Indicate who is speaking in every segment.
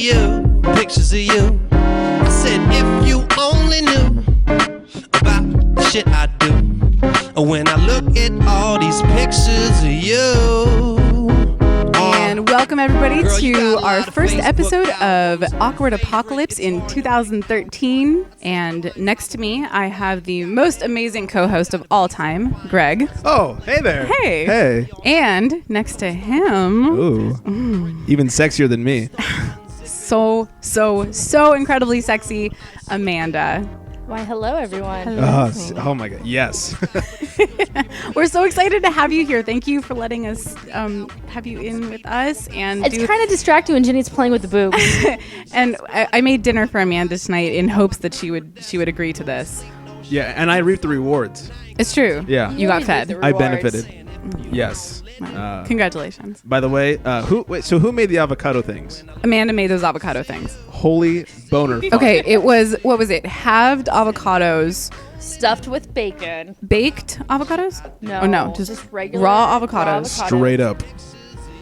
Speaker 1: you, pictures of you. I said if you only knew about the shit I do. When I look at all these pictures of you.
Speaker 2: And welcome everybody to our first episode of Awkward Apocalypse in 2013. And next to me, I have the most amazing co-host of all time, Greg.
Speaker 3: Oh, hey there.
Speaker 2: Hey.
Speaker 3: Hey.
Speaker 2: And next to him,
Speaker 3: Ooh. Even sexier than me.
Speaker 2: so incredibly sexy, Amanda.
Speaker 4: Why, hello, everyone.
Speaker 3: Oh my God. Yes.
Speaker 2: We're so excited to have you here. Thank you for letting us have you in with us. And
Speaker 4: It's kind of distracting when Jenny's playing with the boobs.
Speaker 2: and I made dinner for Amanda tonight in hopes that she would agree to this.
Speaker 3: Yeah, and I reaped the rewards.
Speaker 2: It's true.
Speaker 3: Yeah.
Speaker 2: You got fed.
Speaker 3: I benefited. Yes.
Speaker 2: Congratulations.
Speaker 3: By the way, who made the avocado things?
Speaker 2: Amanda made those avocado things.
Speaker 3: Holy boner.
Speaker 2: Okay, it was, what was it? Halved avocados,
Speaker 4: Stuffed with bacon.
Speaker 2: baked avocados?
Speaker 4: No.
Speaker 2: Oh, no, just
Speaker 4: regular
Speaker 2: raw avocados.
Speaker 3: Straight up.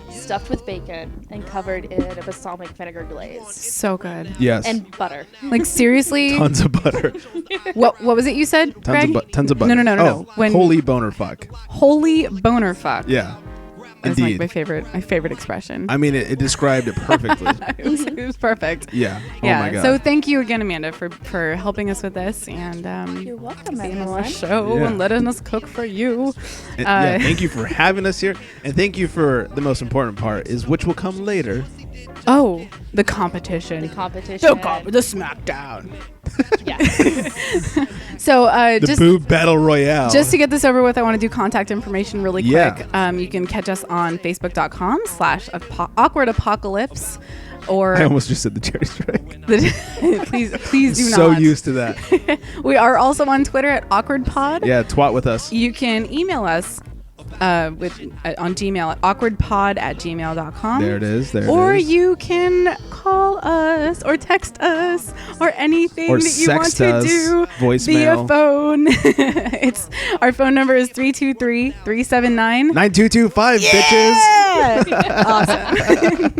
Speaker 4: Stuffed with bacon and covered in a balsamic vinegar glaze.
Speaker 2: So good.
Speaker 3: Yes.
Speaker 4: And butter.
Speaker 2: Like, seriously?
Speaker 3: tons of butter.
Speaker 2: What was it you said, Greg?
Speaker 3: Tons of butter.
Speaker 2: No.
Speaker 3: Oh, holy boner fuck.
Speaker 2: Holy boner fuck.
Speaker 3: Yeah.
Speaker 2: That's
Speaker 3: Indeed.
Speaker 2: like my favorite expression.
Speaker 3: I mean, it described it perfectly.
Speaker 2: It was perfect.
Speaker 3: Yeah.
Speaker 2: Yeah.
Speaker 3: Oh my God.
Speaker 2: So thank you again, Amanda, for helping us with this and
Speaker 4: You're welcome,
Speaker 2: being on our
Speaker 4: everyone.
Speaker 2: show
Speaker 3: Yeah.
Speaker 2: and letting us cook for you.
Speaker 3: And thank you for having us here, and thank you for the most important part is which will come later.
Speaker 2: Oh, the competition.
Speaker 4: The competition.
Speaker 2: The SmackDown.
Speaker 4: Yeah.
Speaker 2: So
Speaker 3: The boob battle royale.
Speaker 2: just to get this over with, I want to do contact information really quick.
Speaker 3: Yeah.
Speaker 2: You can catch us on facebook.com/awkwardapocalypse or
Speaker 3: I almost just said the Jerry Strike.
Speaker 2: please do
Speaker 3: So
Speaker 2: not.
Speaker 3: used to that.
Speaker 2: We are also on Twitter at awkwardpod.
Speaker 3: Yeah, twat with us.
Speaker 2: You can email us on Gmail at awkwardpod@gmail.com.
Speaker 3: There it is.
Speaker 2: Or you can call us or text us or anything
Speaker 3: Or
Speaker 2: that you want
Speaker 3: sext
Speaker 2: to
Speaker 3: us,
Speaker 2: do
Speaker 3: voicemail.
Speaker 2: via phone. It's our phone number is 323-379.
Speaker 3: 9225 bitches.
Speaker 2: Awesome.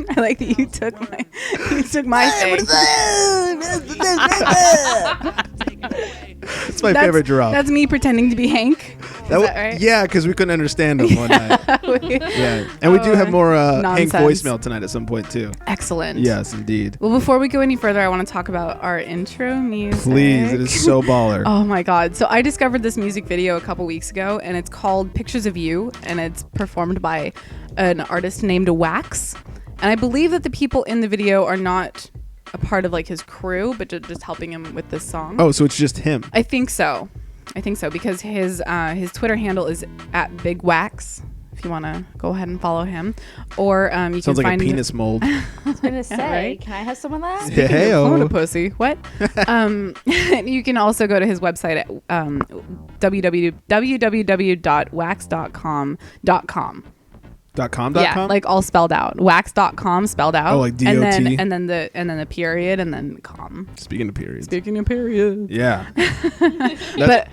Speaker 2: I like that you took my thing.
Speaker 3: It's my favorite drop.
Speaker 2: That's me pretending to be Hank. Is that right?
Speaker 3: Yeah, because we couldn't understand him one night. Yeah, and we do have more Hank
Speaker 2: Nonsense.
Speaker 3: voicemail tonight at some point too.
Speaker 2: Excellent.
Speaker 3: Yes, indeed.
Speaker 2: Well, before we go any further, I want to talk about our intro music.
Speaker 3: Please, it is so baller.
Speaker 2: Oh my God. So I discovered this music video a couple weeks ago and it's called Pictures of You and it's performed by an artist named Wax. And I believe that the people in the video are not a part of like his crew, but just helping him with this song.
Speaker 3: Oh, so it's just him.
Speaker 2: I think so because his Twitter handle is @BigWax. If you want to go ahead and follow him, or you
Speaker 3: Sounds
Speaker 2: can
Speaker 3: like
Speaker 2: find
Speaker 3: a penis mold.
Speaker 4: I was going to say,
Speaker 2: right?
Speaker 4: can I have some of that?
Speaker 3: Yeah, hey-o.
Speaker 2: Clone a pussy. What? You can also go to his website at www.wax.com.com.
Speaker 3: .com.
Speaker 2: Yeah, like all spelled out. Wax.com spelled out.
Speaker 3: Oh, like DOT?
Speaker 2: And then the period and then com.
Speaker 3: Speaking of periods.
Speaker 2: Speaking of periods.
Speaker 3: Yeah.
Speaker 2: But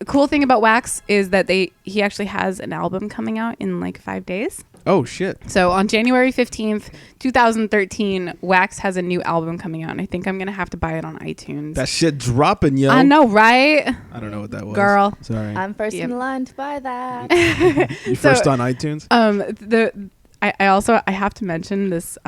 Speaker 2: cool thing about Wax is that he actually has an album coming out in like 5 days.
Speaker 3: Oh shit.
Speaker 2: So on January 15th, 2013, Wax has a new album coming out, and I think I'm gonna have to buy it on iTunes.
Speaker 3: That shit dropping, yo.
Speaker 2: I know, right?
Speaker 3: I don't know what that was.
Speaker 2: Girl.
Speaker 3: Sorry.
Speaker 4: I'm first
Speaker 2: Yep.
Speaker 4: in line to buy that.
Speaker 3: You first on iTunes?
Speaker 2: I have to mention this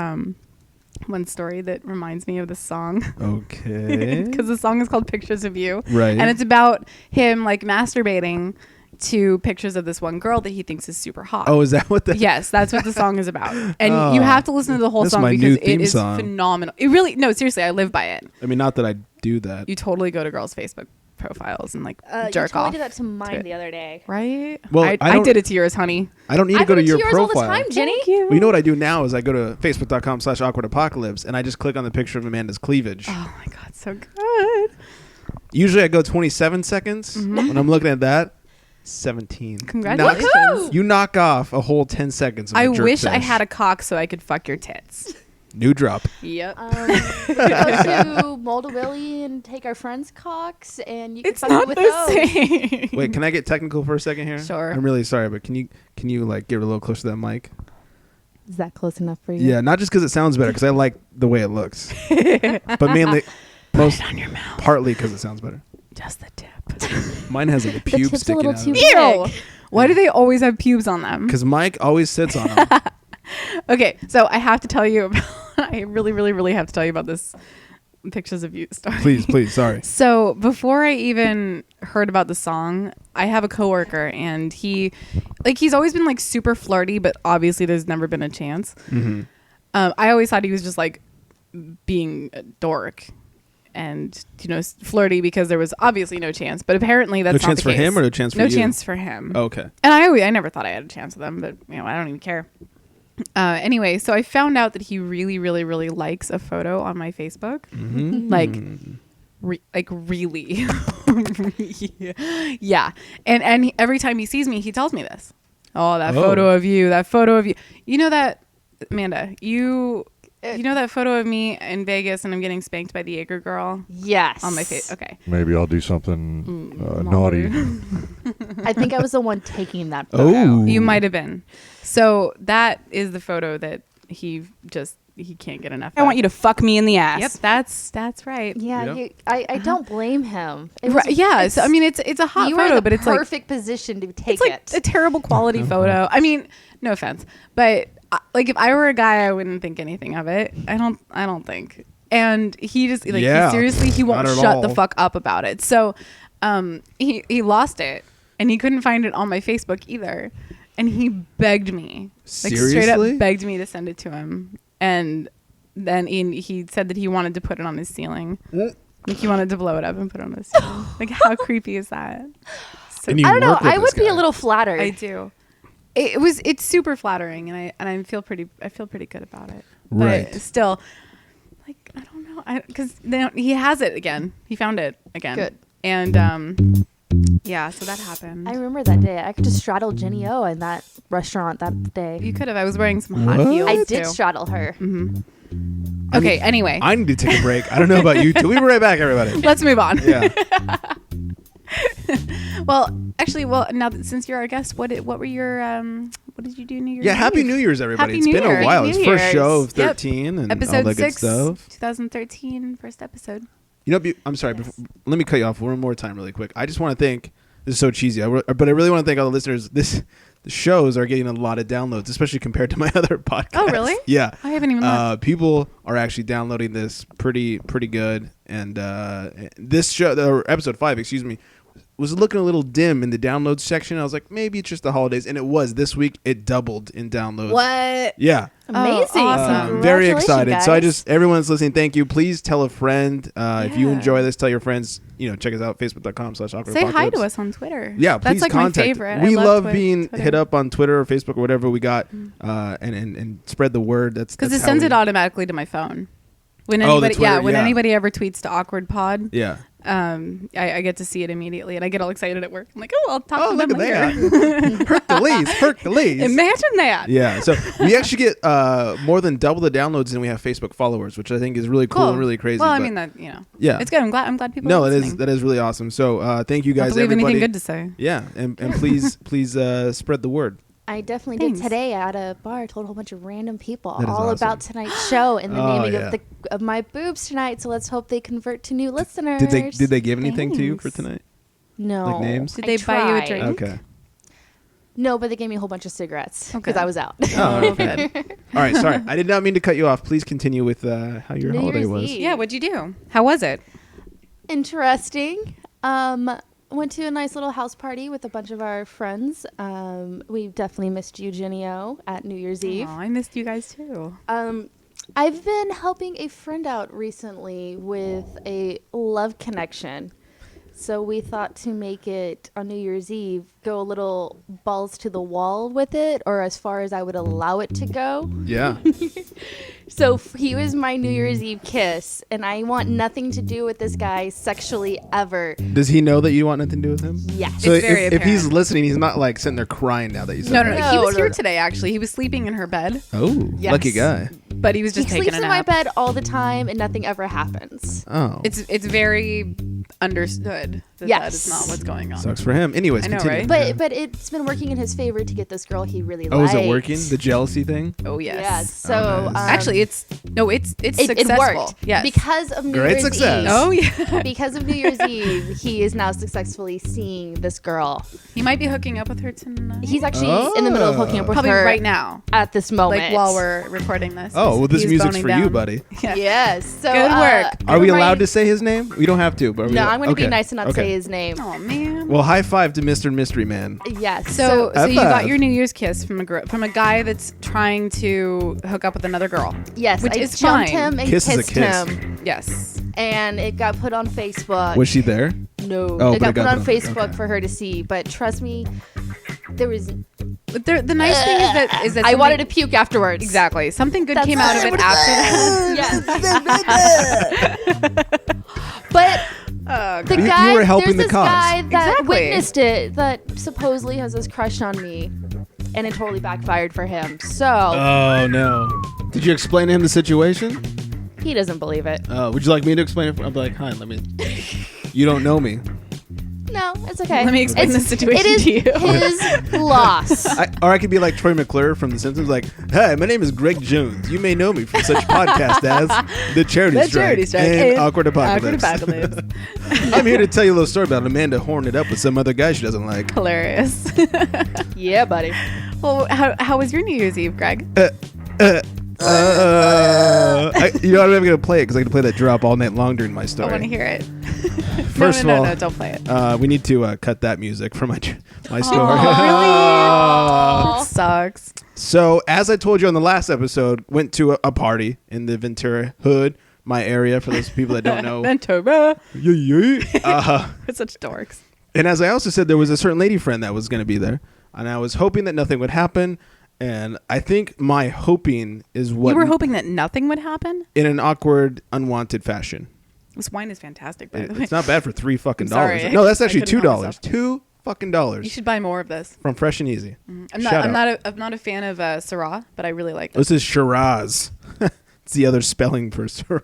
Speaker 2: one story that reminds me of this song.
Speaker 3: Okay.
Speaker 2: Because the song is called Pictures of You.
Speaker 3: Right.
Speaker 2: And it's about him like masturbating to pictures of this one girl that he thinks is super hot.
Speaker 3: Oh, is that what that?
Speaker 2: Yes, that's what the song is about. And
Speaker 3: Oh.
Speaker 2: you have to listen to the whole
Speaker 3: That's
Speaker 2: song
Speaker 3: my
Speaker 2: because
Speaker 3: new
Speaker 2: it
Speaker 3: theme
Speaker 2: is
Speaker 3: song.
Speaker 2: phenomenal. It really, no, seriously, I live by it.
Speaker 3: I mean, not that I do that.
Speaker 2: You totally go to girls' Facebook profiles and like
Speaker 4: You
Speaker 2: jerk
Speaker 4: totally
Speaker 2: off.
Speaker 4: did that to mine
Speaker 2: it.
Speaker 4: the other day.
Speaker 2: Right?
Speaker 3: Well,
Speaker 2: I
Speaker 3: I don't-
Speaker 2: did it to yours, honey.
Speaker 3: I don't need
Speaker 4: I
Speaker 3: to go
Speaker 4: do
Speaker 3: to
Speaker 4: it
Speaker 3: your
Speaker 4: yours
Speaker 3: profile.
Speaker 4: all the time, Jenny.
Speaker 2: Thank you.
Speaker 3: Well, you know what I do now is I go to facebook.com/awkwardapocalypse and I just click on the picture of Amanda's cleavage.
Speaker 2: Oh my God, so good.
Speaker 3: Usually I go 27 seconds.
Speaker 2: Mm-hmm.
Speaker 3: When I'm looking at that, 17.
Speaker 2: Congratulations.
Speaker 3: You knock off a whole 10 seconds of
Speaker 2: I
Speaker 3: a jerk
Speaker 2: wish I
Speaker 3: sesh.
Speaker 2: had a cock so I could fuck your tits.
Speaker 3: New drop.
Speaker 2: Yep.
Speaker 4: Go to Mold a Willy and take our friends' cocks, and you can
Speaker 2: It's
Speaker 4: fuck
Speaker 2: not
Speaker 4: with
Speaker 2: the
Speaker 4: those.
Speaker 2: same.
Speaker 3: Wait, can I get technical for a second here?
Speaker 2: Sure.
Speaker 3: I'm really sorry, but can you like get a little closer to that mic?
Speaker 4: Is that close enough for you?
Speaker 3: Yeah, not just because it sounds better, because I like the way it looks, but mainly, on your mouth. Partly because it sounds better.
Speaker 2: Just the tip.
Speaker 3: Mine has like a
Speaker 4: The
Speaker 3: pube
Speaker 4: tip's a
Speaker 3: sticking
Speaker 4: little
Speaker 3: out.
Speaker 4: too
Speaker 2: Ew.
Speaker 4: big.
Speaker 2: Why do they always have pubes on them?
Speaker 3: Because Mike always sits on them.
Speaker 2: Okay, so I have to tell you about, I really, really, really have to tell you about this Pictures of You story.
Speaker 3: Please, sorry.
Speaker 2: So before I even heard about the song, I have a coworker and he's always been like super flirty, but obviously there's never been a chance.
Speaker 3: Mm-hmm.
Speaker 2: I always thought he was just like being a dork and, flirty because there was obviously no chance, but apparently that's
Speaker 3: No
Speaker 2: not
Speaker 3: chance
Speaker 2: the
Speaker 3: for
Speaker 2: case.
Speaker 3: him or no chance for
Speaker 2: No
Speaker 3: you?
Speaker 2: chance for him.
Speaker 3: Okay.
Speaker 2: And I never thought I had a chance with him, but I don't even care. Anyway, so I found out that he really, really, really likes a photo on my Facebook.
Speaker 3: Mm-hmm.
Speaker 2: Really. Yeah. And every time he sees me, he tells me this. Oh, that photo of you. You know that, Amanda, you know that photo of me in Vegas and I'm getting spanked by the Jaeger girl
Speaker 4: Yes.
Speaker 2: on my face? Okay.
Speaker 5: Maybe I'll do something naughty.
Speaker 4: I think I was the one taking that photo.
Speaker 3: Oh.
Speaker 2: You might have been. So that is the photo that he can't get enough of.
Speaker 6: I want you to fuck me in the ass.
Speaker 2: Yep, that's right.
Speaker 4: Yeah,
Speaker 3: Yeah.
Speaker 4: I don't blame him. It
Speaker 2: Right,
Speaker 4: was-
Speaker 2: yeah,
Speaker 4: it's-
Speaker 2: so I mean it's a hot
Speaker 4: you were in
Speaker 2: photo,
Speaker 4: the
Speaker 2: but it's like
Speaker 4: perfect position to take
Speaker 2: it's like
Speaker 4: it.
Speaker 2: a terrible quality photo. I mean, no offense, but like if I were a guy, I wouldn't think anything of it. I don't think. And he just like
Speaker 3: Yeah,
Speaker 2: he won't
Speaker 3: not at
Speaker 2: shut the
Speaker 3: all.
Speaker 2: fuck up about it. So, he lost it and he couldn't find it on my Facebook either. And he begged me, like straight
Speaker 3: Seriously?
Speaker 2: up begged me to send it to him. And then he said that he wanted to put it on his ceiling. Like he wanted to blow it up and put it on his ceiling. Like how creepy is that? So
Speaker 3: And you
Speaker 4: I don't know.
Speaker 3: work with
Speaker 4: I
Speaker 3: this
Speaker 4: would be
Speaker 3: guy.
Speaker 4: a little flattered.
Speaker 2: I do. It's super flattering, and I feel pretty good about it.
Speaker 3: Right.
Speaker 2: But still, like I don't know, because he has it again. He found it again.
Speaker 4: Good.
Speaker 2: And yeah, so that happened.
Speaker 4: I remember that day. I could just straddle Jenny O in that restaurant that day.
Speaker 2: You could have. I was wearing some hot
Speaker 3: What?
Speaker 2: heels.
Speaker 4: I did
Speaker 2: too.
Speaker 4: straddle her.
Speaker 2: Okay. Anyway,
Speaker 3: I need to take a break. I don't know about you two. We'll be right back, everybody.
Speaker 2: let's move on.
Speaker 3: Yeah.
Speaker 2: Well, actually, now that, since you're our guest, what were your what did you do New Year's?
Speaker 3: Yeah, Happy
Speaker 2: Eve?
Speaker 3: New Year's, everybody.
Speaker 2: Happy
Speaker 3: It's
Speaker 2: New
Speaker 3: been
Speaker 2: Year.
Speaker 3: a while.
Speaker 2: New
Speaker 3: It's first
Speaker 2: Year's.
Speaker 3: show of
Speaker 2: Yep.
Speaker 3: 13 and all
Speaker 2: Episode
Speaker 3: that good
Speaker 2: 6,
Speaker 3: stuff.
Speaker 2: 2013, first episode.
Speaker 3: I'm sorry. Let me cut you off one more time really quick. I just want to thank, this is so cheesy, but I really want to thank all the listeners. The shows are getting a lot of downloads, especially compared to my other podcasts.
Speaker 2: Oh, really?
Speaker 3: Yeah.
Speaker 2: I haven't even looked.
Speaker 3: People are actually downloading this pretty good. And this show, episode 5, excuse me, was looking a little dim in the downloads section. I was like, maybe it's just the holidays. And it was. This week, it doubled in downloads.
Speaker 2: What?
Speaker 3: Yeah.
Speaker 4: Amazing.
Speaker 2: awesome.
Speaker 3: Very
Speaker 4: Congratulations,
Speaker 3: excited. So I
Speaker 4: guys.
Speaker 3: everyone's listening, thank you. Please tell a friend. If you
Speaker 2: Yeah.
Speaker 3: enjoy this, tell your friends. Check us out, facebook.com/awkward
Speaker 2: Say hi to us on Twitter.
Speaker 3: Yeah, please
Speaker 2: that's like
Speaker 3: contact.
Speaker 2: my favorite.
Speaker 3: We
Speaker 2: I
Speaker 3: love being
Speaker 2: Twitter.
Speaker 3: hit up on Twitter or Facebook or whatever we got, and spread the word.
Speaker 2: Because it sends it automatically to my phone. When
Speaker 3: Oh, the
Speaker 2: anybody,
Speaker 3: Twitter,
Speaker 2: when
Speaker 3: yeah.
Speaker 2: anybody ever tweets to Awkward Pod,
Speaker 3: Yeah.
Speaker 2: I get to see it immediately, and I get all excited at work. I'm like, oh, I'll talk
Speaker 3: Oh,
Speaker 2: to
Speaker 3: look
Speaker 2: them
Speaker 3: at
Speaker 2: later.
Speaker 3: that. Hercules.
Speaker 2: Imagine that.
Speaker 3: Yeah. So we actually get more than double the downloads than we have Facebook followers, which I think is really cool and really crazy.
Speaker 2: Well, I
Speaker 3: but-
Speaker 2: mean that
Speaker 3: yeah.
Speaker 2: it's good. I'm glad people.
Speaker 3: No,
Speaker 2: are
Speaker 3: that
Speaker 2: listening.
Speaker 3: is really awesome. So thank you
Speaker 2: Not
Speaker 3: guys,
Speaker 2: that we have
Speaker 3: everybody.
Speaker 2: anything good to say.
Speaker 3: Yeah, and please spread the word.
Speaker 4: I definitely
Speaker 2: Thanks.
Speaker 4: did today at a bar. I told a whole bunch of random people
Speaker 3: That is
Speaker 4: all
Speaker 3: awesome.
Speaker 4: about tonight's show and the
Speaker 3: Oh,
Speaker 4: naming
Speaker 3: yeah.
Speaker 4: of my boobs tonight. So let's hope they convert to new listeners.
Speaker 3: Did they give anything to you for
Speaker 2: Thanks.
Speaker 3: tonight?
Speaker 4: No.
Speaker 3: like names?
Speaker 2: Did
Speaker 4: I
Speaker 2: they buy you a
Speaker 4: tried.
Speaker 2: drink?
Speaker 3: Okay.
Speaker 4: No, but they gave me a whole bunch of cigarettes because
Speaker 2: Okay.
Speaker 4: I was out.
Speaker 3: Oh, okay. All right, sorry. I did not mean to cut you off. Please continue with how your
Speaker 4: New
Speaker 3: holiday
Speaker 4: Year's
Speaker 3: was.
Speaker 4: Eve.
Speaker 2: Yeah. What'd you do? How was it?
Speaker 4: Interesting. Went to a nice little house party with a bunch of our friends. We definitely missed Eugenio at New Year's Eve.
Speaker 2: Oh, I missed you guys too.
Speaker 4: I've been helping a friend out recently with a love connection. So we thought to make it on New Year's Eve, go a little balls to the wall with it, or as far as I would allow it to go.
Speaker 3: Yeah.
Speaker 4: So he was my New Year's Eve kiss, and I want nothing to do with this guy sexually ever.
Speaker 3: Does he know that you want nothing to do with him?
Speaker 4: Yes.
Speaker 3: So
Speaker 2: It's very
Speaker 3: if he's
Speaker 2: apparent.
Speaker 3: listening, he's not like sitting there crying now that you said
Speaker 2: No,
Speaker 3: that.
Speaker 2: no, no. He was
Speaker 4: No,
Speaker 2: here
Speaker 4: no.
Speaker 2: today. Actually, he was sleeping in her bed,
Speaker 3: Oh,
Speaker 4: Yes.
Speaker 3: lucky guy.
Speaker 2: but he was
Speaker 4: He
Speaker 2: just taking
Speaker 4: sleeps
Speaker 2: a
Speaker 4: in my
Speaker 2: nap.
Speaker 4: bed all the time, and nothing ever happens.
Speaker 3: Oh.
Speaker 2: It's very understood that
Speaker 4: Yes.
Speaker 2: that is not what's going on.
Speaker 3: Sucks for him. Anyways,
Speaker 2: I know,
Speaker 3: continue.
Speaker 2: right?
Speaker 4: But it's been working in his favor to get this girl he really
Speaker 3: Oh,
Speaker 4: likes.
Speaker 3: is it working? The jealousy thing?
Speaker 2: Oh yes.
Speaker 4: Yes. So
Speaker 3: Oh, nice.
Speaker 2: Actually, it's
Speaker 4: it
Speaker 2: successful.
Speaker 4: worked.
Speaker 2: Yes.
Speaker 4: Because of New
Speaker 3: Great
Speaker 4: Year's
Speaker 3: success.
Speaker 4: Eve.
Speaker 2: Oh yeah.
Speaker 4: Because of New Year's Eve, he is now successfully seeing this girl.
Speaker 2: He might be hooking up with her tonight.
Speaker 4: He's actually in the middle of hooking up with
Speaker 2: Probably
Speaker 4: her
Speaker 2: right now,
Speaker 4: at this moment.
Speaker 2: like while we're recording this.
Speaker 3: Oh, well, this
Speaker 2: He's
Speaker 3: music's
Speaker 2: boning
Speaker 3: for you,
Speaker 2: down.
Speaker 3: buddy.
Speaker 2: Yeah.
Speaker 4: Yes. So
Speaker 2: Good work.
Speaker 3: Are we allowed to say his name? We don't have to. But are we
Speaker 4: No,
Speaker 3: allowed-
Speaker 4: I'm going to be
Speaker 3: okay.
Speaker 4: nice and not
Speaker 3: Okay.
Speaker 4: say his name.
Speaker 2: Oh man.
Speaker 3: Well, high five to Mr. Mystery Man.
Speaker 4: Yes.
Speaker 2: So
Speaker 3: High
Speaker 2: you got
Speaker 3: five.
Speaker 2: your New Year's kiss from a guy that's trying to hook up with another girl.
Speaker 4: yes,
Speaker 2: which
Speaker 4: I
Speaker 2: is
Speaker 4: jumped
Speaker 2: fine.
Speaker 4: him and
Speaker 3: Kiss is a
Speaker 4: kissed
Speaker 3: kiss.
Speaker 4: him,
Speaker 2: Yes.
Speaker 4: and it got put on Facebook.
Speaker 3: Was she there?
Speaker 4: No,
Speaker 3: Oh,
Speaker 4: it
Speaker 3: but
Speaker 4: got put on
Speaker 3: okay.
Speaker 4: Facebook for her to see. But trust me, there was.
Speaker 2: But the nice thing is that
Speaker 4: I wanted to
Speaker 2: something-
Speaker 4: puke afterwards.
Speaker 2: exactly something good
Speaker 4: That's
Speaker 2: came out of it after that.
Speaker 4: Yes. But the
Speaker 3: You
Speaker 4: guy,
Speaker 3: were helping
Speaker 4: there's
Speaker 3: the
Speaker 4: this
Speaker 3: cause.
Speaker 4: guy that
Speaker 2: Exactly.
Speaker 4: witnessed it that supposedly has this crush on me, and it totally backfired for him. So
Speaker 3: Oh, no. Did you explain to him the situation?
Speaker 4: he doesn't believe it.
Speaker 3: Would you like me to explain it? I'll be like, hi, let me. You don't know me.
Speaker 4: No, it's okay.
Speaker 2: Let me explain
Speaker 4: It's-
Speaker 2: the situation
Speaker 4: It is
Speaker 2: to you.
Speaker 4: his loss.
Speaker 3: Or I could be like Troy McClure from The Simpsons, like, "Hi, my name is Greg Jones. You may know me from such podcasts as The Charity Strike, and Awkward Apocalypse. I'm here to tell you a little story about Amanda horning it up with some other guy she doesn't like."
Speaker 2: Hilarious.
Speaker 4: Yeah, buddy.
Speaker 2: Well, how was your New Year's Eve, Greg?
Speaker 3: You know, I'm never gonna play it because I can play that drop all night long during my
Speaker 2: I
Speaker 3: story.
Speaker 2: want to hear it.
Speaker 3: First
Speaker 2: no,
Speaker 3: of all,
Speaker 2: no, don't play it.
Speaker 3: we need to cut that music from my story.
Speaker 2: That sucks.
Speaker 3: So, as I told you on the last episode, went to a party in the Ventura Hood, my area. For those people that don't know,
Speaker 2: Ventura.
Speaker 3: Yeah, yeah.
Speaker 2: We're such dorks.
Speaker 3: And as I also said, there was a certain lady friend that was going to be there, and I was hoping that nothing would happen. And I think my hoping is what
Speaker 2: You were hoping that nothing would happen?
Speaker 3: in an awkward, unwanted fashion.
Speaker 2: This wine is fantastic, by the way.
Speaker 3: It's not bad for $3 fucking
Speaker 2: I'm sorry.
Speaker 3: dollars. No, that's
Speaker 2: I
Speaker 3: actually
Speaker 2: couldn't help
Speaker 3: $2.
Speaker 2: myself.
Speaker 3: $2
Speaker 2: You should buy more of this.
Speaker 3: from Fresh and Easy.
Speaker 2: I'm
Speaker 3: Shout
Speaker 2: not.
Speaker 3: out.
Speaker 2: I'm not a fan of Syrah, but I really like
Speaker 3: This is Shiraz. It's the other spelling for Shiraz.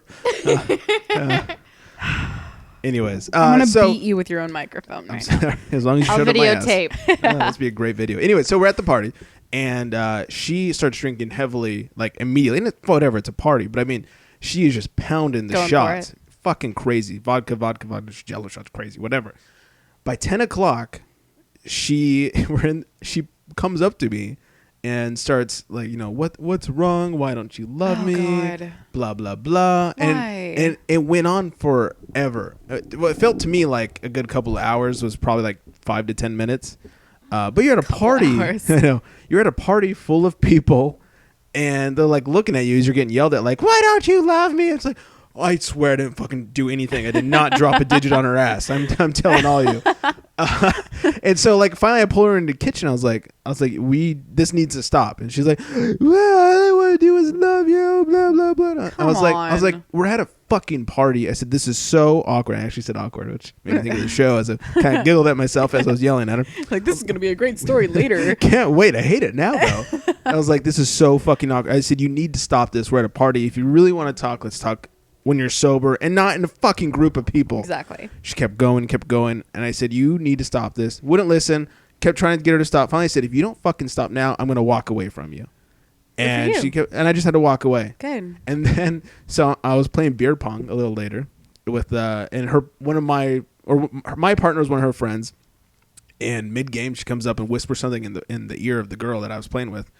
Speaker 3: Anyways,
Speaker 2: I'm gonna
Speaker 3: so
Speaker 2: beat you with your own microphone right now.
Speaker 3: as long as you
Speaker 4: I'll
Speaker 3: shut up my ass.
Speaker 4: videotape.
Speaker 3: This would be a great video. Anyway, so we're at the party, and she starts drinking heavily, like immediately. And it's, whatever, it's a party, but I mean, she is just pounding the
Speaker 2: Going for
Speaker 3: shots,
Speaker 2: it.
Speaker 3: fucking crazy. Vodka, Jello shots, crazy, whatever. By 10 o'clock, she comes up to me and starts like, you know, what's wrong? Why don't you love
Speaker 2: Oh,
Speaker 3: me?
Speaker 2: God.
Speaker 3: Blah blah blah.
Speaker 2: Why?
Speaker 3: And it went on forever. What felt to me like a good couple of hours was probably like 5 to 10 minutes. But you're at a party.
Speaker 2: hours.
Speaker 3: I know. You're at a party full of people, and they're like looking at you as you're getting yelled at, like, "Why don't you love me?" It's like, I swear I didn't fucking do anything. I did not drop a digit on her ass. I'm telling all you. And so like finally I pull her into the kitchen. I was like, this needs to stop. And she's like, well, all I want to do is love you, blah blah blah. I was like,
Speaker 2: on.
Speaker 3: we're at a fucking party. I said, this is so awkward. I actually said awkward, which made me think of the show as I kind of giggled at myself as I was yelling at her.
Speaker 2: Like, this is gonna be a great story later.
Speaker 3: Can't wait. I hate it now though. I was like, this is so fucking awkward. I said, you need to stop this. We're at a party. If you really want to talk, let's talk when you're sober and not in a fucking group of people.
Speaker 2: Exactly.
Speaker 3: She kept going. And I said, you need to stop this. Wouldn't listen. Kept trying to get her to stop. Finally, I said, if you don't fucking stop now, I'm going to walk away from you. And
Speaker 2: you.
Speaker 3: she kept, and I just had to walk away.
Speaker 2: Good.
Speaker 3: And then, so I was playing beer pong a little later with, and my partner was one of her friends. And mid game, she comes up and whispers something in the ear of the girl that I was playing with.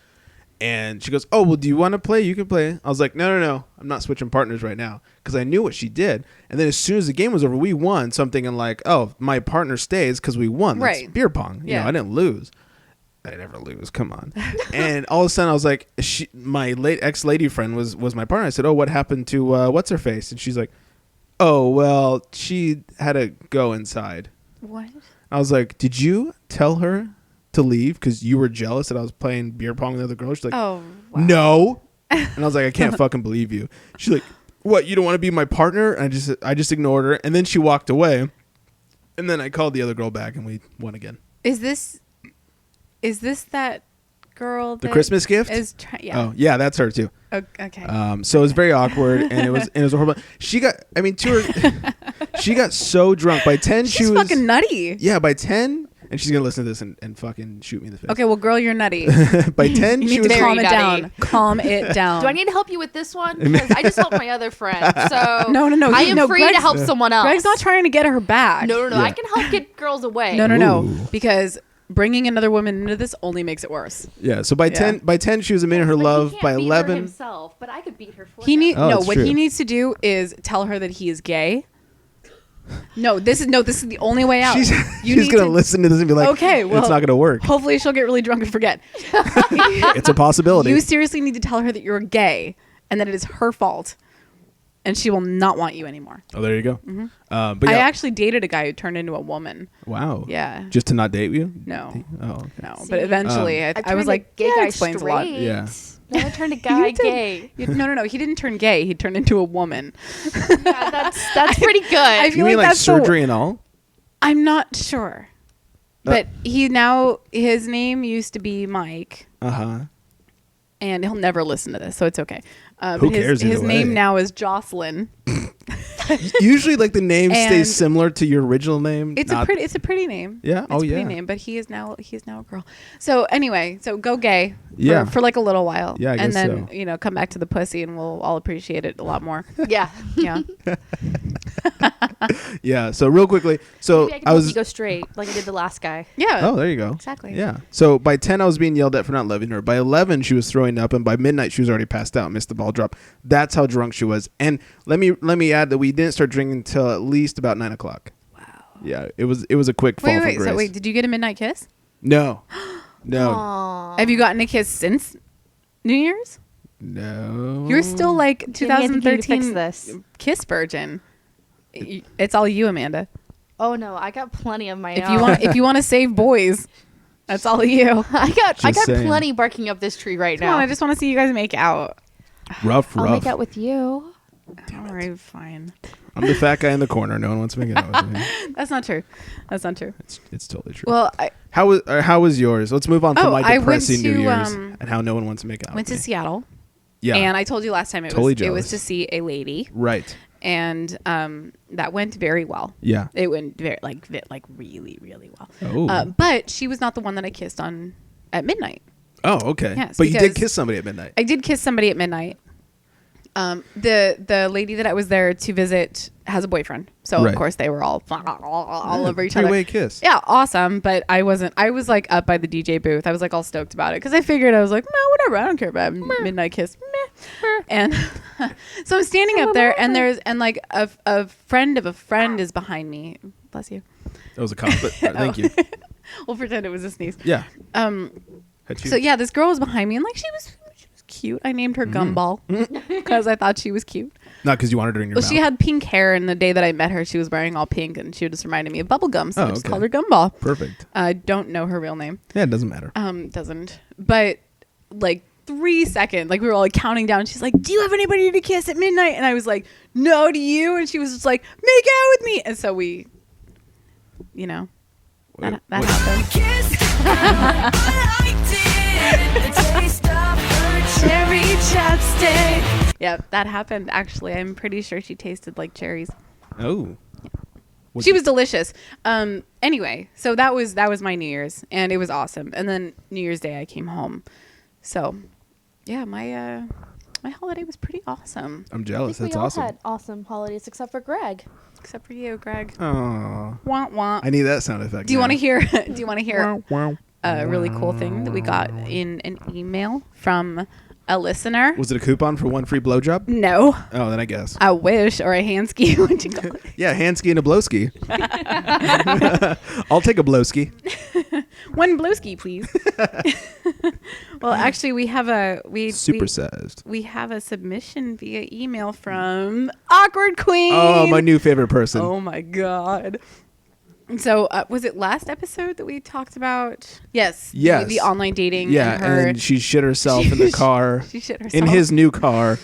Speaker 3: And she goes, oh, well, do you want to play? You can play. I was like, no. I'm not switching partners right now. Because I knew what she did. And then as soon as the game was over, we won something. And like, oh, my partner stays because we won. That's
Speaker 2: Right.
Speaker 3: beer pong. You know, I didn't lose. I never lose. Come on. And all of a sudden, I was like, my late ex-lady friend was my partner. I said, oh, what happened to what's-her-face? And she's like, oh, well, she had to go inside.
Speaker 2: What?
Speaker 3: I was like, did you tell her to leave because you were jealous that I was playing beer pong with the other girl? She's like,
Speaker 2: Oh. Wow.
Speaker 3: no. And I was like, I can't fucking believe you. She's like, what, you don't want to be my partner? And I just ignored her. And then she walked away. And then I called the other girl back and we won again.
Speaker 2: Is this that girl?
Speaker 3: The
Speaker 2: that
Speaker 3: Christmas gift?
Speaker 2: Yeah.
Speaker 3: Oh, yeah, that's her too.
Speaker 2: Okay.
Speaker 3: So it was very awkward, and it was horrible. She got she got so drunk by 10.
Speaker 2: She's
Speaker 3: she was
Speaker 2: fucking nutty.
Speaker 3: Yeah, by 10, and she's gonna listen to this and fucking shoot me in the face.
Speaker 2: Okay, well, girl, you're nutty.
Speaker 3: By 10,
Speaker 2: You
Speaker 3: she
Speaker 2: need to
Speaker 3: was
Speaker 2: calm it
Speaker 4: nutty.
Speaker 2: down. Calm it down.
Speaker 4: Do I need to help you with this one? Because I just helped my other friend. So
Speaker 2: No.
Speaker 4: I am free to
Speaker 2: Greg's-
Speaker 4: help someone else.
Speaker 2: Greg's not trying to get her back.
Speaker 4: No.
Speaker 3: Yeah.
Speaker 4: I can help get girls away.
Speaker 2: No.
Speaker 3: Ooh.
Speaker 2: Because bringing another woman into this only makes it worse.
Speaker 3: Yeah. So by 10, she was admitting her
Speaker 4: But
Speaker 3: love.
Speaker 4: he can't
Speaker 3: By
Speaker 4: beat her
Speaker 3: 11,
Speaker 4: himself, but I could beat her for
Speaker 2: He
Speaker 4: him.
Speaker 2: need
Speaker 3: Oh,
Speaker 2: no.
Speaker 3: it's
Speaker 2: What
Speaker 3: true.
Speaker 2: he needs to do is tell her that he is gay. This is the only way out.
Speaker 3: she's
Speaker 2: You
Speaker 3: she's
Speaker 2: need
Speaker 3: gonna
Speaker 2: to-
Speaker 3: listen to this and be like,
Speaker 2: Okay, well,
Speaker 3: it's not gonna work.
Speaker 2: Hopefully, she'll get really drunk and forget.
Speaker 3: It's a possibility.
Speaker 2: You seriously need to tell her that you're gay and that it is her fault, and she will not want you anymore.
Speaker 3: Oh, there you go. But
Speaker 2: Mm-hmm. I
Speaker 3: yeah.
Speaker 2: actually dated a guy who turned into a woman.
Speaker 3: Wow.
Speaker 2: Yeah.
Speaker 3: Just to not date you?
Speaker 2: No.
Speaker 3: Oh, okay.
Speaker 2: No,
Speaker 4: See,
Speaker 2: but eventually
Speaker 4: I
Speaker 2: I was
Speaker 4: turned
Speaker 2: like,
Speaker 4: a gay
Speaker 2: yeah,
Speaker 4: guy
Speaker 2: that explains a lot.
Speaker 4: straight.
Speaker 3: Yeah.
Speaker 4: Now I turned a guy
Speaker 2: You did-
Speaker 4: gay.
Speaker 2: No. He didn't turn gay. He turned into a woman.
Speaker 4: Yeah, that's pretty good.
Speaker 2: I
Speaker 3: You
Speaker 2: feel
Speaker 3: mean like
Speaker 2: that's the-
Speaker 3: surgery and all?
Speaker 2: I'm not sure. But his name used to be Mike,
Speaker 3: Uh huh.
Speaker 2: and he'll never listen to this, so it's okay.
Speaker 3: Who
Speaker 2: But
Speaker 3: cares
Speaker 2: His
Speaker 3: either
Speaker 2: name
Speaker 3: way?
Speaker 2: now is Jocelyn.
Speaker 3: Usually, like the name
Speaker 2: And-
Speaker 3: stays similar to your original name.
Speaker 2: It's
Speaker 3: not-
Speaker 2: a pretty name.
Speaker 3: Yeah?
Speaker 2: It's
Speaker 3: Oh,
Speaker 2: a pretty
Speaker 3: yeah.
Speaker 2: name, but he is now a girl. So anyway, so go gay.
Speaker 3: Yeah.
Speaker 2: For like a little while.
Speaker 3: Yeah, I
Speaker 2: and
Speaker 3: guess
Speaker 2: then
Speaker 3: so.
Speaker 2: come back to the pussy, and we'll all appreciate it a lot more.
Speaker 4: yeah.
Speaker 2: Yeah.
Speaker 3: Yeah. So real quickly, so
Speaker 4: Maybe I can
Speaker 3: I
Speaker 4: help
Speaker 3: was.
Speaker 4: you go straight like I did the last guy.
Speaker 2: Yeah.
Speaker 3: Oh, there you go.
Speaker 2: Exactly.
Speaker 3: Yeah. So by 10, I was being yelled at for not loving her. By 11, she was throwing up, and by midnight, she was already passed out, missed the ball drop. That's how drunk she was. And let me add that we didn't start drinking until at least about 9 o'clock. Wow. Yeah. It was a quick fall from
Speaker 2: Wait.
Speaker 3: grace.
Speaker 2: So wait, did you get a midnight kiss?
Speaker 3: No. No.
Speaker 4: Aw.
Speaker 2: Have you gotten a kiss since New Year's?
Speaker 3: No.
Speaker 2: You're still like
Speaker 4: Give me a need to
Speaker 2: 2013
Speaker 4: fix this.
Speaker 2: kiss virgin. It's all you, Amanda.
Speaker 4: Oh no, I got plenty of my
Speaker 2: If
Speaker 4: own.
Speaker 2: you want to save boys, that's all you.
Speaker 4: I got
Speaker 3: Just saying.
Speaker 4: plenty barking up this tree right
Speaker 2: Come
Speaker 4: now.
Speaker 2: on, I just want to see you guys make out.
Speaker 3: rough.
Speaker 4: I'll make out with you.
Speaker 2: All right, fine.
Speaker 3: I'm the fat guy in the corner. No one wants to make out with me.
Speaker 2: That's not true. That's not true.
Speaker 3: It's totally true.
Speaker 2: Well, I
Speaker 3: How was yours? Let's move on from my
Speaker 2: I went
Speaker 3: depressing New
Speaker 2: to,
Speaker 3: Year's
Speaker 2: um,
Speaker 3: and how no one wants to make out
Speaker 2: went
Speaker 3: with
Speaker 2: to
Speaker 3: me.
Speaker 2: Seattle.
Speaker 3: Yeah.
Speaker 2: And I told you last time it
Speaker 3: Totally
Speaker 2: was
Speaker 3: jealous.
Speaker 2: to see a lady,
Speaker 3: Right.
Speaker 2: and that went very well.
Speaker 3: Yeah.
Speaker 2: It went very really really well.
Speaker 3: Oh.
Speaker 2: But she was not the one that I kissed on at midnight.
Speaker 3: Oh, okay.
Speaker 2: Yes,
Speaker 3: but you did
Speaker 2: because-
Speaker 3: kiss somebody at midnight.
Speaker 2: I did kiss somebody at midnight. The lady that I was there to visit has a boyfriend, so
Speaker 3: Right.
Speaker 2: of course they were all over each other.
Speaker 3: Three-way kiss.
Speaker 2: Yeah, awesome. But I wasn't. I was like up by the DJ booth. I was like all stoked about it because I figured I was like, no, whatever. I don't care about midnight kiss. Meh. And so I'm standing up there, and like a friend of a friend is behind me. Bless you.
Speaker 3: That was a cop, but thank you.
Speaker 2: We'll pretend it was a sneeze.
Speaker 3: Yeah.
Speaker 2: Um.
Speaker 3: Had you-
Speaker 2: So yeah, this girl was behind me, and like she was cute. I named her Gumball because I thought she was cute.
Speaker 3: Not because you wanted her in your
Speaker 2: Well,
Speaker 3: mouth.
Speaker 2: she had pink hair, and the day that I met her, she was wearing all pink, and she just reminded me of Bubblegum, so
Speaker 3: Oh,
Speaker 2: I just
Speaker 3: okay.
Speaker 2: called her Gumball.
Speaker 3: Perfect.
Speaker 2: I don't know her real name.
Speaker 3: Yeah, it doesn't matter.
Speaker 2: Doesn't. But like 3 seconds, like we were all like counting down. She's like, "Do you have anybody to kiss at midnight?" And I was like, "No, do you?" And she was just like, "Make out with me." And so we, that
Speaker 3: Wait,
Speaker 2: that
Speaker 3: what-
Speaker 2: happened. Cherry chapstick. Yeah, that happened. Actually, I'm pretty sure she tasted like cherries.
Speaker 3: Oh. What'd
Speaker 2: She
Speaker 3: you-
Speaker 2: was delicious. Anyway, so that was my New Year's, and it was awesome. And then New Year's Day, I came home. So, yeah, my holiday was pretty awesome,
Speaker 3: I'm
Speaker 4: I
Speaker 3: jealous.
Speaker 4: think
Speaker 3: That's
Speaker 4: we all
Speaker 3: awesome.
Speaker 4: had awesome holidays except for Greg.
Speaker 2: except for you, Greg.
Speaker 3: Oh.
Speaker 2: Wah wah.
Speaker 3: I need that sound effect.
Speaker 2: Do you want to
Speaker 3: now.
Speaker 2: hear? Do you want to hear a really cool thing that we got in an email from a listener?
Speaker 3: Was it a coupon for one free blowjob?
Speaker 2: No,
Speaker 3: Oh, then I guess.
Speaker 2: I wish, or a handski. What you call it?
Speaker 3: Yeah, handski and a blowski. I'll take a blowski.
Speaker 2: One blowski, please. Well, actually, we have
Speaker 3: Supersized.
Speaker 2: we have a submission via email from Awkward Queen.
Speaker 3: Oh, my new favorite person.
Speaker 2: Oh my god. So was it last episode that we talked about? Yes.
Speaker 3: Yes.
Speaker 2: The online dating.
Speaker 3: Yeah,
Speaker 2: and her.
Speaker 3: and she shit herself in the car.
Speaker 2: She shit herself.
Speaker 3: In his new car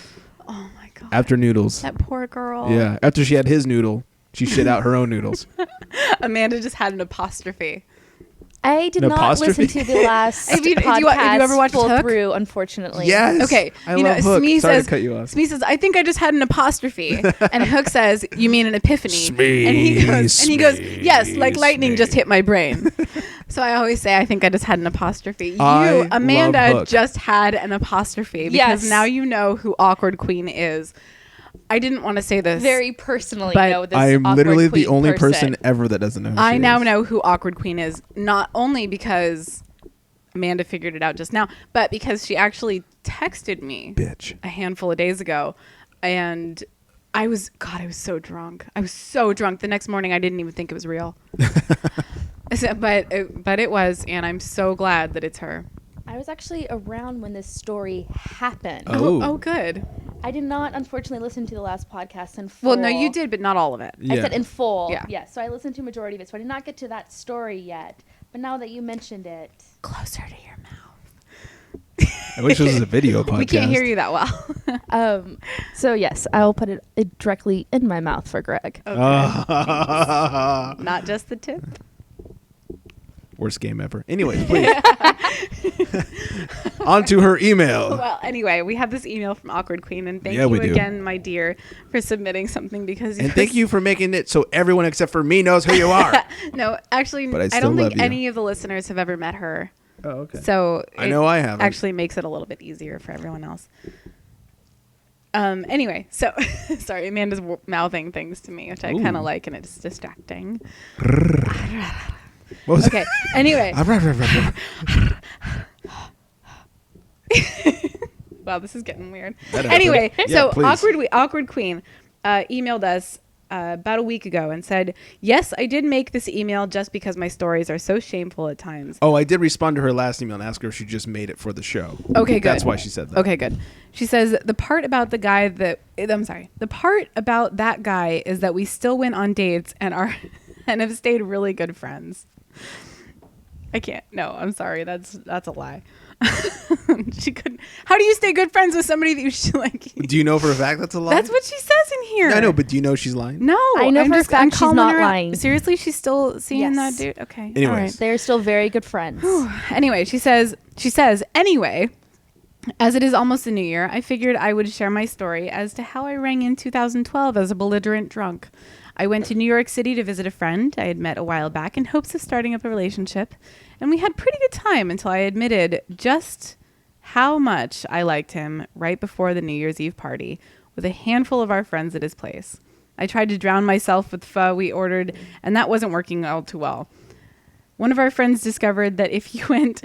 Speaker 2: Oh my god.
Speaker 3: after noodles.
Speaker 2: That poor girl.
Speaker 3: Yeah, after she had his noodle, she shit out her own noodles.
Speaker 2: Amanda just had an apostrophe.
Speaker 4: I did
Speaker 3: An
Speaker 4: not
Speaker 3: apostrophe?
Speaker 4: listen to the last
Speaker 2: Have you-
Speaker 4: podcast
Speaker 2: have you ever watched
Speaker 4: full
Speaker 2: Hook?
Speaker 4: through, unfortunately.
Speaker 3: Yes.
Speaker 2: Okay,
Speaker 3: I
Speaker 2: you
Speaker 3: love
Speaker 2: know,
Speaker 3: Hook.
Speaker 2: Smee
Speaker 3: Sorry
Speaker 2: says,
Speaker 3: to cut you off.
Speaker 2: Smee says, I think I just had an apostrophe. And Hook says, you mean an epiphany. And he goes, yes, like lightning just hit my brain. So I always say, I think I just had an apostrophe.
Speaker 3: I
Speaker 2: You,
Speaker 3: love
Speaker 2: Amanda,
Speaker 3: Hook.
Speaker 2: just had an apostrophe because
Speaker 4: Yes.
Speaker 2: now you know who Awkward Queen is. I didn't want to say this.
Speaker 4: Very personally
Speaker 2: But
Speaker 4: know this
Speaker 3: I am
Speaker 4: awkward
Speaker 3: literally the
Speaker 4: queen
Speaker 3: only person ever that doesn't know who
Speaker 2: I
Speaker 3: she
Speaker 2: now
Speaker 3: is.
Speaker 2: know who Awkward Queen is, not only because Amanda figured it out just now, but because she actually texted me
Speaker 3: Bitch.
Speaker 2: a handful of days ago, and I was so drunk. I was so drunk. The next morning, I didn't even think it was real. But it was, and I'm so glad that it's her.
Speaker 4: I was actually around when this story happened.
Speaker 3: Oh.
Speaker 2: Oh, good.
Speaker 4: I did not, unfortunately, listen to the last podcast in full.
Speaker 2: Well, no, you did, but not all of it.
Speaker 4: I said in full.
Speaker 2: Yeah.
Speaker 4: Yeah. So I listened to a majority of it. So I did not get to that story yet. But now that you mentioned it,
Speaker 2: Closer to your mouth.
Speaker 3: I wish this was a video podcast.
Speaker 2: We can't hear you that well.
Speaker 4: so yes, I'll put it directly in my mouth for Greg.
Speaker 2: Okay. Not just the tip.
Speaker 3: Worst game ever. Anyways, please. On to her email.
Speaker 2: Well, anyway, we have this email from Awkward Queen, and thank
Speaker 3: Yeah,
Speaker 2: you
Speaker 3: we do.
Speaker 2: again, my dear, for submitting something because
Speaker 3: And thank you for making it so everyone except for me knows who you are.
Speaker 2: No, actually,
Speaker 3: But I
Speaker 2: I
Speaker 3: still
Speaker 2: don't
Speaker 3: love
Speaker 2: think
Speaker 3: you.
Speaker 2: any of the listeners have ever met her.
Speaker 3: Oh, okay.
Speaker 2: So
Speaker 3: I
Speaker 2: it
Speaker 3: know I haven't.
Speaker 2: Actually, makes it a little bit easier for everyone else. Anyway, so sorry, Amanda's mouthing things to me, which I kind
Speaker 3: Ooh.
Speaker 2: of like, and it's distracting.
Speaker 3: What was
Speaker 2: Okay. Anyway, wow, this is getting weird. Anyway,
Speaker 3: Yeah,
Speaker 2: so
Speaker 3: please.
Speaker 2: awkward Queen emailed us about a week ago and said, "Yes, I did make this email just because my stories are so shameful at times."
Speaker 3: Oh, I did respond to her last email and ask her if she just made it for the show.
Speaker 2: Okay, good.
Speaker 3: That's why she said that.
Speaker 2: Okay, good. She says the part about the guy that the part about that guy is that we still went on dates and are and have stayed really good friends. I can't. No, I'm sorry. That's a lie. She couldn't. How do you stay good friends with somebody that you should like?
Speaker 3: Do you know for a fact that's a lie?
Speaker 2: That's what she says in here.
Speaker 3: I know, but do you know she's lying?
Speaker 2: No,
Speaker 4: I know
Speaker 2: I'm
Speaker 4: for a
Speaker 2: just,
Speaker 4: fact
Speaker 2: I'm
Speaker 4: she's
Speaker 2: calling
Speaker 4: not
Speaker 2: her out.
Speaker 4: lying.
Speaker 2: Seriously, she's still seeing that
Speaker 4: Yes.
Speaker 2: dude. Okay.
Speaker 3: Anyways.
Speaker 2: All right.
Speaker 4: They're still very good friends.
Speaker 2: Anyway, she says, anyway, as it is almost the new year, I figured I would share my story as to how I rang in 2012 as a belligerent drunk. I went to New York City to visit a friend I had met a while back in hopes of starting up a relationship, and we had pretty good time until I admitted just how much I liked him right before the New Year's Eve party with a handful of our friends at his place. I tried to drown myself with pho we ordered, and that wasn't working all too well. One of our friends discovered that if you went...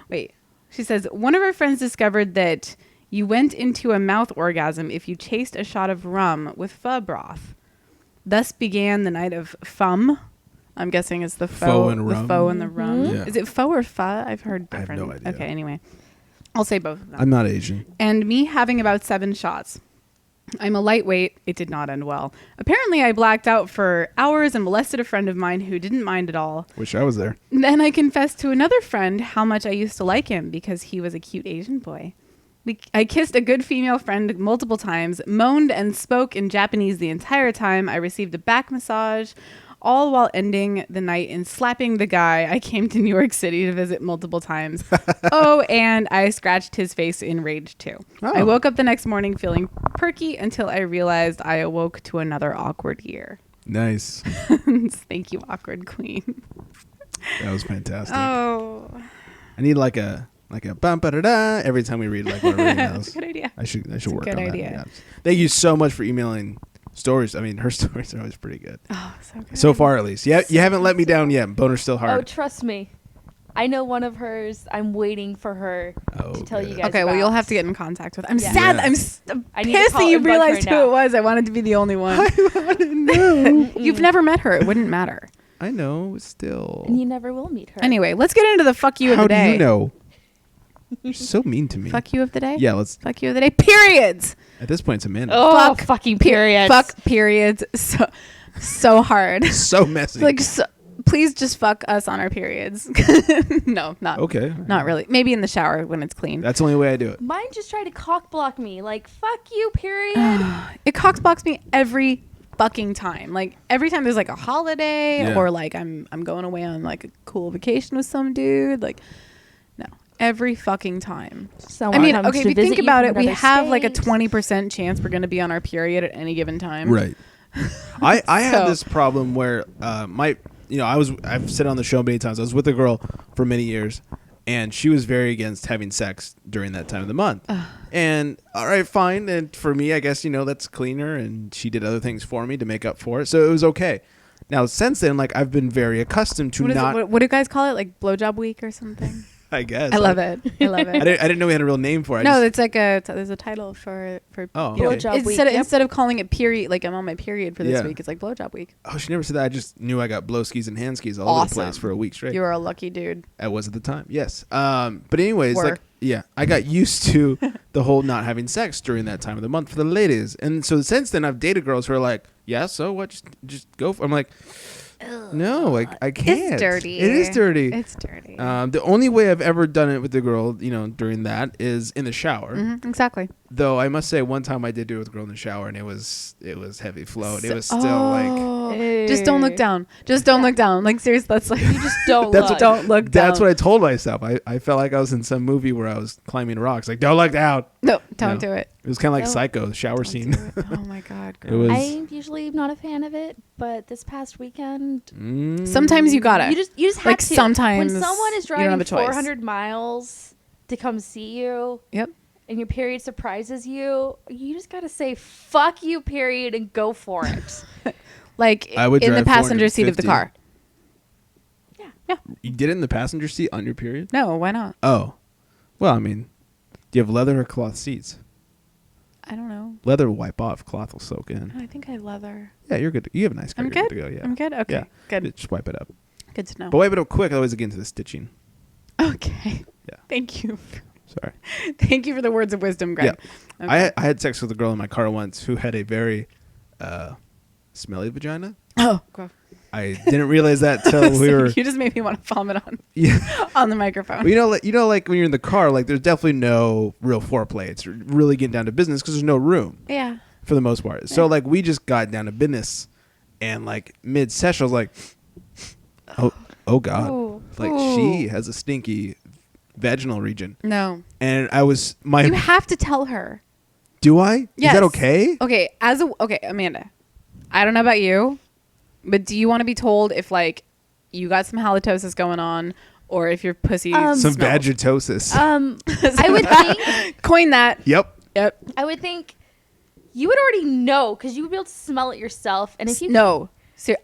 Speaker 2: Wait. She says, one of our friends discovered that you went into a mouth orgasm if you chased a shot of rum with pho broth. Thus began the night of fum. I'm guessing it's the
Speaker 3: Pho and
Speaker 2: the
Speaker 3: rum.
Speaker 2: pho and the rum.
Speaker 3: Yeah.
Speaker 2: Is it pho or pho? I've heard
Speaker 3: I have
Speaker 2: different.
Speaker 3: no idea.
Speaker 2: Okay, anyway. I'll say both of them.
Speaker 3: I'm not Asian.
Speaker 2: And me having about 7 shots. I'm a lightweight. It did not end well. Apparently, I blacked out for hours and molested a friend of mine who didn't mind at all.
Speaker 3: Wish I was there.
Speaker 2: Then I confessed to another friend how much I used to like him because he was a cute Asian boy. I kissed a good female friend multiple times, moaned and spoke in Japanese the entire time. I received a back massage, all while ending the night in slapping the guy I came to New York City to visit multiple times. Oh, and I scratched his face in rage too.
Speaker 3: Oh.
Speaker 2: I woke up the next morning feeling perky until I realized I awoke to another awkward year.
Speaker 3: Nice.
Speaker 2: Thank you, Awkward Queen.
Speaker 3: That was fantastic.
Speaker 2: Oh,
Speaker 3: I need like a bum ba da da every time we read like one of her
Speaker 2: that's
Speaker 3: emails.
Speaker 2: a good idea.
Speaker 3: I should
Speaker 2: a
Speaker 3: work
Speaker 2: good
Speaker 3: on
Speaker 2: idea.
Speaker 3: that. Yeah. Thank you so much for emailing stories. I mean, her stories are always pretty good.
Speaker 2: Oh, so good.
Speaker 3: So far, at least. Yeah, you haven't let me down yet. Boner's still
Speaker 4: Oh,
Speaker 3: hard.
Speaker 4: trust me. I know one of hers. I'm waiting for her
Speaker 3: Oh,
Speaker 4: to tell you
Speaker 3: good.
Speaker 4: guys.
Speaker 2: Okay, well,
Speaker 4: about.
Speaker 2: you'll have to get in contact with. I'm
Speaker 4: Yeah.
Speaker 2: sad.
Speaker 3: Yeah.
Speaker 2: I'm
Speaker 4: I need to
Speaker 2: pissed
Speaker 4: call
Speaker 2: that you
Speaker 4: and bug her
Speaker 2: realized who
Speaker 4: now.
Speaker 2: it was. I wanted to be the only one.
Speaker 3: No.
Speaker 2: You've never met her. It wouldn't matter.
Speaker 3: I know. Still.
Speaker 4: And you never will meet her.
Speaker 2: Anyway, let's get into the fuck you of
Speaker 3: How
Speaker 2: the
Speaker 3: do
Speaker 2: day.
Speaker 3: you know? You're so mean to me.
Speaker 2: Fuck you of the day?
Speaker 3: Yeah, let's.
Speaker 2: Fuck you of the day. Periods.
Speaker 3: At this point, it's Amanda.
Speaker 4: Oh,
Speaker 2: Fuck.
Speaker 4: fucking period.
Speaker 2: Fuck periods. So hard.
Speaker 3: So messy.
Speaker 2: Like, please just fuck us on our periods. No, not.
Speaker 3: Okay.
Speaker 2: Not really. Maybe in the shower when it's clean.
Speaker 3: That's the only way I do it.
Speaker 4: Mine just tried to cock block me. Like, fuck you, period.
Speaker 2: It cockblocks me every fucking time. Like every time there's like a holiday
Speaker 3: Yeah.
Speaker 2: or like I'm going away on like a cool vacation with some dude. Like no, every fucking time.
Speaker 4: Someone
Speaker 2: I mean,
Speaker 4: comes
Speaker 2: okay, if
Speaker 4: to
Speaker 2: you think
Speaker 4: visit
Speaker 2: about
Speaker 4: from
Speaker 2: it, we
Speaker 4: another
Speaker 2: have like a
Speaker 4: state.
Speaker 2: 20% chance we're going to be on our period at any given time.
Speaker 3: Right. I had
Speaker 2: So-
Speaker 3: this problem where I've said on the show many times, I was with a girl for many years, and she was very against having sex during that time of the month. And all right, fine. And for me, I guess, that's cleaner, and she did other things for me to make up for it. So it was okay. Now, since then, like, I've been very accustomed to
Speaker 2: What, is
Speaker 3: not,
Speaker 2: it, what do you guys call it? Like blowjob week or something?
Speaker 3: I guess.
Speaker 2: I love it. I love
Speaker 3: I
Speaker 2: it.
Speaker 3: didn't know we had a real name for it.
Speaker 2: No, it's like there's a title for
Speaker 3: Oh,
Speaker 2: you know,
Speaker 3: okay.
Speaker 4: Blowjob week.
Speaker 2: instead of
Speaker 4: Yep.
Speaker 2: instead of calling it period, like I'm on my period for this
Speaker 3: Yeah.
Speaker 2: week, it's like blowjob week.
Speaker 3: Oh, she never said that. I just knew I got blow skis and hand skis all over the place
Speaker 2: Awesome.
Speaker 3: for a week straight.
Speaker 2: You are a lucky dude.
Speaker 3: I was at the time, yes. But anyways,
Speaker 2: Were.
Speaker 3: like, yeah, I got used to the whole not having sex during that time of the month for the ladies, and so since then I've dated girls who are like, yeah, so what? Just go. I'm like, no, like I can't.
Speaker 2: It's dirty.
Speaker 3: It is dirty.
Speaker 2: It's dirty.
Speaker 3: The only way I've ever done it with the girl, during that is in the shower.
Speaker 2: Mhm, exactly.
Speaker 3: Though I must say, one time I did do it with a girl in the shower, and it was heavy flow. And it
Speaker 2: So-
Speaker 3: was still like.
Speaker 2: Oh. Just don't look down. Just don't look down. Like seriously, that's like
Speaker 4: You just don't
Speaker 3: That's
Speaker 4: look.
Speaker 2: don't look down.
Speaker 3: That's what I told myself. I felt like I was in some movie where I was climbing rocks. Like, don't look down.
Speaker 2: No, don't
Speaker 3: No.
Speaker 2: do it.
Speaker 3: It was kind of like
Speaker 4: No.
Speaker 3: Psycho, the shower
Speaker 2: Don't
Speaker 3: scene.
Speaker 2: do it. Oh my god.
Speaker 3: It
Speaker 2: Girl.
Speaker 3: was-
Speaker 4: I'm usually not a fan of it, but this past weekend,
Speaker 2: Sometimes you gotta.
Speaker 4: you just have
Speaker 2: Like,
Speaker 4: to.
Speaker 2: sometimes
Speaker 4: when someone is
Speaker 2: you don't have
Speaker 4: driving
Speaker 2: a choice.
Speaker 4: 400 miles to come see you,
Speaker 2: Yep.
Speaker 4: and your period surprises you, you just gotta say "fuck you," period, and go for it.
Speaker 2: Like
Speaker 3: I would
Speaker 2: in the
Speaker 3: drive
Speaker 2: passenger seat of the
Speaker 3: 450.
Speaker 2: car.
Speaker 3: You did it in the passenger seat on your period?
Speaker 2: No, why not?
Speaker 3: Oh. Well, I mean, do you have leather or cloth seats?
Speaker 2: I don't know.
Speaker 3: Leather will wipe off. Cloth will soak in.
Speaker 2: I think I leather.
Speaker 3: Yeah, you're good. You have a nice car.
Speaker 2: I'm
Speaker 3: You're
Speaker 2: good.
Speaker 3: to go, yeah.
Speaker 2: I'm good. Okay.
Speaker 3: Yeah.
Speaker 2: Good.
Speaker 3: Just wipe it up.
Speaker 2: Good to know.
Speaker 3: But wipe it up quick, otherwise it gets into the stitching.
Speaker 2: Okay.
Speaker 3: Yeah.
Speaker 2: Thank you.
Speaker 3: Sorry.
Speaker 2: Thank you for the words of wisdom, Greg.
Speaker 3: Yeah.
Speaker 2: Okay.
Speaker 3: I had sex with a girl in my car once who had a very smelly vagina.
Speaker 2: Oh.
Speaker 3: I didn't realize that till we were.
Speaker 2: You just made me want to vomit
Speaker 3: Yeah.
Speaker 2: on the microphone.
Speaker 3: Well, like when you're in the car, like there's definitely no real foreplay. It's really getting down to business because there's no room
Speaker 2: Yeah.
Speaker 3: for the most part. So like we just got down to business, and like mid session, I was like, oh god,
Speaker 4: Ooh.
Speaker 3: like she has a stinky vaginal region,
Speaker 2: No.
Speaker 3: and I was my.
Speaker 2: You have to tell her.
Speaker 3: Do I?
Speaker 2: Yes.
Speaker 3: Is that okay?
Speaker 2: Okay, okay, Amanda. I don't know about you, but do you want to be told if like you got some halitosis going on or if your pussy
Speaker 4: Some
Speaker 3: Some
Speaker 2: smells?
Speaker 3: vagitosis.
Speaker 4: I would think.
Speaker 2: Coin that.
Speaker 3: Yep.
Speaker 2: Yep.
Speaker 4: I would think you would already know because you would be able to smell it yourself. And if you
Speaker 2: No.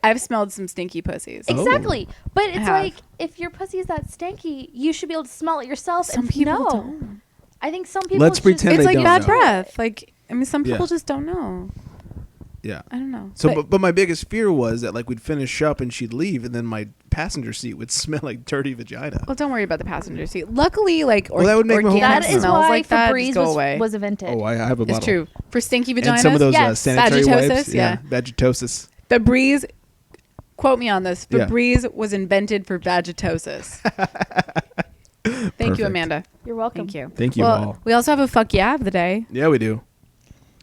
Speaker 2: I've smelled some stinky pussies.
Speaker 3: Oh.
Speaker 4: exactly, but it's
Speaker 2: have.
Speaker 4: like if your pussy is that stanky, you should be able to smell it yourself.
Speaker 2: Some
Speaker 4: and
Speaker 2: people
Speaker 4: know.
Speaker 2: don't.
Speaker 4: I think some people.
Speaker 3: Let's
Speaker 4: just-
Speaker 3: pretend
Speaker 2: It's
Speaker 3: they
Speaker 2: like
Speaker 3: don't
Speaker 2: bad
Speaker 3: know.
Speaker 2: breath. Like I mean, some people
Speaker 3: Yeah.
Speaker 2: just don't know.
Speaker 3: Yeah.
Speaker 2: I don't know.
Speaker 3: So, but my biggest fear was that like we'd finish up and she'd leave, and then my passenger seat would smell like dirty vagina.
Speaker 2: well, don't worry about the passenger seat. Luckily, like
Speaker 3: Well, that would make my whole
Speaker 2: organic
Speaker 4: That is
Speaker 2: smells
Speaker 4: why
Speaker 2: like that
Speaker 4: Febreze
Speaker 2: just go away.
Speaker 4: was invented.
Speaker 3: Oh, I have a bottle.
Speaker 2: It's true for stinky vaginas.
Speaker 3: And some of those
Speaker 4: Yes.
Speaker 3: sanitary
Speaker 2: Vagitosis,
Speaker 3: wipes.
Speaker 2: yeah.
Speaker 3: Vagitosis.
Speaker 2: Febreze. Quote me on this.
Speaker 3: Yeah.
Speaker 2: Febreze was invented for vagitosis. Thank
Speaker 3: Perfect.
Speaker 2: you, Amanda.
Speaker 4: You're welcome.
Speaker 2: Thank you.
Speaker 3: Thank you
Speaker 2: well,
Speaker 3: all.
Speaker 2: We also have a fuck yeah of the day.
Speaker 3: Yeah, we do.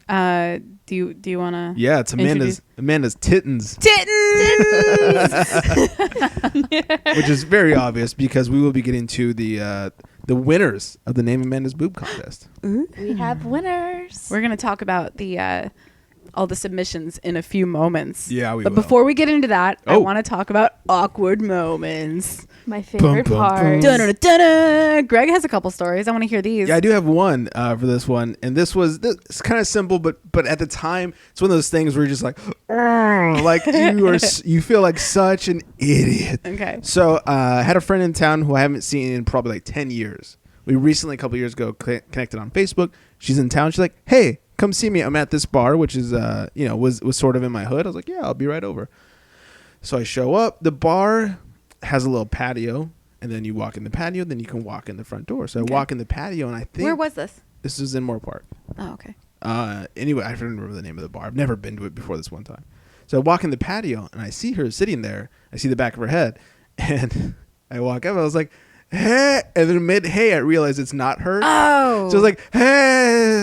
Speaker 2: Do you want to?
Speaker 3: Yeah, it's Amanda's tittins, which is very obvious because we will be getting to the winners of the Name Amanda's Boob contest.
Speaker 4: We have winners.
Speaker 2: We're gonna talk about the all the submissions in a few moments.
Speaker 3: Yeah, we
Speaker 2: But
Speaker 3: will.
Speaker 2: before we get into that, I
Speaker 3: Oh.
Speaker 2: want to talk about awkward moments.
Speaker 4: My favorite
Speaker 3: bum,
Speaker 4: part.
Speaker 3: bum.
Speaker 2: Dun-dun-dun-dun. Greg has a couple stories. I want to hear these.
Speaker 3: Yeah, I do have one for this one, and it's kind of simple, but at the time, it's one of those things where you're just like, "Ugh," like you feel like such an idiot.
Speaker 2: Okay.
Speaker 3: So I had a friend in town who I haven't seen in probably like 10 years. We recently, a couple years ago, connected on Facebook. She's in town. She's like, hey, come see me. I'm at this bar, which is, was sort of in my hood. I was like, yeah, I'll be right over. So I show up. The bar has a little patio, and then you walk in the patio, then you can walk in the front door. So
Speaker 2: Okay.
Speaker 3: I walk in the patio, and I think
Speaker 2: Where was this?
Speaker 3: this is in Moore Park.
Speaker 2: Oh, okay.
Speaker 3: Anyway, I don't remember the name of the bar. I've never been to it before this one time. So I walk in the patio, and I see her sitting there. I see the back of her head, and I walk up. I was like, hey. And then mid hey, I realized it's not her.
Speaker 2: Oh.
Speaker 3: So I was like, hey.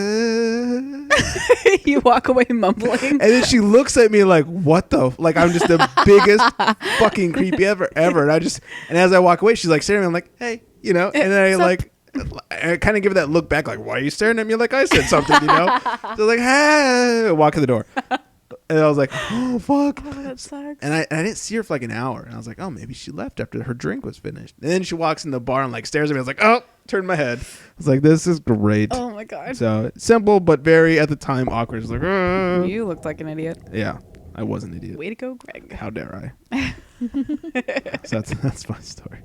Speaker 2: You walk away mumbling.
Speaker 3: And then she looks at me like, what the? Like, I'm just the biggest fucking creepy ever. And as I walk away, she's like staring at me. I'm like, hey, and then I kind of give her that look back, like, why are you staring at me like I said something, So like, hey, walk to the door. And I was like, oh, fuck.
Speaker 2: Oh, that sucks.
Speaker 3: And I didn't see her for like an hour. And I was like, oh, maybe she left after her drink was finished. And then she walks in the bar and like stares at me. I was like, oh, turned my head. I was like, this is great.
Speaker 2: Oh my God.
Speaker 3: So simple, but very at the time awkward. It's like,
Speaker 2: You looked like an idiot.
Speaker 3: yeah, I was an idiot.
Speaker 2: Way to go, Greg.
Speaker 3: How dare I? So that's my story.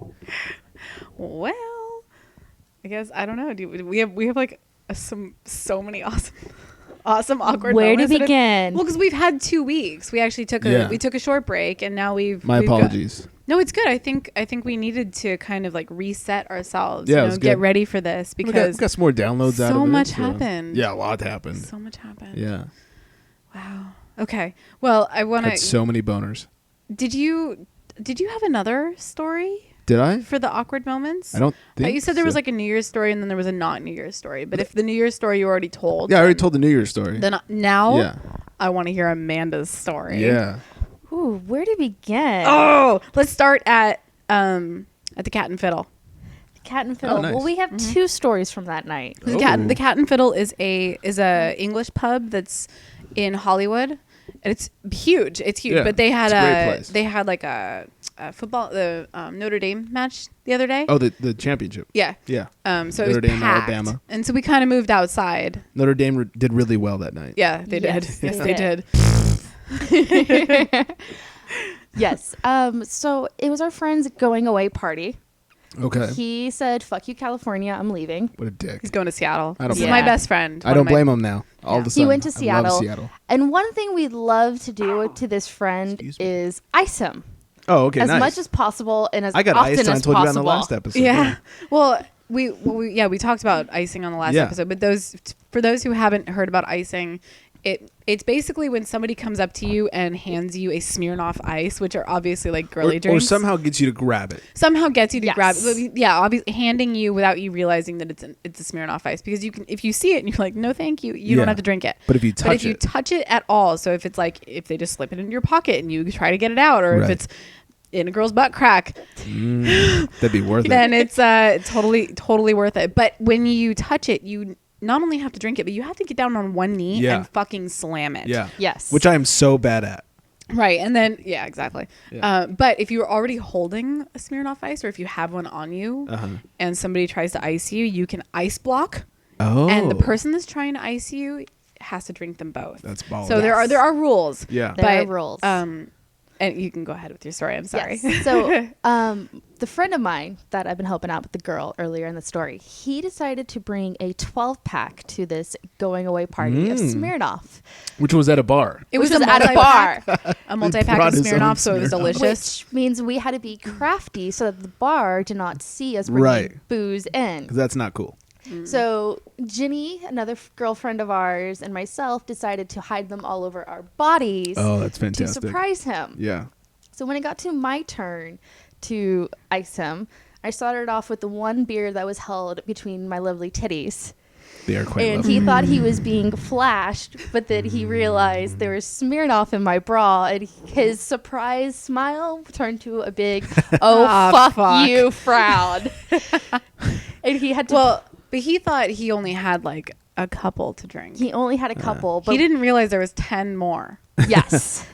Speaker 2: Well, I guess I don't know. We have like so many awesome awkward
Speaker 4: Where to
Speaker 2: moments that
Speaker 4: begin?
Speaker 2: well, because we've had 2 weeks. We actually took a short break, and now we've.
Speaker 3: My
Speaker 2: we've got-
Speaker 3: apologies.
Speaker 2: no, it's good. I think we needed to kind of like reset ourselves.
Speaker 3: Yeah, it was
Speaker 2: get
Speaker 3: good.
Speaker 2: ready for this
Speaker 3: We
Speaker 2: because
Speaker 3: got some more downloads out of it.
Speaker 2: so much happened.
Speaker 3: Yeah, a lot happened.
Speaker 2: So much happened.
Speaker 3: Yeah.
Speaker 2: Wow. Okay. Well, I want
Speaker 3: Had
Speaker 2: to.
Speaker 3: so many boners.
Speaker 2: Did you have another story
Speaker 3: Did I?
Speaker 2: for the awkward moments?
Speaker 3: I don't think
Speaker 2: You said there was
Speaker 3: so.
Speaker 2: like a New Year's story and then there was a not New Year's story. But if the New Year's story you already told,
Speaker 3: Yeah, I already told the New Year's story.
Speaker 2: then now
Speaker 3: Yeah.
Speaker 2: I want to hear Amanda's story.
Speaker 3: Yeah.
Speaker 4: Ooh, where to begin?
Speaker 2: Oh, let's start at the Cat and Fiddle.
Speaker 4: Cat and Fiddle.
Speaker 3: Oh, nice.
Speaker 4: Well, we have 2 stories from that night.
Speaker 3: Oh.
Speaker 2: The Cat and Fiddle is a English pub that's in Hollywood. And it's huge. It's huge.
Speaker 3: Yeah,
Speaker 2: But they had
Speaker 3: it's a great place.
Speaker 2: they had like a football Notre Dame match the other day.
Speaker 3: Oh, the championship.
Speaker 2: Yeah.
Speaker 3: Yeah.
Speaker 2: So
Speaker 3: Notre
Speaker 2: it was
Speaker 3: Dame,
Speaker 2: packed.
Speaker 3: Alabama.
Speaker 2: And so we kind of moved outside.
Speaker 3: Notre Dame did really well that night.
Speaker 2: Yeah, they did.
Speaker 4: Yes,
Speaker 2: Yes,
Speaker 4: they
Speaker 2: they did.
Speaker 4: Yes. So it was our friend's going away party.
Speaker 3: Okay.
Speaker 4: He said, "Fuck you, California. I'm leaving."
Speaker 3: What a dick.
Speaker 2: He's going to Seattle.
Speaker 3: I don't
Speaker 2: This is
Speaker 4: blame
Speaker 2: my
Speaker 4: him.
Speaker 2: best friend.
Speaker 3: I don't blame him now. All of a
Speaker 4: He
Speaker 3: sudden.
Speaker 4: went to
Speaker 3: I love
Speaker 4: Seattle.
Speaker 3: Seattle.
Speaker 4: And one thing we'd love to do to this friend
Speaker 3: Excuse me.
Speaker 4: is ice him
Speaker 3: Oh, okay.
Speaker 4: as
Speaker 3: nice.
Speaker 4: much as possible and as
Speaker 3: I got
Speaker 4: often
Speaker 3: iced on. I
Speaker 4: as
Speaker 3: told you about in
Speaker 4: possible.
Speaker 3: the last episode.
Speaker 2: Yeah. Well, we talked about icing on the last
Speaker 3: Yeah.
Speaker 2: episode, but for those who haven't heard about icing, it's basically when somebody comes up to you and hands you a Smirnoff Ice, which are obviously like girly
Speaker 3: Or
Speaker 2: drinks.
Speaker 3: somehow gets you to grab it.
Speaker 2: Somehow gets you to
Speaker 4: Yes.
Speaker 2: grab it. Yeah, obviously handing you without you realizing that it's a Smirnoff Ice, because you can, if you see it and you're like, no, thank you, you
Speaker 3: Yeah.
Speaker 2: don't have to drink it.
Speaker 3: But if you touch
Speaker 2: you
Speaker 3: it.
Speaker 2: touch it at all, so if it's like if they just slip it into your pocket and you try to get it out, or if
Speaker 3: Right.
Speaker 2: it's in a girl's butt crack,
Speaker 3: That'd be worth it.
Speaker 2: then it's totally worth it. But when you touch it, you not only have to drink it, but you have to get down on one knee
Speaker 3: Yeah.
Speaker 2: and fucking slam it.
Speaker 3: Yeah.
Speaker 4: Yes.
Speaker 3: Which I am so bad at.
Speaker 2: Right. And then, yeah, exactly.
Speaker 3: Yeah.
Speaker 2: But if you're already holding a Smirnoff Ice, or if you have one on you and somebody tries to ice you, you can ice block.
Speaker 3: Oh.
Speaker 2: And the person that's trying to ice you has to drink them both.
Speaker 3: That's baller.
Speaker 2: So there are rules.
Speaker 3: Yeah.
Speaker 4: There are
Speaker 2: But,
Speaker 4: rules.
Speaker 2: And you can go ahead with your story. I'm sorry.
Speaker 4: Yes. So, the friend of mine that I've been helping out with the girl earlier in the story, he decided to bring a 12-pack to this going away party of Smirnoff,
Speaker 3: Which was at a bar.
Speaker 2: It was
Speaker 4: which
Speaker 2: a
Speaker 4: at a
Speaker 2: multi-pack.
Speaker 4: bar,
Speaker 2: A multi-pack
Speaker 3: brought
Speaker 2: of
Speaker 3: his own
Speaker 2: Smirnoff, so it was
Speaker 3: Smirnoff.
Speaker 2: delicious.
Speaker 4: which means we had to be crafty so that the bar did not see us bringing
Speaker 3: Right.
Speaker 4: booze in.
Speaker 3: Because that's not cool.
Speaker 4: So Ginny, another girlfriend of ours, and myself decided to hide them all over our bodies
Speaker 3: Oh, that's
Speaker 4: to
Speaker 3: fantastic.
Speaker 4: surprise him.
Speaker 3: Yeah.
Speaker 4: So when it got to my turn to ice him, I started off with the one beer that was held between my lovely titties.
Speaker 3: They are quite
Speaker 4: And
Speaker 3: lovely.
Speaker 4: he thought he was being flashed, but then he realized there was Smirnoff in my bra, and his surprise smile turned to a big, oh,
Speaker 2: Ah,
Speaker 4: fuck you frown. And he had to,
Speaker 2: Well, but he thought he only had like a couple to drink.
Speaker 4: he only had a couple, but
Speaker 2: He didn't realize there was 10 more.
Speaker 4: yes.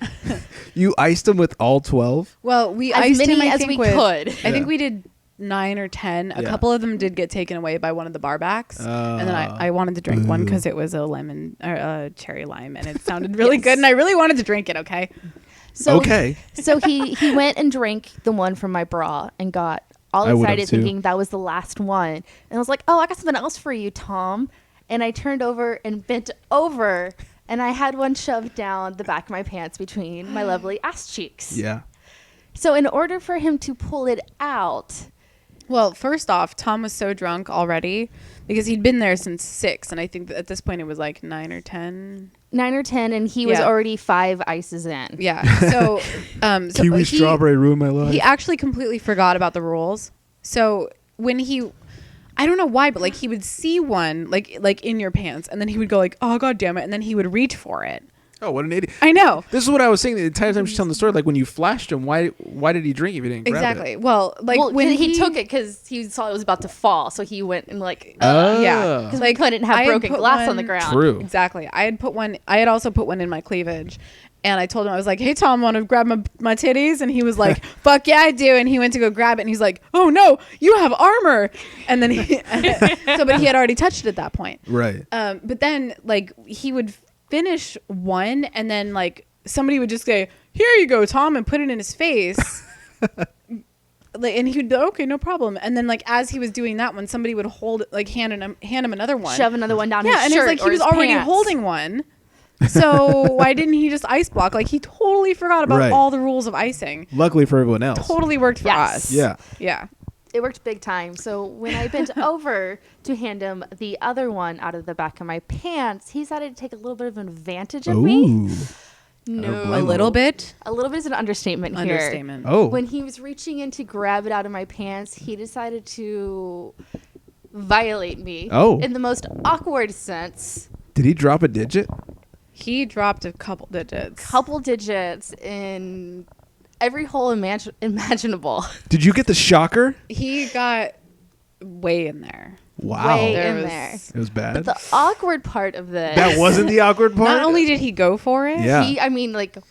Speaker 3: You iced them with all 12?
Speaker 2: Well, we
Speaker 4: As
Speaker 2: iced
Speaker 4: many
Speaker 2: him, I
Speaker 4: as
Speaker 2: think,
Speaker 4: we
Speaker 2: with,
Speaker 4: could.
Speaker 2: I
Speaker 3: Yeah.
Speaker 2: think we did 9 or 10. A
Speaker 3: Yeah.
Speaker 2: couple of them did get taken away by one of the barbacks, and then I wanted to drink one because it was a lemon or a cherry lime, and it sounded really
Speaker 4: Yes.
Speaker 2: good, and I really wanted to drink it. Okay.
Speaker 4: So,
Speaker 3: Okay.
Speaker 4: So he went and drank the one from my bra and got all
Speaker 3: I would've
Speaker 4: excited
Speaker 3: too.
Speaker 4: thinking that was the last one. And I was like, oh, I got something else for you, Tom. And I turned over and bent over, and I had one shoved down the back of my pants between my lovely ass cheeks.
Speaker 3: Yeah.
Speaker 4: So in order for him to pull it out,
Speaker 2: Well, first off, Tom was so drunk already because he'd been there since 6, and I think that at this point it was like 9 or 10.
Speaker 4: 9 or 10, and he was
Speaker 2: Yeah.
Speaker 4: already 5 ices in.
Speaker 2: Yeah. So,
Speaker 3: Kiwi strawberry ruined my life.
Speaker 2: He actually completely forgot about the rules. So when I don't know why, but like he would see one like in your pants, and then he would go like, "Oh god damn it," and then he would reach for it.
Speaker 3: Oh, what an idiot!
Speaker 2: I know.
Speaker 3: This is what I was saying the entire time she's telling the story. Like when you flashed him, why did he drink if he didn't grab
Speaker 2: Exactly.
Speaker 3: it?
Speaker 2: Well, like when
Speaker 4: he took it because he saw it was about to fall, so he went and like
Speaker 2: yeah,
Speaker 4: because we couldn't have
Speaker 2: I had
Speaker 4: broken
Speaker 2: put
Speaker 4: glass on the
Speaker 2: one-
Speaker 4: ground.
Speaker 3: True.
Speaker 2: Exactly. I had also put one in my cleavage. And I told him, I was like, "Hey, Tom, want to grab my titties?" And he was like, "Fuck yeah, I do." And he went to go grab it. And he's like, "Oh, no, you have armor." And then but he had already touched it at that point.
Speaker 3: Right.
Speaker 2: But then, like, he would finish one. And then, like, somebody would just say, "Here you go, Tom," and put it in his face. And he would be, "Okay, no problem." And then, like, as he was doing that one, somebody would hand him another one.
Speaker 4: Shove another one down his
Speaker 2: And
Speaker 4: shirt
Speaker 2: it's like
Speaker 4: or
Speaker 2: he was
Speaker 4: his
Speaker 2: already
Speaker 4: pants.
Speaker 2: holding one. So why didn't he just ice block? Like he totally forgot about
Speaker 3: Right.
Speaker 2: all the rules of icing.
Speaker 3: Luckily for everyone else.
Speaker 2: Totally worked for
Speaker 4: Yes.
Speaker 2: us.
Speaker 3: Yeah.
Speaker 2: Yeah.
Speaker 4: It worked big time. So when I bent over to hand him the other one out of the back of my pants, he decided to take a little bit of an advantage of me.
Speaker 3: Ooh.
Speaker 4: No,
Speaker 2: A little bit.
Speaker 4: A little bit is an understatement here.
Speaker 2: Understatement.
Speaker 3: Oh.
Speaker 4: When he was reaching in to grab it out of my pants, he decided to violate me.
Speaker 3: Oh.
Speaker 4: In the most awkward sense.
Speaker 3: Did he drop a digit?
Speaker 2: He dropped a couple digits.
Speaker 4: Couple digits in every hole imaginable.
Speaker 3: Did you get the shocker?
Speaker 2: He got way in there.
Speaker 3: Wow.
Speaker 4: Way
Speaker 2: There
Speaker 4: in
Speaker 2: was-
Speaker 4: there.
Speaker 3: It was bad.
Speaker 4: But the awkward part of this.
Speaker 3: That wasn't the awkward part.
Speaker 2: Not only did he go for it,
Speaker 3: Yeah.
Speaker 4: He,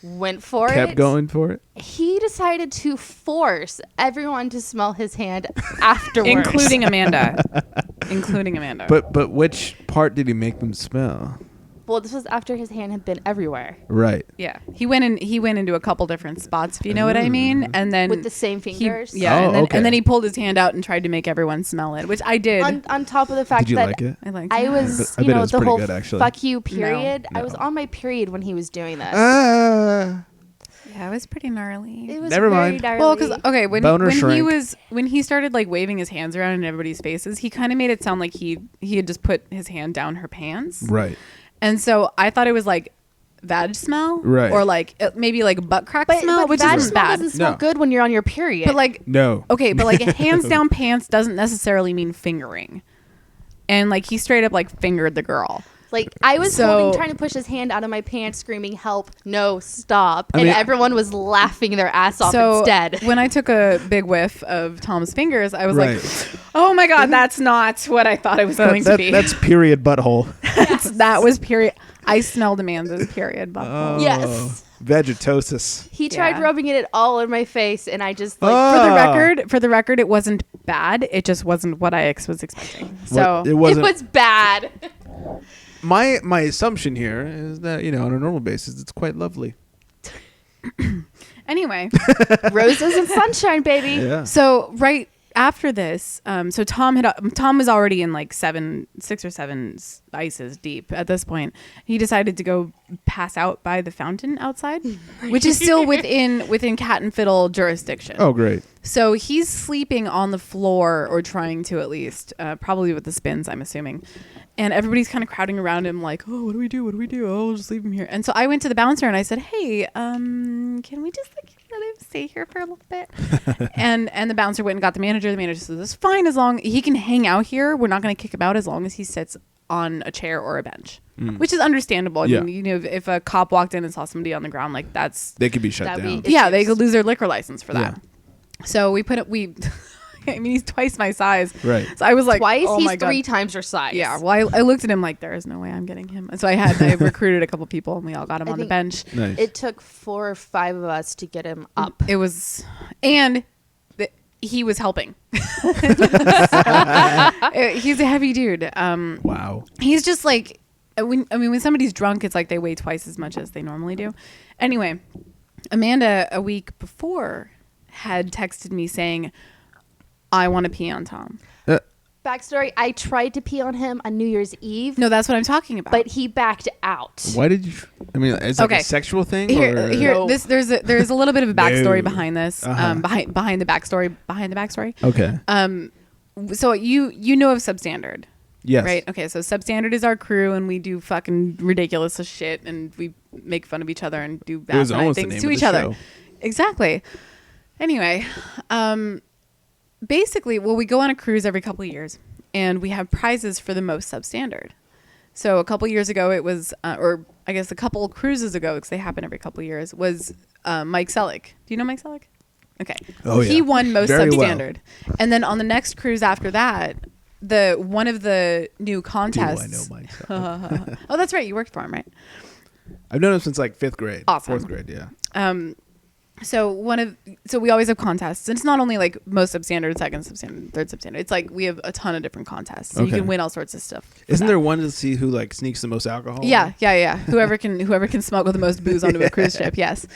Speaker 4: went for it.
Speaker 3: kept going for it.
Speaker 4: He decided to force everyone to smell his hand afterwards.
Speaker 2: including Amanda. including Amanda.
Speaker 3: But which part did he make them smell?
Speaker 4: Well, this was after his hand had been everywhere.
Speaker 3: Right.
Speaker 2: yeah, he went into a couple different spots, if you know what I mean, and then
Speaker 4: With the same
Speaker 2: he-
Speaker 4: fingers?
Speaker 2: yeah,
Speaker 3: Oh,
Speaker 2: and then
Speaker 3: okay.
Speaker 2: and then he pulled his hand out and tried to make everyone smell it, which I did.
Speaker 4: On top of the fact
Speaker 3: Did you
Speaker 4: that
Speaker 3: like it?
Speaker 2: I liked
Speaker 4: I
Speaker 2: it.
Speaker 4: was,
Speaker 3: I bet it was
Speaker 4: the
Speaker 3: pretty
Speaker 4: whole
Speaker 3: good, actually.
Speaker 4: fuck you period.
Speaker 3: No.
Speaker 4: I was on my period when he was doing this.
Speaker 3: Ah.
Speaker 2: Yeah, it was pretty gnarly.
Speaker 4: It was
Speaker 3: Never
Speaker 4: very
Speaker 3: mind.
Speaker 4: gnarly.
Speaker 2: Well, because okay,
Speaker 3: Boner
Speaker 2: he
Speaker 3: shrank.
Speaker 2: when he started like waving his hands around in everybody's faces, he kind of made it sound like he had just put his hand down her pants,
Speaker 3: Right.
Speaker 2: and so I thought it was like vag smell,
Speaker 3: Right.
Speaker 2: or like maybe like butt crack
Speaker 4: but,
Speaker 2: smell,
Speaker 4: but
Speaker 2: which
Speaker 4: vag
Speaker 2: isn't
Speaker 4: smell
Speaker 2: bad.
Speaker 4: doesn't smell
Speaker 3: No.
Speaker 4: good when you're on your period.
Speaker 2: But like
Speaker 3: No.
Speaker 2: okay, but like hands down pants doesn't necessarily mean fingering, and like he straight up like fingered the girl.
Speaker 4: Like I was
Speaker 2: So-
Speaker 4: trying to push his hand out of my pants, screaming, "Help! No, stop!"
Speaker 3: I
Speaker 4: and
Speaker 3: mean-
Speaker 4: everyone was laughing their ass off
Speaker 2: So
Speaker 4: instead.
Speaker 2: when I took a big whiff of Tom's fingers, I was
Speaker 3: Right.
Speaker 2: like, "Oh my god, that's not what I thought it was going to be."
Speaker 3: That's period butthole.
Speaker 2: That was period. I smelled Amanda's period butthole.
Speaker 4: Yes,
Speaker 3: Vegetosis.
Speaker 4: he tried
Speaker 2: Yeah.
Speaker 4: rubbing it all in my face, and I just like
Speaker 3: Oh.
Speaker 2: For the record, it wasn't bad. It just wasn't what I was expecting. So
Speaker 3: It
Speaker 4: it
Speaker 3: wasn't.
Speaker 4: was bad.
Speaker 3: My assumption here is that on a normal basis it's quite lovely.
Speaker 2: anyway,
Speaker 4: Roses and sunshine, baby.
Speaker 3: Yeah.
Speaker 2: so right after this, so Tom was already in like 6 or 7 ices deep at this point. He decided to go pass out by the fountain outside, which is still within Cat and Fiddle jurisdiction.
Speaker 3: Oh, great.
Speaker 2: So he's sleeping on the floor, or trying to at least, probably with the spins, I'm assuming. And everybody's kind of crowding around him like, "Oh, what do we do? What do we do? Oh, we'll just leave him here." And so I went to the bouncer and I said, "Hey, can we just like let him stay here for a little bit?" and the bouncer went and got the manager. The manager said, "It's fine as long he can hang out here. We're not going to kick him out as long as he sits on a chair or a bench," which is understandable. I
Speaker 3: Yeah.
Speaker 2: mean, if a cop walked in and saw somebody on the ground, like that's
Speaker 3: They could be shut
Speaker 4: That'd
Speaker 3: down.
Speaker 4: be-
Speaker 2: yeah, they
Speaker 4: issues.
Speaker 2: could lose their liquor license for that.
Speaker 3: Yeah.
Speaker 2: So we I mean, he's twice my size.
Speaker 3: Right.
Speaker 2: So I was like,
Speaker 4: Twice,
Speaker 2: oh
Speaker 4: he's
Speaker 2: my God.
Speaker 4: 3 times your size.
Speaker 2: Yeah. Well, I looked at him like, there is no way I'm getting him. And so I recruited a couple people and we all got him
Speaker 4: I
Speaker 2: on the
Speaker 4: think-
Speaker 2: bench.
Speaker 3: Nice.
Speaker 4: It took 4 or 5 of us to get him up.
Speaker 2: It was, and he was helping. He's a heavy dude.
Speaker 3: Wow.
Speaker 2: He's just like, when somebody's drunk, it's like they weigh twice as much as they normally do. Anyway, Amanda, a week before, had texted me saying, "I want to pee on Tom."
Speaker 4: Backstory, I tried to pee on him on New Year's Eve,
Speaker 2: No, that's what I'm talking about.
Speaker 4: but he backed out.
Speaker 3: Why did you? I mean, is it like
Speaker 2: Okay.
Speaker 3: a sexual thing?
Speaker 2: Here,
Speaker 3: or?
Speaker 2: here, there's a little bit of a backstory
Speaker 3: No.
Speaker 2: behind this.
Speaker 3: Uh-huh.
Speaker 2: Behind the backstory.
Speaker 3: Okay.
Speaker 2: So you know of Substandard,
Speaker 3: Yes.
Speaker 2: right? Okay, so Substandard is our crew, and we do fucking ridiculous as shit, and we make fun of each other and do
Speaker 3: It was
Speaker 2: bad
Speaker 3: almost the
Speaker 2: things
Speaker 3: name
Speaker 2: to
Speaker 3: of
Speaker 2: each
Speaker 3: the
Speaker 2: other.
Speaker 3: show.
Speaker 2: Exactly. Anyway, basically, well, we go on a cruise every couple of years, and we have prizes for the most substandard. So a couple years ago, it was, or I guess a couple cruises ago, because they happen every couple years, was Mike Selleck. Do you know Mike Selleck? Okay.
Speaker 3: Oh,
Speaker 2: He
Speaker 3: yeah.
Speaker 2: won most
Speaker 3: Very well.
Speaker 2: substandard. And then on the next cruise after that, one of the new contests.
Speaker 3: Do I know Mike?
Speaker 2: Oh, that's right. You worked for him, right?
Speaker 3: I've known him since like 5th grade.
Speaker 2: Awesome.
Speaker 3: 4th grade, yeah.
Speaker 2: So we always have contests, and it's not only like most substandard, second substandard, third substandard. It's like we have a ton of different contests, so you
Speaker 3: Okay.
Speaker 2: can win all sorts of stuff. for
Speaker 3: Isn't
Speaker 2: that.
Speaker 3: there one to see who like sneaks the most alcohol?
Speaker 2: Yeah. Whoever can smuggle the most booze onto a cruise ship. Yes.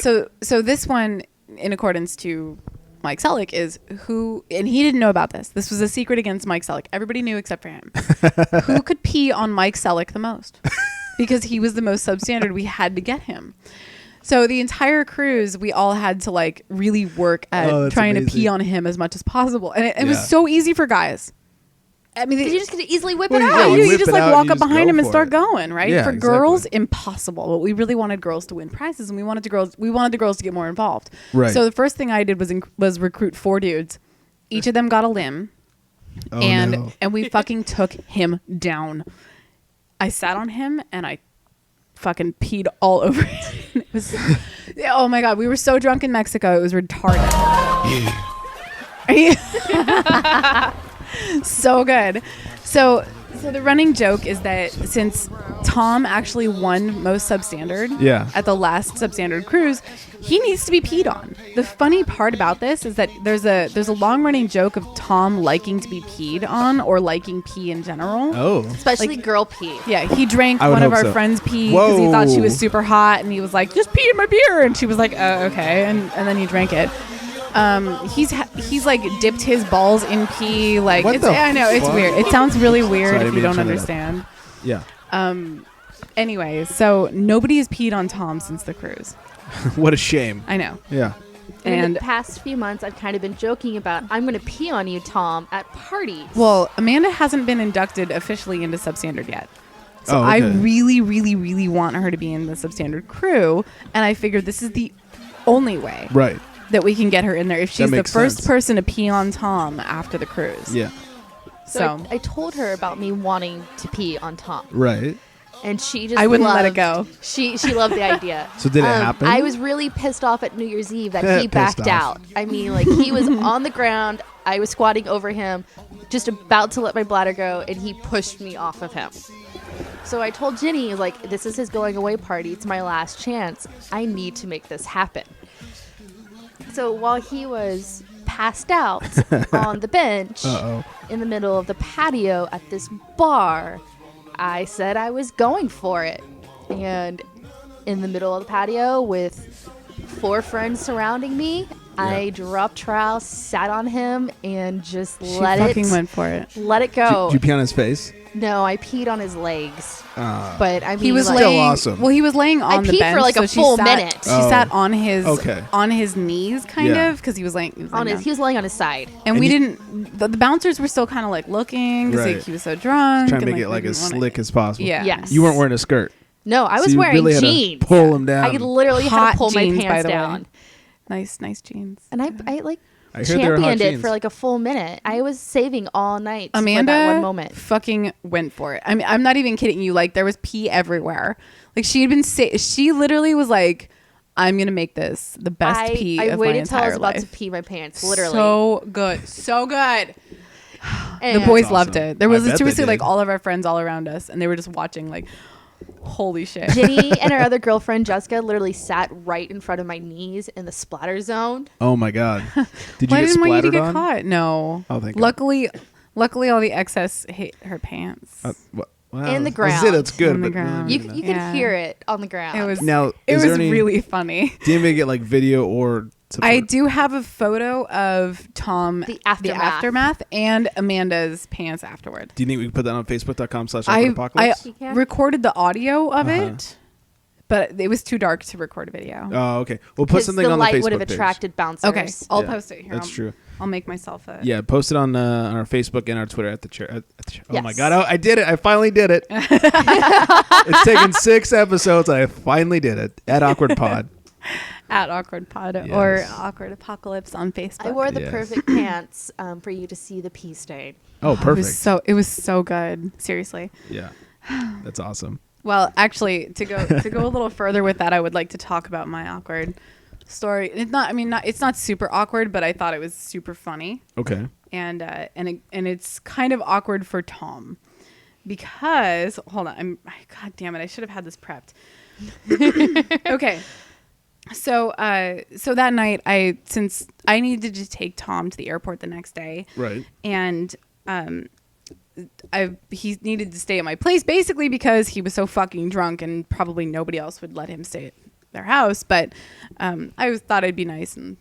Speaker 2: So this one, in accordance to Mike Selleck, is who, and he didn't know about this. This was a secret against Mike Selleck. Everybody knew except for him. Who could pee on Mike Selleck the most? Because he was the most substandard. We had to get him. So the entire cruise, we all had to like really work at
Speaker 3: that's
Speaker 2: trying to
Speaker 3: amazing.
Speaker 2: pee on him as much as possible, and it
Speaker 3: Yeah.
Speaker 2: was so easy for guys. I mean,
Speaker 4: Because you just could easily whip
Speaker 3: Well,
Speaker 4: it
Speaker 3: yeah,
Speaker 4: out.
Speaker 3: you
Speaker 2: you
Speaker 3: whip
Speaker 2: just
Speaker 3: it
Speaker 2: like
Speaker 3: out
Speaker 2: walk
Speaker 3: and you
Speaker 2: up
Speaker 3: just
Speaker 2: behind
Speaker 3: go
Speaker 2: him and
Speaker 3: for
Speaker 2: start
Speaker 3: it.
Speaker 2: going, right?
Speaker 3: Yeah,
Speaker 2: For
Speaker 3: exactly.
Speaker 2: girls, impossible. But we really wanted girls to win prizes, and we wanted the girls to get more involved.
Speaker 3: Right.
Speaker 2: So the first thing I did was recruit 4 dudes. Each of them got a limb,
Speaker 3: Oh,
Speaker 2: and
Speaker 3: no.
Speaker 2: we fucking took him down. I sat on him and I fucking peed all over him. It was, oh my god, we were so drunk in Mexico, it was retarded. So good. So the running joke is that since Tom actually won most substandard
Speaker 3: Yeah.
Speaker 2: at the last substandard cruise, he needs to be peed on. The funny part about this is that there's a long running joke of Tom liking to be peed on or liking pee in general.
Speaker 3: Oh.
Speaker 4: Especially girl pee.
Speaker 2: Yeah, he drank
Speaker 3: I would
Speaker 2: one of
Speaker 3: hope
Speaker 2: our
Speaker 3: so.
Speaker 2: friends' pee because he thought she was
Speaker 3: Whoa.
Speaker 2: super hot, and he was like, "Just pee in my beer," and she was like, "Okay," and then he drank it. He's like dipped his balls in pee. Like
Speaker 3: What
Speaker 2: it's,
Speaker 3: the
Speaker 2: I know it's
Speaker 3: fuck?
Speaker 2: weird. It sounds really weird
Speaker 3: Sorry, I
Speaker 2: if
Speaker 3: didn't
Speaker 2: you
Speaker 3: mean
Speaker 2: don't
Speaker 3: to turn it up.
Speaker 2: understand.
Speaker 3: Yeah.
Speaker 2: Anyway, so nobody has peed on Tom since the cruise.
Speaker 3: What a shame.
Speaker 2: I know.
Speaker 3: Yeah.
Speaker 4: And in
Speaker 2: And
Speaker 4: the past few months, I've kind of been joking about, I'm going to pee on you, Tom, at parties.
Speaker 2: well, Amanda hasn't been inducted officially into substandard yet. So
Speaker 3: Oh,
Speaker 2: I
Speaker 3: okay.
Speaker 2: really, really, really want her to be in the substandard crew, and I figured this is the only way
Speaker 3: Right.
Speaker 2: that we can get her in there if she's the
Speaker 3: makes
Speaker 2: first
Speaker 3: sense.
Speaker 2: person to pee on Tom after the cruise.
Speaker 3: Yeah.
Speaker 2: So
Speaker 4: I told her about me wanting to pee on Tom.
Speaker 3: Right.
Speaker 4: And she just
Speaker 2: I wouldn't let it
Speaker 4: loved-
Speaker 2: go.
Speaker 4: She loved the idea.
Speaker 3: So did it happen?
Speaker 4: I was really pissed off at New Year's Eve that he
Speaker 3: Pissed
Speaker 4: backed
Speaker 3: off.
Speaker 4: out. I mean, like he was on the ground. I was squatting over him, just about to let my bladder go, and he pushed me off of him. So I told Ginny, like, this is his going away party. It's my last chance. I need to make this happen. So while he was passed out on the bench
Speaker 3: Uh-oh.
Speaker 4: in the middle of the patio at this bar, I said I was going for it. And in the middle of the patio with 4 friends surrounding me, I dropped trowel, sat on him, and just
Speaker 2: She
Speaker 4: let
Speaker 2: fucking
Speaker 4: it
Speaker 2: went for it.
Speaker 4: let it go.
Speaker 3: Did you pee on his face?
Speaker 4: No, I peed on his legs. But I mean,
Speaker 2: He was
Speaker 4: like,
Speaker 3: Still
Speaker 2: laying.
Speaker 3: awesome.
Speaker 2: Well, he was laying on the
Speaker 4: peed
Speaker 2: bench
Speaker 4: for like
Speaker 2: so
Speaker 4: a
Speaker 2: she
Speaker 4: full
Speaker 2: sat-
Speaker 4: minute.
Speaker 2: She
Speaker 3: Oh.
Speaker 2: sat on his
Speaker 3: Okay.
Speaker 2: on his knees, kind
Speaker 3: Yeah.
Speaker 2: of, because he was laying. He was,
Speaker 4: on
Speaker 2: laying
Speaker 4: his,
Speaker 2: down.
Speaker 4: he was laying on his side.
Speaker 2: And
Speaker 3: And
Speaker 2: we
Speaker 3: you-
Speaker 2: didn't. The bouncers were still kind of like looking because
Speaker 3: Right.
Speaker 2: he was so drunk.
Speaker 3: Trying to
Speaker 2: and,
Speaker 3: make it
Speaker 2: we
Speaker 3: like as
Speaker 2: didn't wanna-
Speaker 3: slick as possible.
Speaker 2: Yeah.
Speaker 4: Yes.
Speaker 3: You weren't wearing a skirt.
Speaker 4: No, I
Speaker 3: So
Speaker 4: was
Speaker 3: you
Speaker 4: wearing
Speaker 3: really had to
Speaker 4: jeans.
Speaker 3: pull him down.
Speaker 4: I literally had
Speaker 2: Hot
Speaker 4: to pull
Speaker 2: jeans,
Speaker 4: my
Speaker 2: by
Speaker 4: pants
Speaker 2: the way.
Speaker 4: down.
Speaker 2: Nice jeans.
Speaker 4: And I like
Speaker 3: I heard they were hot
Speaker 4: championed it
Speaker 3: jeans.
Speaker 4: for like a full minute. I was saving all night
Speaker 2: Amanda
Speaker 4: for that one moment.
Speaker 2: fucking went for it. I mean, I'm not even kidding you. Like, there was pee everywhere. Like, she had been she literally was like, "I'm gonna make this the best pee
Speaker 4: I
Speaker 2: of my
Speaker 4: waited till I
Speaker 2: entire
Speaker 4: was about
Speaker 2: life."
Speaker 4: to pee my pants, literally.
Speaker 2: So good, so good. The
Speaker 4: And
Speaker 2: boys
Speaker 3: That's
Speaker 2: loved
Speaker 3: awesome.
Speaker 2: it. There
Speaker 3: I
Speaker 2: was
Speaker 3: bet they
Speaker 2: seriously
Speaker 3: did.
Speaker 2: like all of our friends all around us, and they were just watching. Like, holy shit.
Speaker 4: Ginny and her other girlfriend Jessica literally sat right in front of my knees in the splatter zone.
Speaker 3: Oh my god. Did you
Speaker 2: Well, I
Speaker 3: get
Speaker 2: didn't want you to
Speaker 3: splattered
Speaker 2: get
Speaker 3: on?
Speaker 2: caught. No.
Speaker 3: Oh, thank God.
Speaker 2: Luckily, all the excess hit her pants.
Speaker 3: Wow.
Speaker 4: In the
Speaker 3: I was gonna
Speaker 4: ground.
Speaker 3: say that's good.
Speaker 2: On the
Speaker 3: but,
Speaker 2: ground.
Speaker 4: You
Speaker 2: Yeah.
Speaker 4: could hear it on the ground.
Speaker 2: It was.
Speaker 3: Now,
Speaker 2: It
Speaker 3: is there
Speaker 2: was
Speaker 3: any-
Speaker 2: really funny.
Speaker 3: Do you even get like video or support?
Speaker 2: I do have a photo of Tom,
Speaker 4: The aftermath.
Speaker 2: and Amanda's pants afterward.
Speaker 3: Do you think we can put that on Facebook.com/apocalypse?
Speaker 2: I recorded the audio of
Speaker 3: Uh-huh.
Speaker 2: it, but it was too dark to record a video.
Speaker 3: Oh, okay. We'll put
Speaker 4: 'Cause
Speaker 3: something
Speaker 4: the
Speaker 3: on the
Speaker 4: light
Speaker 3: Facebook
Speaker 4: would have
Speaker 3: page.
Speaker 4: attracted bouncers.
Speaker 2: Okay, I'll
Speaker 3: Yeah,
Speaker 2: post it here.
Speaker 3: That's true.
Speaker 2: I'll make myself a.
Speaker 3: Yeah, post it on our Facebook and our Twitter at the chair. Oh my
Speaker 4: Yes.
Speaker 3: god, I did it! I finally did it. It's taken 6 episodes. I finally did it at Awkward Pod.
Speaker 2: at Awkward Pod
Speaker 3: Yes.
Speaker 2: or Awkward Apocalypse on Facebook.
Speaker 4: I wore the
Speaker 3: Yes.
Speaker 4: perfect pants for you to see the pee stain.
Speaker 3: Oh, perfect.
Speaker 2: It was so good. Seriously.
Speaker 3: Yeah, that's awesome.
Speaker 2: Well, actually, to go a little further with that, I would like to talk about my awkward story. It's not. I mean, it's not super awkward, but I thought it was super funny,
Speaker 3: Okay.
Speaker 2: and it's kind of awkward for Tom because hold on, God damn it, I should have had this prepped. Okay, so that night, since I needed to take Tom to the airport the next day,
Speaker 3: Right.
Speaker 2: and he needed to stay at my place basically because he was so fucking drunk and probably nobody else would let him stay at their house. But I thought I'd be nice and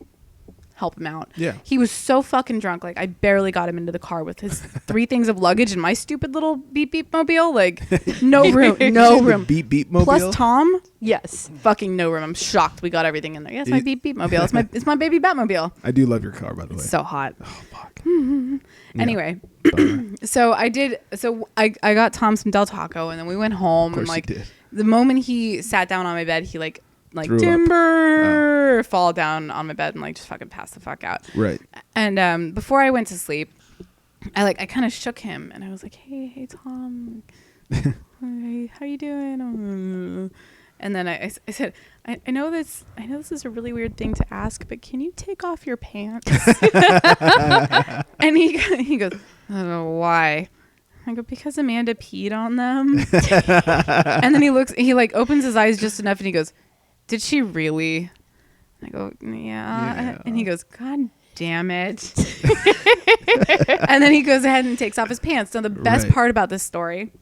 Speaker 2: help him out.
Speaker 3: Yeah.
Speaker 2: He was so fucking drunk. Like I barely got him into the car with his 3 things of luggage and my stupid little beep beep mobile. Like no room, no room.
Speaker 3: Beep beep mobile.
Speaker 2: Plus Tom,
Speaker 4: Yes.
Speaker 2: fucking no room. I'm shocked we got everything in there. Yes, my
Speaker 3: You-
Speaker 2: beep beep mobile. It's my baby Batmobile.
Speaker 3: I do love your car, by the way.
Speaker 2: So hot.
Speaker 3: oh fuck.
Speaker 2: Anyway, so I got Tom some Del Taco and then we went home
Speaker 3: Of course
Speaker 2: and like
Speaker 3: you did.
Speaker 2: the moment he sat down on my bed, he like
Speaker 3: Threw up.
Speaker 2: timber fall down on my bed and like just fucking passed the fuck out.
Speaker 3: Right.
Speaker 2: And before I went to sleep, I kind of shook him and I was like, hey Tom, hey, how you doing? And then I said, I know this is a really weird thing to ask, but can you take off your pants? And he goes, I don't know why. I go, because Amanda peed on them. And then he like opens his eyes just enough and he goes, did she really? I go, yeah. And he goes, God damn it. And then he goes ahead and takes off his pants. Now the best
Speaker 3: Right.
Speaker 2: part about this story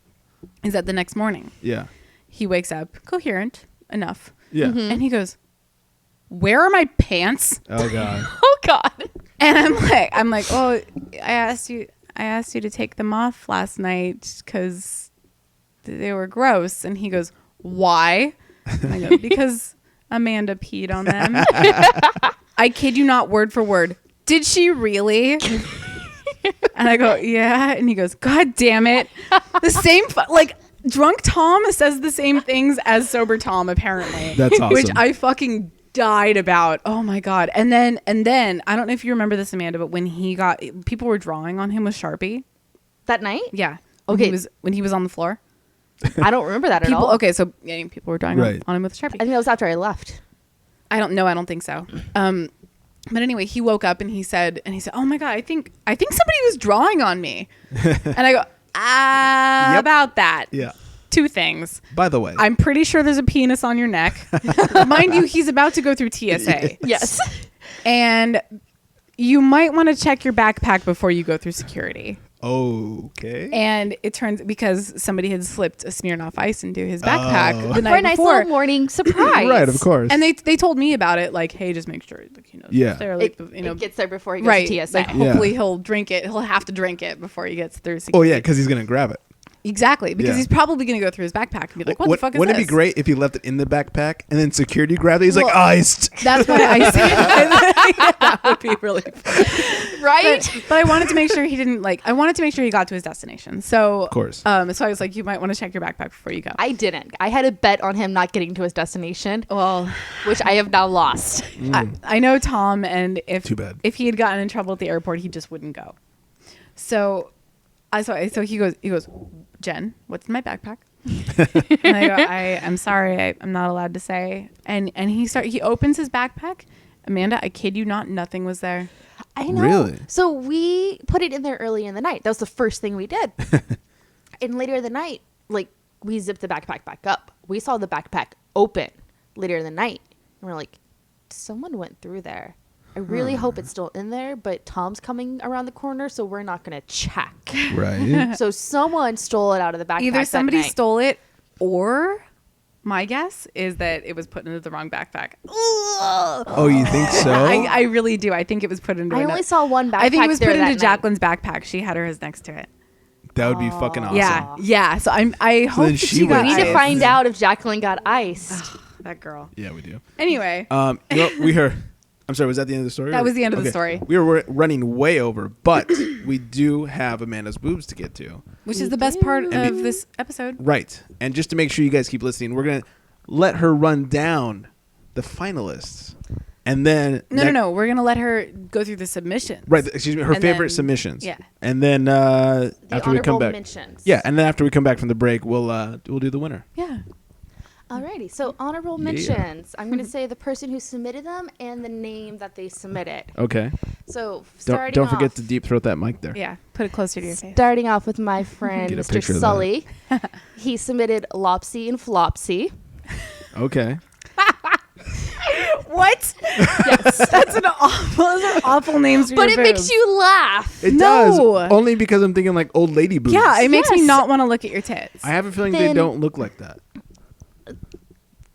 Speaker 2: is that the next morning
Speaker 3: Yeah.
Speaker 2: he wakes up coherent enough.
Speaker 3: Yeah.
Speaker 2: And he goes, where are my pants?
Speaker 3: Oh god.
Speaker 4: Oh God.
Speaker 2: And I'm like, oh, I asked you to take them off last night because they were gross. And he goes, why? And I go, because Amanda peed on them. I kid you not, word for word. Did she really? And I go, yeah. And he goes, God damn it. The same, like drunk Tom says the same things as sober Tom, apparently.
Speaker 3: That's awesome.
Speaker 2: Which I fucking died about. Oh my God. And then I don't know if you remember this, Amanda, but when people were drawing on him with Sharpie.
Speaker 4: That night?
Speaker 2: Yeah.
Speaker 4: Okay.
Speaker 2: When he was on the floor.
Speaker 4: I don't remember that at all.
Speaker 2: Okay, so yeah, people were drawing
Speaker 3: Right.
Speaker 2: on him with Sharpie.
Speaker 4: I think that was after I left.
Speaker 2: I don't know. I don't think so. But anyway, he woke up and he said, "Oh my God, I think somebody was drawing on me." And I go,
Speaker 3: Yep.
Speaker 2: about that.
Speaker 3: Yeah.
Speaker 2: 2 things.
Speaker 3: By the way.
Speaker 2: I'm pretty sure there's a penis on your neck. Mind you, he's about to go through TSA.
Speaker 4: Yes.
Speaker 2: And you might want to check your backpack before you go through security.
Speaker 3: Okay.
Speaker 2: And it turns because somebody had slipped a Smirnoff Ice into his backpack the
Speaker 4: For
Speaker 2: night
Speaker 4: a nice
Speaker 2: before.
Speaker 4: little morning surprise.
Speaker 3: Right, of course.
Speaker 2: And they told me about it, like, hey, just make sure, like,
Speaker 3: Yeah.
Speaker 2: there, like,
Speaker 4: It gets there before he goes
Speaker 2: right,
Speaker 4: to TSA.
Speaker 2: like, hopefully he'll drink it. He'll have to drink it before he gets through
Speaker 3: Oh
Speaker 2: security.
Speaker 3: yeah, because he's gonna grab it.
Speaker 2: Exactly, because
Speaker 3: Yeah.
Speaker 2: he's probably going to go through his backpack and be like, what the fuck is
Speaker 3: Wouldn't
Speaker 2: this?
Speaker 3: it be great if he left it in the backpack and then security grabbed it? He's like,
Speaker 2: Well,
Speaker 3: iced.
Speaker 2: That's why I said that would be really fun.
Speaker 4: Right?
Speaker 2: But I wanted to make sure he didn't, like, I wanted to make sure he got to his destination. So,
Speaker 3: Of course.
Speaker 2: so I was like, you might want to check your backpack before you go.
Speaker 4: I didn't. I had a bet on him not getting to his destination,
Speaker 2: Well,
Speaker 4: which I have now lost.
Speaker 2: I know Tom, and
Speaker 3: Too bad.
Speaker 2: if he had gotten in trouble at the airport, he just wouldn't go. So he goes, Jen, what's in my backpack? And I go, I'm sorry, I'm not allowed to say. And he opens his backpack. Amanda, I kid you not, nothing was there.
Speaker 4: I know.
Speaker 3: Really?
Speaker 4: So we put it in there early in the night. That was the first thing we did. And later in the night, like, we zipped the backpack back up. We saw the backpack open later in the night. And we're like, someone went through there. I really hope it's still in there, but Tom's coming around the corner, so we're not going to check.
Speaker 3: Right.
Speaker 4: So someone stole it out of the backpack.
Speaker 2: Either
Speaker 4: that
Speaker 2: somebody
Speaker 4: night.
Speaker 2: stole it, or my guess is that it was put into the wrong backpack.
Speaker 3: Oh, you think so?
Speaker 2: I really do. I think it was put into.
Speaker 4: I only saw one backpack.
Speaker 2: I think it was
Speaker 4: there
Speaker 2: put into
Speaker 4: that night.
Speaker 2: Jacqueline's backpack. She had hers next to it.
Speaker 3: That would be fucking awesome.
Speaker 2: Yeah. So I hope
Speaker 3: then
Speaker 2: that
Speaker 3: she
Speaker 2: she got
Speaker 3: went
Speaker 4: We need to
Speaker 2: iced.
Speaker 4: find out if Jacqueline got iced.
Speaker 2: That girl.
Speaker 3: Yeah, we do.
Speaker 2: Anyway,
Speaker 3: We heard. I'm sorry. Was that the end of the story?
Speaker 2: That
Speaker 3: or-
Speaker 2: was the end of the
Speaker 3: okay.
Speaker 2: story.
Speaker 3: We were running way over, but we do have Amanda's boobs to get to.
Speaker 2: which is the best part
Speaker 3: And
Speaker 2: of this episode.
Speaker 3: Right. And just to make sure you guys keep listening, we're gonna let her run down the finalists, and then
Speaker 2: No. We're gonna let her go through the submissions.
Speaker 3: Right, excuse me, her
Speaker 2: And
Speaker 3: favorite
Speaker 2: then-
Speaker 3: submissions.
Speaker 2: yeah.
Speaker 3: And then
Speaker 4: The
Speaker 3: after we come
Speaker 4: honorable
Speaker 3: back,
Speaker 4: mentions.
Speaker 3: yeah, and then after we come back from the break, we'll do the winner.
Speaker 2: Yeah.
Speaker 4: Alrighty, so honorable mentions. I'm going to say the person who submitted them and the name that they submitted.
Speaker 3: Okay.
Speaker 4: So starting
Speaker 3: Don't forget
Speaker 4: off,
Speaker 3: to deep throat that mic there.
Speaker 2: Yeah. Put it closer to your face.
Speaker 4: starting off with my friend
Speaker 3: Get a
Speaker 4: Mr.
Speaker 3: picture of that.
Speaker 4: Sully. He submitted Lopsy and Flopsy.
Speaker 3: Okay.
Speaker 2: What? Yes. Those are awful names. For
Speaker 4: But
Speaker 2: your
Speaker 4: it makes
Speaker 2: boobs.
Speaker 4: you laugh.
Speaker 3: It
Speaker 2: No.
Speaker 3: does. Only because I'm thinking like old lady boobs.
Speaker 2: Yeah, it makes me
Speaker 4: Yes.
Speaker 2: not want to look at your tits.
Speaker 3: I have a feeling they
Speaker 4: Then-
Speaker 3: don't look like that.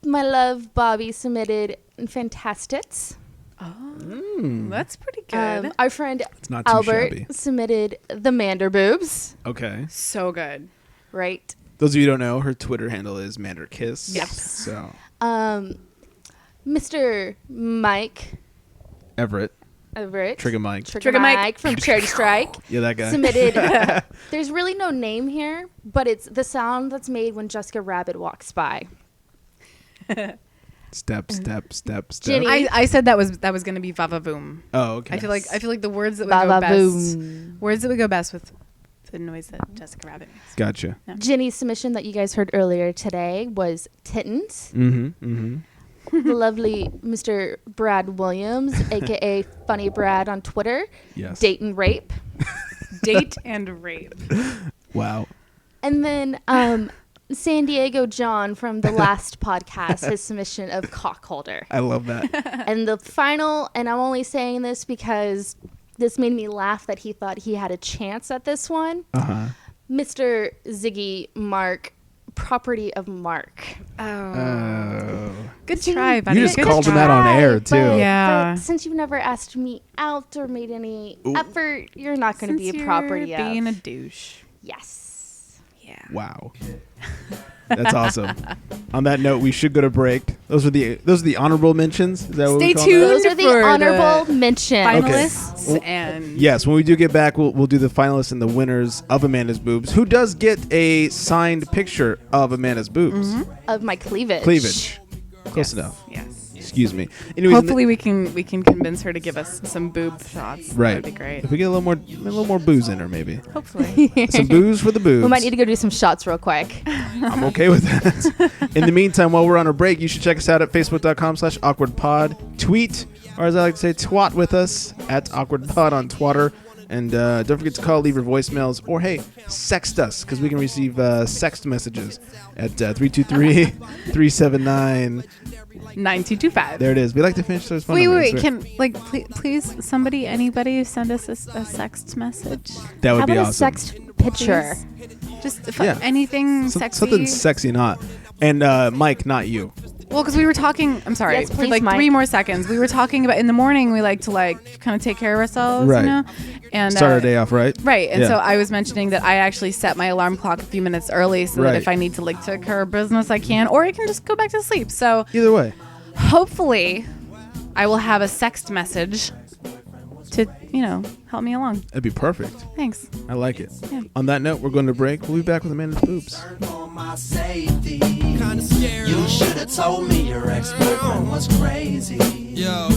Speaker 4: My love Bobby submitted Fantastits.
Speaker 2: That's pretty good.
Speaker 4: Our friend
Speaker 3: It's not too
Speaker 4: Albert
Speaker 3: shabby.
Speaker 4: submitted the Mander boobs.
Speaker 3: Okay.
Speaker 2: So good.
Speaker 4: Right.
Speaker 3: Those of you who don't know, her Twitter handle is Manderkiss.
Speaker 2: Yes.
Speaker 3: So
Speaker 4: Mr. Mike
Speaker 3: Everett,
Speaker 4: Everett.
Speaker 3: Trigger Mike.
Speaker 4: Trigger Mike from Charity Strike.
Speaker 3: Yeah, that guy.
Speaker 4: Submitted. There's really no name here, but it's the sound that's made when Jessica Rabbit walks by.
Speaker 3: Step, step, step, step.
Speaker 4: Jenny.
Speaker 2: I said that was going to be Vava Boom.
Speaker 3: Oh, okay.
Speaker 2: I feel like the words that would
Speaker 4: Ba
Speaker 2: go
Speaker 4: ba
Speaker 2: best.
Speaker 4: boom.
Speaker 2: Words that would go best with the noise that Jessica Rabbit makes.
Speaker 3: Gotcha.
Speaker 4: Jenny's submission that you guys heard earlier today was Tittens.
Speaker 3: Mm-hmm.
Speaker 4: The lovely Mr. Brad Williams, aka Funny Brad on Twitter.
Speaker 3: Yes.
Speaker 4: Date and rape.
Speaker 2: Date and rape.
Speaker 3: Wow.
Speaker 4: And then San Diego John from the last podcast, his submission of cockholder.
Speaker 3: I love that.
Speaker 4: And the final, and I'm only saying this because this made me laugh that he thought he had a chance at this one.
Speaker 3: Uh-huh.
Speaker 4: Mr. Ziggy Mark, property of Mark.
Speaker 3: Oh.
Speaker 2: Good try, buddy.
Speaker 3: You just
Speaker 2: Good
Speaker 3: called him
Speaker 2: try.
Speaker 3: out on air,
Speaker 4: But-
Speaker 3: too.
Speaker 2: Yeah.
Speaker 4: But since you've never asked me out or made any
Speaker 3: Ooh.
Speaker 4: effort, you're not going to be
Speaker 2: Since
Speaker 4: a property
Speaker 2: you're
Speaker 4: of.
Speaker 2: being a douche.
Speaker 4: Yes.
Speaker 2: Yeah.
Speaker 3: Wow. That's awesome. On that note, we should go to break. Those are the honorable mentions. Is that what
Speaker 2: Stay
Speaker 3: we call
Speaker 2: tuned.
Speaker 3: that?
Speaker 4: Those are the
Speaker 2: For the
Speaker 4: honorable mentions.
Speaker 2: Finalists
Speaker 3: Okay.
Speaker 2: and
Speaker 3: Yes, when we do get back, we'll do the finalists and the winners of Amanda's boobs. Who does get a signed picture of Amanda's boobs?
Speaker 4: Of my cleavage.
Speaker 3: Cleavage. Close enough.
Speaker 2: Yes.
Speaker 3: Excuse me. Anyways,
Speaker 2: Hopefully we can convince her to give us some boob shots.
Speaker 3: right.
Speaker 2: That'd be great.
Speaker 3: If we get a little more booze in her, maybe
Speaker 2: Hopefully.
Speaker 3: some booze for the boobs.
Speaker 4: We might need to go do some shots real quick.
Speaker 3: I'm okay with that. In the meantime, while we're on our break, you should check us out at facebook.com/awkwardpod. Tweet, or as I like to say, twat with us at awkwardpod on Twitter. And don't forget to call, leave your voicemails, or hey, sext us, because we can receive sext messages at 323-379.
Speaker 2: 9225.
Speaker 3: There it is. We like to finish those phone
Speaker 2: Wait,
Speaker 3: numbers.
Speaker 2: can please somebody, anybody send us a sext message?
Speaker 3: That would
Speaker 4: How
Speaker 3: be
Speaker 4: about
Speaker 3: awesome.
Speaker 4: a sext picture?
Speaker 2: Just
Speaker 3: Yeah.
Speaker 2: anything sexy.
Speaker 3: Something sexy, not. And Mike, not you.
Speaker 2: Well, because we were talking. I'm sorry,
Speaker 4: Yes,
Speaker 2: for
Speaker 4: please,
Speaker 2: like
Speaker 4: Mike.
Speaker 2: 3 more seconds. We were talking about in the morning. We like to kind of take care of ourselves,
Speaker 3: Right.
Speaker 2: you know, and
Speaker 3: Start our day off right.
Speaker 2: Right, and
Speaker 3: Yeah.
Speaker 2: so I was mentioning that I actually set my alarm clock a few minutes early, so
Speaker 3: Right.
Speaker 2: that if I need to take care of business, I can, or I can just go back to sleep. So
Speaker 3: Either way.
Speaker 2: hopefully, I will have a sext message to help me along.
Speaker 3: That'd be perfect.
Speaker 2: Thanks.
Speaker 3: I like it.
Speaker 2: Yeah.
Speaker 3: On that note, we're going to break. We'll be back with Amanda's boobs.
Speaker 1: For my safety. Kinda scared. You should have told me your ex-boyfriend was crazy. Yo.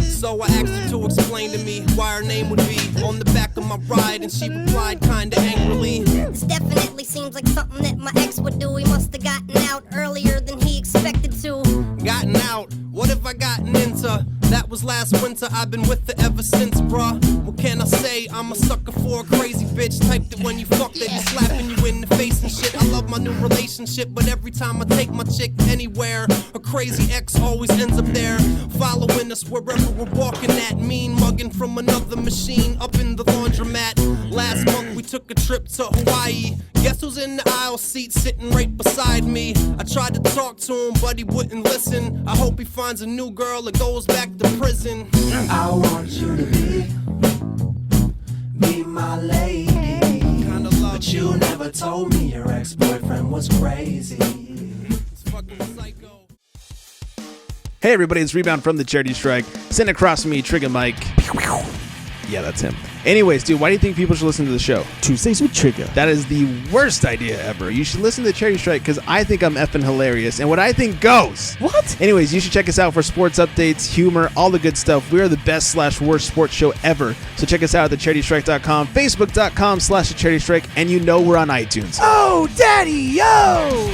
Speaker 1: So I asked her to explain to me why her name would be on the back of my ride, and she replied kinda angrily.
Speaker 6: This definitely seems like something that my ex would do. He must have gotten out earlier than he expected to.
Speaker 1: Gotten out? What have I gotten into? That was last winter, I've been with her ever since, bruh. What can I say? I'm a sucker for a crazy bitch. Type that when you fuck, they be slapping you in the face and shit. I love my new relationship, but every time I take my chick anywhere, a crazy ex always ends up there, following us wherever we're walking at. Mean mugging from another machine up in the laundromat. Last month we took a trip to Hawaii. Guess who's in the aisle seat sitting right beside me? I tried to talk to him, but he wouldn't listen. I hope he finds a new girl that goes back to prison. I want you to be my lady. Kinda love but you never told me your ex-boyfriend was crazy. It's fucking psycho.
Speaker 3: Hey everybody, it's Rebound from the Charity Strike. Send across to me, Trigger Mike. Yeah, that's him. Anyways, dude, why do you think people should listen to the show?
Speaker 7: Tuesdays with Trigger.
Speaker 3: That is the worst idea ever. You should listen to Charity Strike because I think I'm effing hilarious, and what I think goes.
Speaker 7: What?
Speaker 3: Anyways, you should check us out for sports updates, humor, all the good stuff. We are the best/worst sports show ever. So check us out at thecharitystrike.com, facebook.com/thecharitystrike, and you know we're on iTunes.
Speaker 7: Oh, Daddy, yo!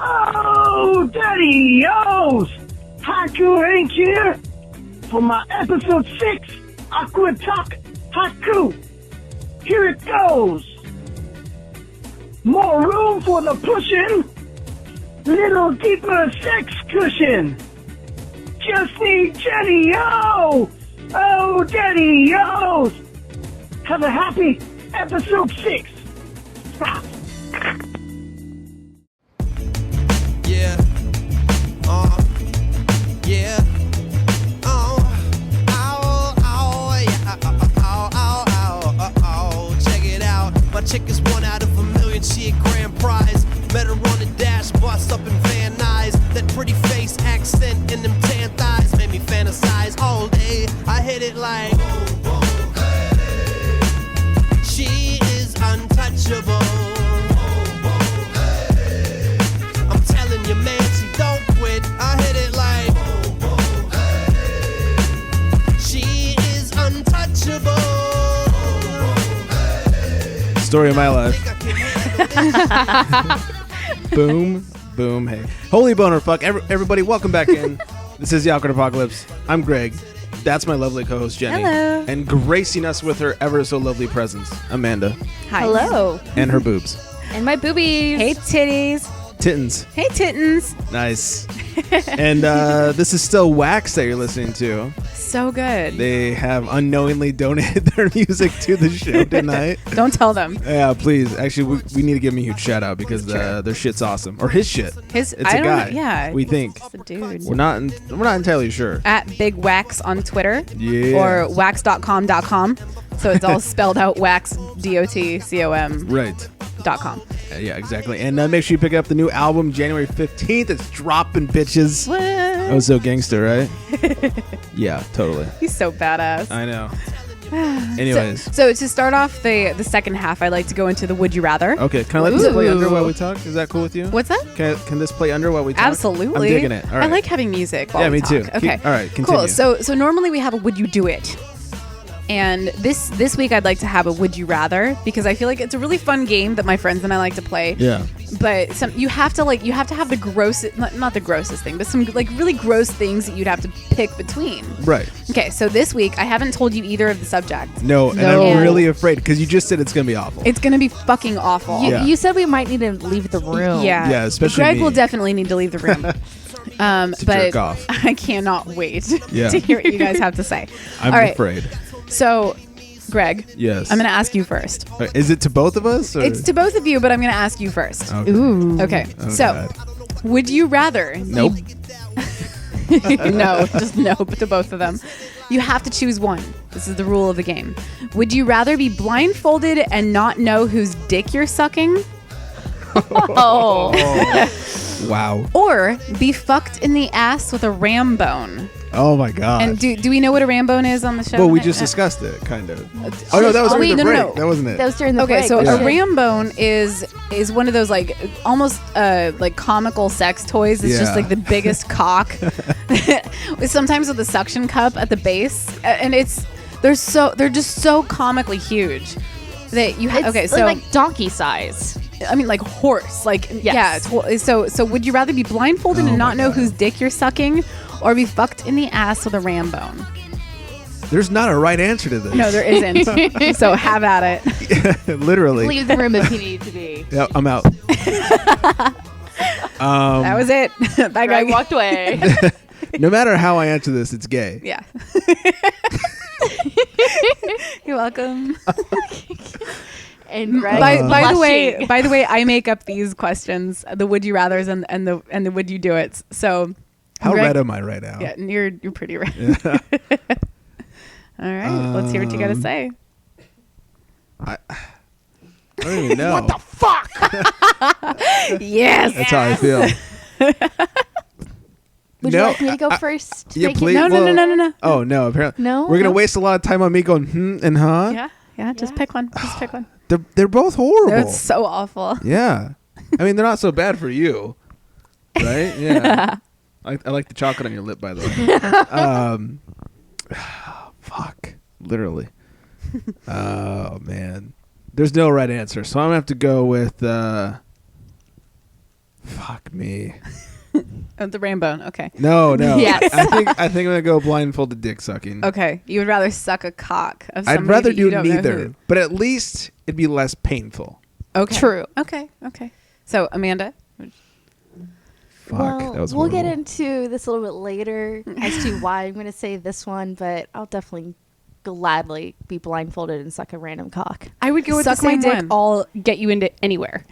Speaker 8: Oh, Daddy, yo! Haku Hank here for my episode 6 Aqua Talk Haku. Here it goes. More room for the pushing, little deeper sex cushion. Just need Daddy, yo! Oh, Daddy, yo! Have a happy episode 6. Stop.
Speaker 1: Yeah. Yeah. Check it out. My chick is 1 out of a million. She a grand prize. Met her on the dash, bust up in Van Nuys. That pretty face, accent, and them tan thighs made me fantasize all day. I hit it like. She is untouchable. I'm telling you, man, she don't quit. I hit it like. She is untouchable.
Speaker 3: Story of my life. Boom, boom, hey. Holy boner fuck. Everybody, welcome back in. This is the Awkward Apocalypse. I'm Greg. That's my lovely co-host, Jenny.
Speaker 2: Hello.
Speaker 3: And gracing us with her ever so lovely presence, Amanda.
Speaker 2: Hi.
Speaker 4: Hello.
Speaker 3: And her boobs.
Speaker 4: And my boobies.
Speaker 2: Hey, titties.
Speaker 3: Tittens.
Speaker 2: Hey, tittens.
Speaker 3: Nice. And this is still Wax that you're listening to.
Speaker 2: So good.
Speaker 3: They have unknowingly donated their music to the show tonight.
Speaker 2: Don't tell them.
Speaker 3: Yeah, please. Actually, we need to give him a huge shout out because their shit's awesome. Or his shit.
Speaker 2: His,
Speaker 3: It's
Speaker 2: I
Speaker 3: a
Speaker 2: don't
Speaker 3: guy.
Speaker 2: know, yeah.
Speaker 3: We think.
Speaker 2: It's a dude.
Speaker 3: We're not entirely sure.
Speaker 2: At Big Wax on Twitter.
Speaker 3: Yeah.
Speaker 2: Or wax.com.com. So it's all spelled out wax, DOTCOM.com.
Speaker 3: Right. Yeah, exactly. And make sure you pick up the new album January 15th. It's dropping, bitches.
Speaker 2: What?
Speaker 3: That was so gangster, right? Yeah, totally.
Speaker 2: He's so badass.
Speaker 3: I know. Anyways.
Speaker 2: So to start off the second half, I'd like to go into the Would You Rather.
Speaker 3: Okay, can I let this play
Speaker 2: Ooh.
Speaker 3: under while we talk? Is that cool with you?
Speaker 2: What's that?
Speaker 3: Can this play under while we talk?
Speaker 2: Absolutely.
Speaker 3: I'm digging it. All right.
Speaker 2: I like having music while
Speaker 3: Yeah,
Speaker 2: we
Speaker 3: me too.
Speaker 2: talk. Okay.
Speaker 3: All right, continue.
Speaker 2: Cool. So normally we have a Would You Do It? And this week I'd like to have a Would You Rather because I feel like it's a really fun game that my friends and I like to play.
Speaker 3: Yeah.
Speaker 2: But you have to have the grossest, not the grossest thing, but some like really gross things that you'd have to pick between.
Speaker 3: Right.
Speaker 2: Okay, so this week I haven't told you either of the subjects.
Speaker 3: No, and
Speaker 2: No.
Speaker 3: I'm really afraid because you just said it's going to be awful.
Speaker 2: It's gonna be fucking awful.
Speaker 3: Yeah.
Speaker 4: You said we might need to leave the room.
Speaker 2: Yeah.
Speaker 3: Yeah, especially
Speaker 2: Greg
Speaker 3: me.
Speaker 2: will definitely need to leave the room.
Speaker 3: To
Speaker 2: but
Speaker 3: jerk off.
Speaker 2: I cannot wait
Speaker 3: Yeah.
Speaker 2: to hear what you guys have to say.
Speaker 3: I'm
Speaker 2: All right.
Speaker 3: afraid.
Speaker 2: So, Greg,
Speaker 3: Yes.
Speaker 2: I'm going to ask you first.
Speaker 3: Is it to both of us? Or?
Speaker 2: It's to both of you, but I'm going to ask you first.
Speaker 3: Okay.
Speaker 4: Ooh.
Speaker 2: Okay.
Speaker 3: Oh,
Speaker 2: So,
Speaker 3: God.
Speaker 2: would you rather?
Speaker 3: Nope.
Speaker 2: No, just no to both of them. You have to choose one. This is the rule of the game. Would you rather be blindfolded and not know whose dick you're sucking?
Speaker 4: Oh.
Speaker 3: Wow.
Speaker 2: Or be fucked in the ass with a ram bone?
Speaker 3: Oh my God.
Speaker 2: And do we know what a ram bone is on the show?
Speaker 3: well, we just discussed it, kind of. Oh no, that was during the
Speaker 2: wait, no,
Speaker 3: break.
Speaker 2: no.
Speaker 3: That wasn't it.
Speaker 4: That was during the
Speaker 2: Okay,
Speaker 4: break.
Speaker 2: so
Speaker 3: Yeah.
Speaker 2: a ram bone is one of those like almost like comical sex toys. It's just
Speaker 3: Yeah.
Speaker 2: like the biggest cock, sometimes with a suction cup at the base, and they're just so comically huge that you
Speaker 4: It's
Speaker 2: okay. So
Speaker 4: like donkey size.
Speaker 2: I mean, like horse, like
Speaker 4: Yes.
Speaker 2: yeah. So would you rather be blindfolded
Speaker 3: Oh
Speaker 2: and
Speaker 3: my
Speaker 2: not know
Speaker 3: God.
Speaker 2: whose dick you're sucking, or be fucked in the ass with a ram bone?
Speaker 3: There's not a right answer to this.
Speaker 2: No, there isn't. So have at it.
Speaker 3: Literally.
Speaker 4: Leave the room if you need to be.
Speaker 3: Yeah, I'm out.
Speaker 2: That was it. That guy
Speaker 4: Greg walked away.
Speaker 3: No matter how I answer this, it's gay.
Speaker 2: Yeah. You're welcome.
Speaker 4: And Greg
Speaker 2: By the
Speaker 4: blushing.
Speaker 2: way, I make up these questions, the would you rather's and the would you do it. So
Speaker 3: How
Speaker 2: Greg-
Speaker 3: red am I right now?
Speaker 2: Yeah, you're pretty red. All right, let's hear what you got to say.
Speaker 3: I don't even know.
Speaker 7: What the fuck?
Speaker 2: Yes.
Speaker 3: That's how I feel.
Speaker 4: Would
Speaker 3: No,
Speaker 4: you like me to go first? to
Speaker 3: Yeah,
Speaker 4: make it-
Speaker 3: please.
Speaker 2: No, no,
Speaker 3: Well-
Speaker 2: no, no, no.
Speaker 3: Oh no! Apparently,
Speaker 4: No?
Speaker 3: We're gonna
Speaker 4: No?
Speaker 3: waste a lot of time on me going and huh.
Speaker 2: Yeah. Just
Speaker 4: Yeah.
Speaker 2: pick one. Just pick one.
Speaker 3: They're both horrible.
Speaker 2: That's so awful.
Speaker 3: Yeah. I mean, they're not so bad for you, right? Yeah. I like the chocolate on your lip, by the way. Fuck. Literally. Oh man. There's no right answer, so I'm gonna have to go with. Fuck me.
Speaker 2: The Rambone. Okay.
Speaker 3: No.
Speaker 4: Yes.
Speaker 3: I think I'm gonna go blindfolded dick sucking.
Speaker 2: Okay. You would rather suck a cock of
Speaker 3: I'd
Speaker 2: somebody
Speaker 3: rather
Speaker 2: that you
Speaker 3: do
Speaker 2: don't know
Speaker 3: neither,
Speaker 2: who-
Speaker 3: but at least it'd be less painful.
Speaker 2: Okay.
Speaker 4: True.
Speaker 2: Okay. So Amanda.
Speaker 3: Fuck.
Speaker 4: Well,
Speaker 3: that was
Speaker 4: we'll get
Speaker 3: horrible.
Speaker 4: into this a little bit later as to why I'm going to say this one, but I'll definitely gladly be blindfolded and suck a random cock.
Speaker 2: I would go with
Speaker 9: Suck
Speaker 2: the same
Speaker 9: my dick.
Speaker 2: one.
Speaker 9: I'll get you into anywhere.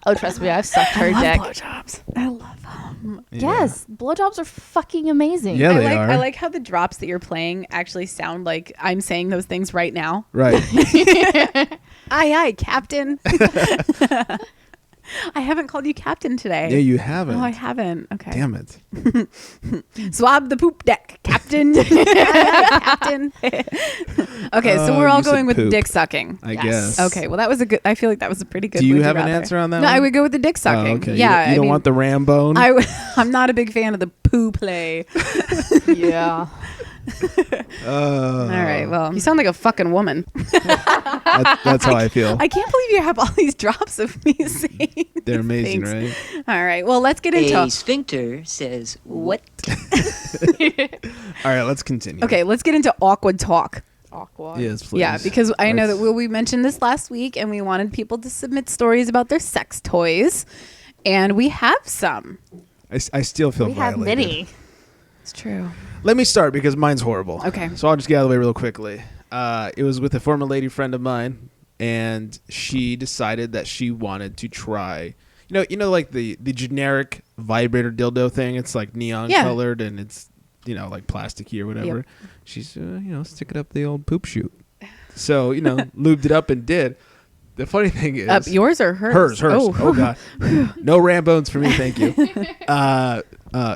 Speaker 4: Oh, trust me, I've sucked her dick.
Speaker 2: blowjobs. I love them.
Speaker 4: Yes, blowjobs are fucking amazing.
Speaker 3: Yeah, they are.
Speaker 2: I like how the drops that you're playing actually sound like I'm saying those things right now.
Speaker 3: Right.
Speaker 2: Aye, Captain. I haven't called you Captain today.
Speaker 3: Yeah, you haven't.
Speaker 2: Oh, I haven't. Okay.
Speaker 3: Damn it.
Speaker 2: Swab the poop deck, Captain. Captain. Okay, so
Speaker 3: Oh,
Speaker 2: we're all
Speaker 3: you said
Speaker 2: going with
Speaker 3: poop.
Speaker 2: dick sucking.
Speaker 3: I
Speaker 4: Yes.
Speaker 3: guess.
Speaker 2: Okay, well that was a good. I feel like that was a pretty good.
Speaker 3: Do you
Speaker 2: would
Speaker 3: have an
Speaker 2: rather.
Speaker 3: answer on that
Speaker 2: No,
Speaker 3: one?
Speaker 2: I would go with the dick sucking.
Speaker 3: Oh, okay.
Speaker 2: Yeah,
Speaker 3: You don't
Speaker 2: I
Speaker 3: want the Rambone?
Speaker 2: I'm not a big fan of the poo play.
Speaker 4: Yeah.
Speaker 2: All right, well, you sound like a fucking woman.
Speaker 3: That's how I feel.
Speaker 2: I can't believe you have all these drops of me saying.
Speaker 3: They're
Speaker 2: these
Speaker 3: amazing,
Speaker 2: things.
Speaker 3: right?
Speaker 2: All right, well, let's get into.
Speaker 10: A sphincter says what?
Speaker 3: All right, let's continue.
Speaker 2: Okay, let's get into awkward talk.
Speaker 4: Awkward.
Speaker 3: Yes, please.
Speaker 2: Yeah, because I know
Speaker 3: Let's-
Speaker 2: that we mentioned this last week, and we wanted people to submit stories about their sex toys, and we have some.
Speaker 3: I still feel
Speaker 4: We have
Speaker 3: violated.
Speaker 4: many.
Speaker 2: It's true.
Speaker 3: Let me start because mine's horrible.
Speaker 2: Okay.
Speaker 3: So I'll just get out of the way real quickly. It was with a former lady friend of mine, and she decided that she wanted to try. You know, like the generic vibrator dildo thing. It's like neon
Speaker 2: Yeah.
Speaker 3: colored and it's like plasticky or whatever.
Speaker 2: Yep.
Speaker 3: She's stick it up the old poop chute. So lubed it up and did. The funny thing is,
Speaker 2: Up yours or hers?
Speaker 3: Hers. Oh god, no Rambones for me, thank you.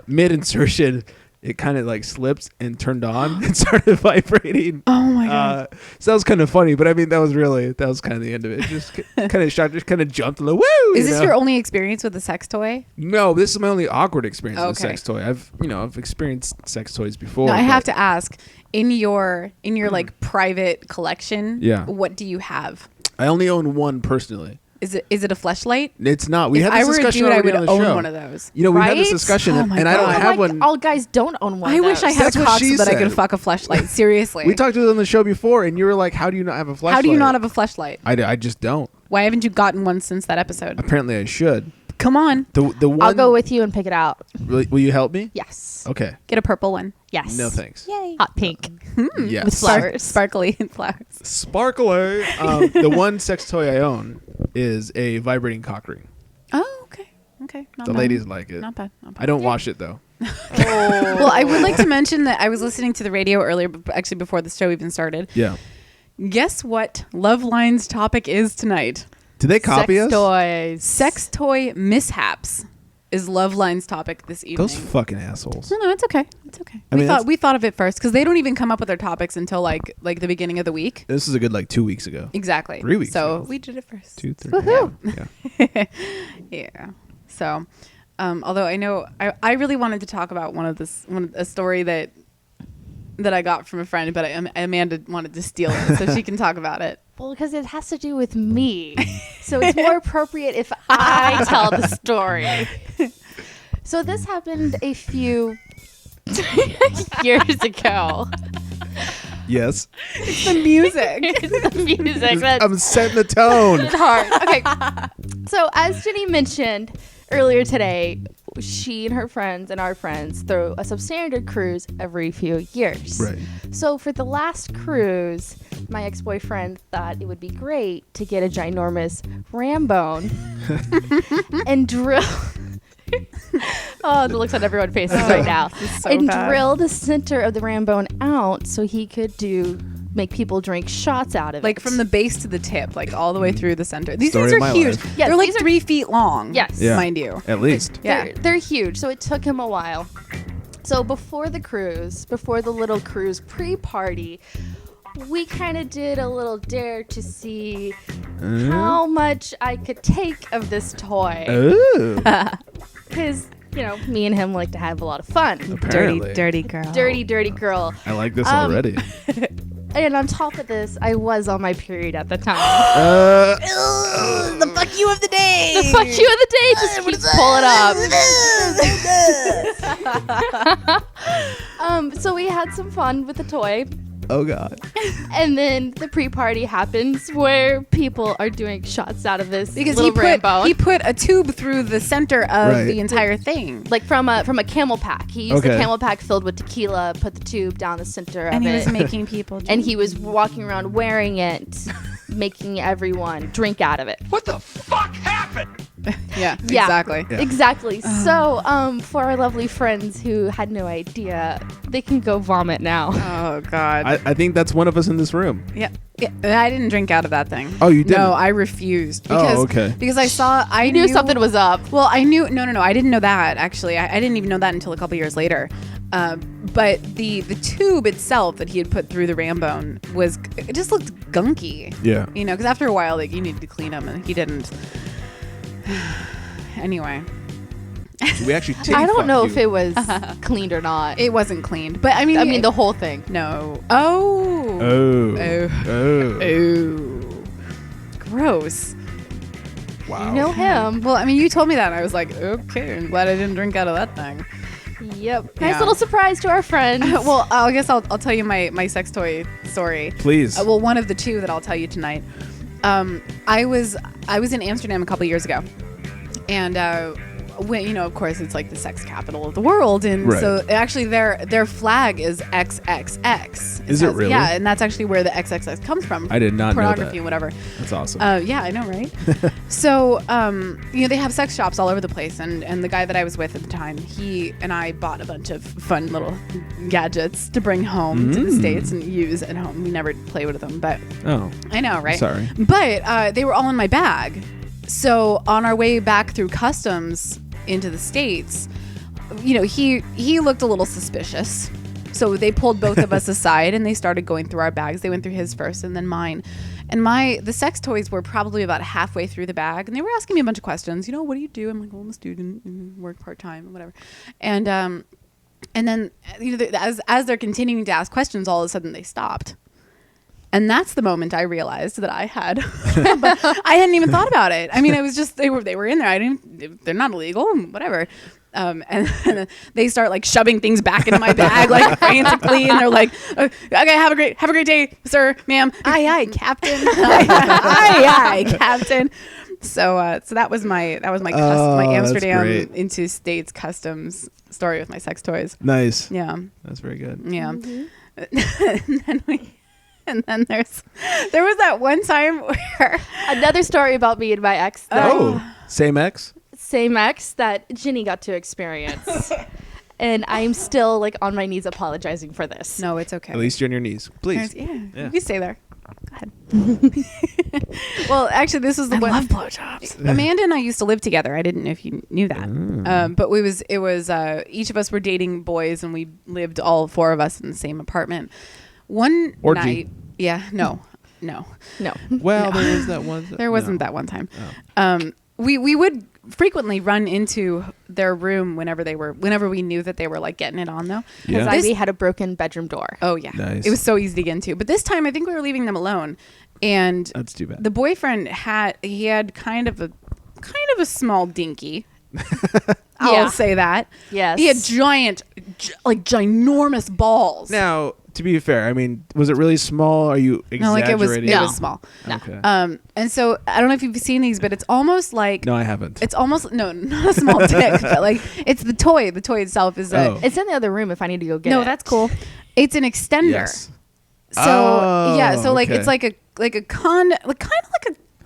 Speaker 3: Mid insertion, it kind of like slipped and turned on and started vibrating.
Speaker 2: Oh my god.
Speaker 3: So that was kind of funny, but I mean that was kind of the end of it. Just kind of shocked, just kind of jumped like woo.
Speaker 2: Is this your only experience with a sex toy?
Speaker 3: No, this is my only awkward experience with a
Speaker 2: Okay.
Speaker 3: sex toy. I've experienced sex toys before.
Speaker 2: No, I have
Speaker 3: but-
Speaker 2: to ask. In your like private collection,
Speaker 3: Yeah.
Speaker 2: what do you have?
Speaker 3: I only own one personally.
Speaker 2: Is it a fleshlight?
Speaker 3: It's not. We
Speaker 2: If
Speaker 3: had
Speaker 2: I
Speaker 3: this
Speaker 2: were a
Speaker 3: discussion
Speaker 2: dude, I
Speaker 3: already
Speaker 2: would
Speaker 3: on the
Speaker 2: own
Speaker 3: show.
Speaker 2: one of those.
Speaker 3: We had this
Speaker 4: Right?
Speaker 3: discussion,
Speaker 2: Oh my
Speaker 3: and I don't
Speaker 2: God.
Speaker 3: have
Speaker 4: Like,
Speaker 3: one.
Speaker 4: all guys don't own one.
Speaker 2: I
Speaker 4: of
Speaker 2: wish I
Speaker 4: those.
Speaker 2: had
Speaker 3: That's
Speaker 2: a
Speaker 3: what
Speaker 2: cock
Speaker 3: she
Speaker 2: so that I could
Speaker 3: said.
Speaker 2: fuck a fleshlight. Seriously.
Speaker 3: We talked to it on the show before, and you were like, "How do you not have a flashlight?"
Speaker 2: How do you not have a fleshlight?
Speaker 3: I just don't.
Speaker 2: Why haven't you gotten one since that episode?
Speaker 3: Apparently, I should.
Speaker 2: Come on,
Speaker 3: The one.
Speaker 4: I'll go with you and pick it out.
Speaker 3: Will you help me?
Speaker 4: Yes.
Speaker 3: Okay.
Speaker 2: get a purple one.
Speaker 4: Yes.
Speaker 3: No thanks.
Speaker 2: Yay.
Speaker 4: Hot pink.
Speaker 3: Yes.
Speaker 4: With flowers.
Speaker 2: Sparkly flowers.
Speaker 3: Sparkler. The one sex toy I own is a vibrating cock ring.
Speaker 2: Oh, okay. Okay. Not
Speaker 3: The
Speaker 2: bad.
Speaker 3: ladies like it.
Speaker 2: Not bad. Not bad.
Speaker 3: I don't wash it though.
Speaker 2: Well, I would like to mention that I was listening to the radio earlier, actually before the show even started.
Speaker 3: Yeah.
Speaker 2: Guess what Love Line's topic is tonight?
Speaker 3: Did they copy
Speaker 4: Sex
Speaker 3: us?
Speaker 4: toys.
Speaker 2: Sex toy mishaps is Love Line's topic this evening.
Speaker 3: Those fucking assholes.
Speaker 2: No, it's okay. It's okay.
Speaker 3: I mean, that's-
Speaker 2: we thought of it first because they don't even come up with their topics until like the beginning of the week.
Speaker 3: This is a good 2 weeks ago.
Speaker 2: Exactly.
Speaker 3: 3 weeks
Speaker 2: So
Speaker 3: ago.
Speaker 2: we did it first.
Speaker 3: 2, 3.
Speaker 4: Woohoo.
Speaker 3: Yeah.
Speaker 2: Yeah. So, although I know I really wanted to talk about a story that I got from a friend, but Amanda wanted to steal it so she can talk about it.
Speaker 4: Well, because it has to do with me. So it's more appropriate if I tell the story. So this happened a few years ago.
Speaker 3: Yes.
Speaker 2: The music.
Speaker 4: It's the music. That's
Speaker 3: I'm setting the tone.
Speaker 4: hard. Okay. So as Jenny mentioned earlier today, she and her friends and our friends throw a substandard cruise every few years.
Speaker 3: Right.
Speaker 4: So for the last cruise, my ex-boyfriend thought it would be great to get a ginormous Rambone and drill. Oh, the looks on everyone's faces right now.
Speaker 2: so
Speaker 4: and
Speaker 2: bad.
Speaker 4: drill the center of the Rambone out so he could do make people drink shots out of it.
Speaker 2: Like from the base to the tip, like all the way through the center. These
Speaker 3: Story
Speaker 2: things
Speaker 3: of
Speaker 2: are
Speaker 3: my
Speaker 2: huge.
Speaker 3: life.
Speaker 4: Yes,
Speaker 2: They're like
Speaker 4: these are-
Speaker 2: 3 feet long.
Speaker 4: Yes.
Speaker 3: Yeah.
Speaker 2: Mind you.
Speaker 3: At least.
Speaker 2: Yeah.
Speaker 4: They're huge, so it took him a while. So before the cruise, before the little cruise pre-party, we kind of did a little dare to see how much I could take of this toy.
Speaker 3: Ooh.
Speaker 4: Because, you know, me and him like to have a lot of fun.
Speaker 3: Apparently.
Speaker 2: Dirty girl.
Speaker 4: Dirty girl.
Speaker 3: I like this already.
Speaker 4: And on top of this, I was on my period at the time.
Speaker 2: The fuck you of the day.
Speaker 4: The fuck you of the day. Just keep pull it up. So we had some fun with the toy.
Speaker 3: Oh God.
Speaker 4: And then the pre-party happens where people are doing shots out of this
Speaker 2: Because
Speaker 4: little Rambo.
Speaker 2: he put a tube through the center of
Speaker 3: Right.
Speaker 2: the entire thing.
Speaker 4: Like from a camel pack. He used
Speaker 3: Okay.
Speaker 4: the camel pack filled with tequila, put the tube down the center
Speaker 2: And
Speaker 4: of
Speaker 2: he
Speaker 4: it.
Speaker 2: was making people drink.
Speaker 4: And he was walking around wearing it, making everyone drink out of it.
Speaker 2: Yeah,
Speaker 4: Yeah.
Speaker 2: exactly.
Speaker 3: Yeah.
Speaker 4: Exactly. So, for our lovely friends who had no idea, they can go vomit now.
Speaker 2: Oh God.
Speaker 3: I think that's one of us in this room.
Speaker 2: Yeah. I didn't drink out of that thing.
Speaker 3: Oh, you didn't?
Speaker 2: No, I refused.
Speaker 3: Oh,
Speaker 2: Because,
Speaker 3: okay.
Speaker 2: Because I
Speaker 4: Knew something was up.
Speaker 2: Well, I knew. No. I didn't know that actually. I didn't even know that until a couple years later. But the tube itself that he had put through the Rambone it just looked gunky.
Speaker 3: Yeah.
Speaker 2: You know, because after a while, like you needed to clean them, and he didn't. Anyway,
Speaker 3: So we actually
Speaker 4: I don't know if it was cleaned or not.
Speaker 2: it wasn't cleaned, but I mean,
Speaker 4: the whole thing.
Speaker 2: no. Oh.
Speaker 3: Oh.
Speaker 2: Oh. Gross.
Speaker 3: Wow.
Speaker 4: You know him.
Speaker 2: Well, I mean, you told me that, and I was like, okay, I'm glad I didn't drink out of that thing.
Speaker 4: Yep. Nice
Speaker 2: Yeah.
Speaker 4: little surprise to our friends.
Speaker 2: Well, I guess I'll tell you my sex toy story.
Speaker 3: Please.
Speaker 2: Well, one of the two that I'll tell you tonight. I was in Amsterdam a couple years ago, and when, you know, of course, it's like the sex capital of the world, and
Speaker 3: Right.
Speaker 2: so actually their flag is XXX.
Speaker 3: Is it really?
Speaker 2: Yeah, and that's actually where the XXX comes from.
Speaker 3: I did not know
Speaker 2: pornography
Speaker 3: that.
Speaker 2: and whatever.
Speaker 3: That's awesome.
Speaker 2: Yeah, I know, right? So, you know, they have sex shops all over the place, and the guy that I was with at the time, he and I bought a bunch of fun little gadgets to bring home to the States and use at home. We never play with them, but
Speaker 3: Oh.
Speaker 2: I know, right?
Speaker 3: Sorry.
Speaker 2: But they were all in my bag. So on our way back through customs into the States, you know, he looked a little suspicious. So they pulled both of us aside and they started going through our bags. They went through his first and then mine. And the sex toys were probably about halfway through the bag, and they were asking me a bunch of questions. You know, what do you do? I'm like, well, I'm a student and work part-time and whatever. And then, you know, as they're continuing to ask questions, all of a sudden they stopped. And that's the moment I realized that I had, but I hadn't even thought about it. I mean, it was just, they were in there. They're not illegal, whatever. And then they start like shoving things back into my bag, like frantically. And they're like, okay, have a great day, sir, ma'am. Aye, captain. Aye, captain. So that was my my
Speaker 3: that's
Speaker 2: Amsterdam
Speaker 3: great.
Speaker 2: into States customs story with my sex toys.
Speaker 3: Nice.
Speaker 2: Yeah.
Speaker 3: That's very good.
Speaker 2: Yeah. And then there was that one time where
Speaker 4: Another story about me and my ex.
Speaker 3: Oh. Same ex?
Speaker 4: Same ex that Ginny got to experience. And I'm still like on my knees apologizing for this.
Speaker 2: no, it's okay.
Speaker 3: At least you're on your knees. Please.
Speaker 2: Yeah,
Speaker 3: Yeah.
Speaker 2: you stay there. Go ahead. Well, actually, this was the one. I love blowjobs. Amanda and I used to live together. I didn't know if you knew that. But it was each of us were dating boys, and we lived all four of us in the same apartment. One
Speaker 3: Orgy.
Speaker 2: night, yeah, no.
Speaker 3: Well, there was that one.
Speaker 2: There wasn't that one time. We would frequently run into their room whenever we knew that they were like getting it on though.
Speaker 3: Yeah.
Speaker 4: Because Ivy had a broken bedroom door.
Speaker 2: Oh yeah,
Speaker 3: Nice.
Speaker 2: It was so easy to get into. But this time, I think we were leaving them alone, and
Speaker 3: That's too bad.
Speaker 2: the boyfriend had kind of a small dinky. I'll
Speaker 4: Yeah.
Speaker 2: say that.
Speaker 4: Yes.
Speaker 2: He had ginormous balls.
Speaker 3: Now, to be fair, I mean, was it really small? Are you
Speaker 2: No, like
Speaker 3: exaggerating?
Speaker 2: it was small.
Speaker 3: Okay.
Speaker 2: And so I don't know if you've seen these, but it's almost like
Speaker 3: No, I haven't.
Speaker 2: it's almost not a small dick, but like it's the toy. The toy itself is a.
Speaker 3: Oh.
Speaker 4: It's in the other room if I need to go get it.
Speaker 2: No, that's cool. It's an extender.
Speaker 3: Yes.
Speaker 2: So
Speaker 3: Oh,
Speaker 2: yeah, so like
Speaker 3: okay.
Speaker 2: it's like a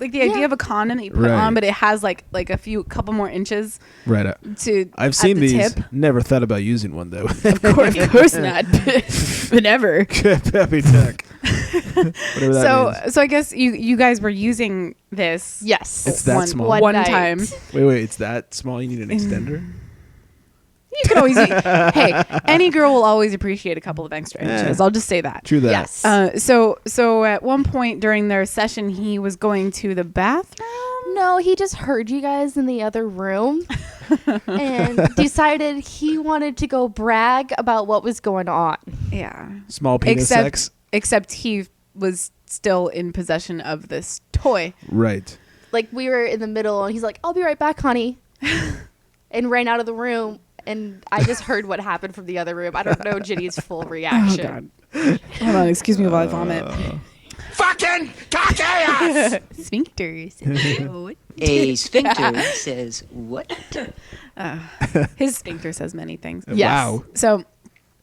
Speaker 2: like the idea of a condom that you put
Speaker 3: Right.
Speaker 2: on, but it has like a couple more inches
Speaker 3: Right.
Speaker 2: to.
Speaker 3: I've seen
Speaker 2: at the
Speaker 3: these.
Speaker 2: tip.
Speaker 3: Never thought about using one though.
Speaker 2: Of course not. But never.
Speaker 3: Peppy tech. Whatever that means.
Speaker 2: So I guess you guys were using this.
Speaker 4: Yes.
Speaker 3: It's that
Speaker 2: one,
Speaker 3: small?
Speaker 2: One
Speaker 4: night.
Speaker 2: time.
Speaker 3: Wait. It's that small. You need an extender.
Speaker 2: You can always. Hey, any girl will always appreciate a couple of extra inches. I'll just say that.
Speaker 3: True that.
Speaker 4: Yes.
Speaker 2: So at one point during their session, he was going to the bathroom.
Speaker 4: No, he just heard you guys in the other room and decided he wanted to go brag about what was going on.
Speaker 2: Yeah.
Speaker 3: Small penis sex.
Speaker 2: Except he was still in possession of this toy.
Speaker 3: Right.
Speaker 4: Like we were in the middle and he's like, "I'll be right back, honey." And ran out of the room and I just heard what happened from the other room. I don't know Ginny's full reaction.
Speaker 2: Oh, hold on, excuse me while I vomit.
Speaker 7: Fucking cock-ass!
Speaker 2: Sphincters.
Speaker 10: A sphincter says what?
Speaker 2: His sphincter says many things.
Speaker 4: Yes.
Speaker 3: Wow.
Speaker 2: So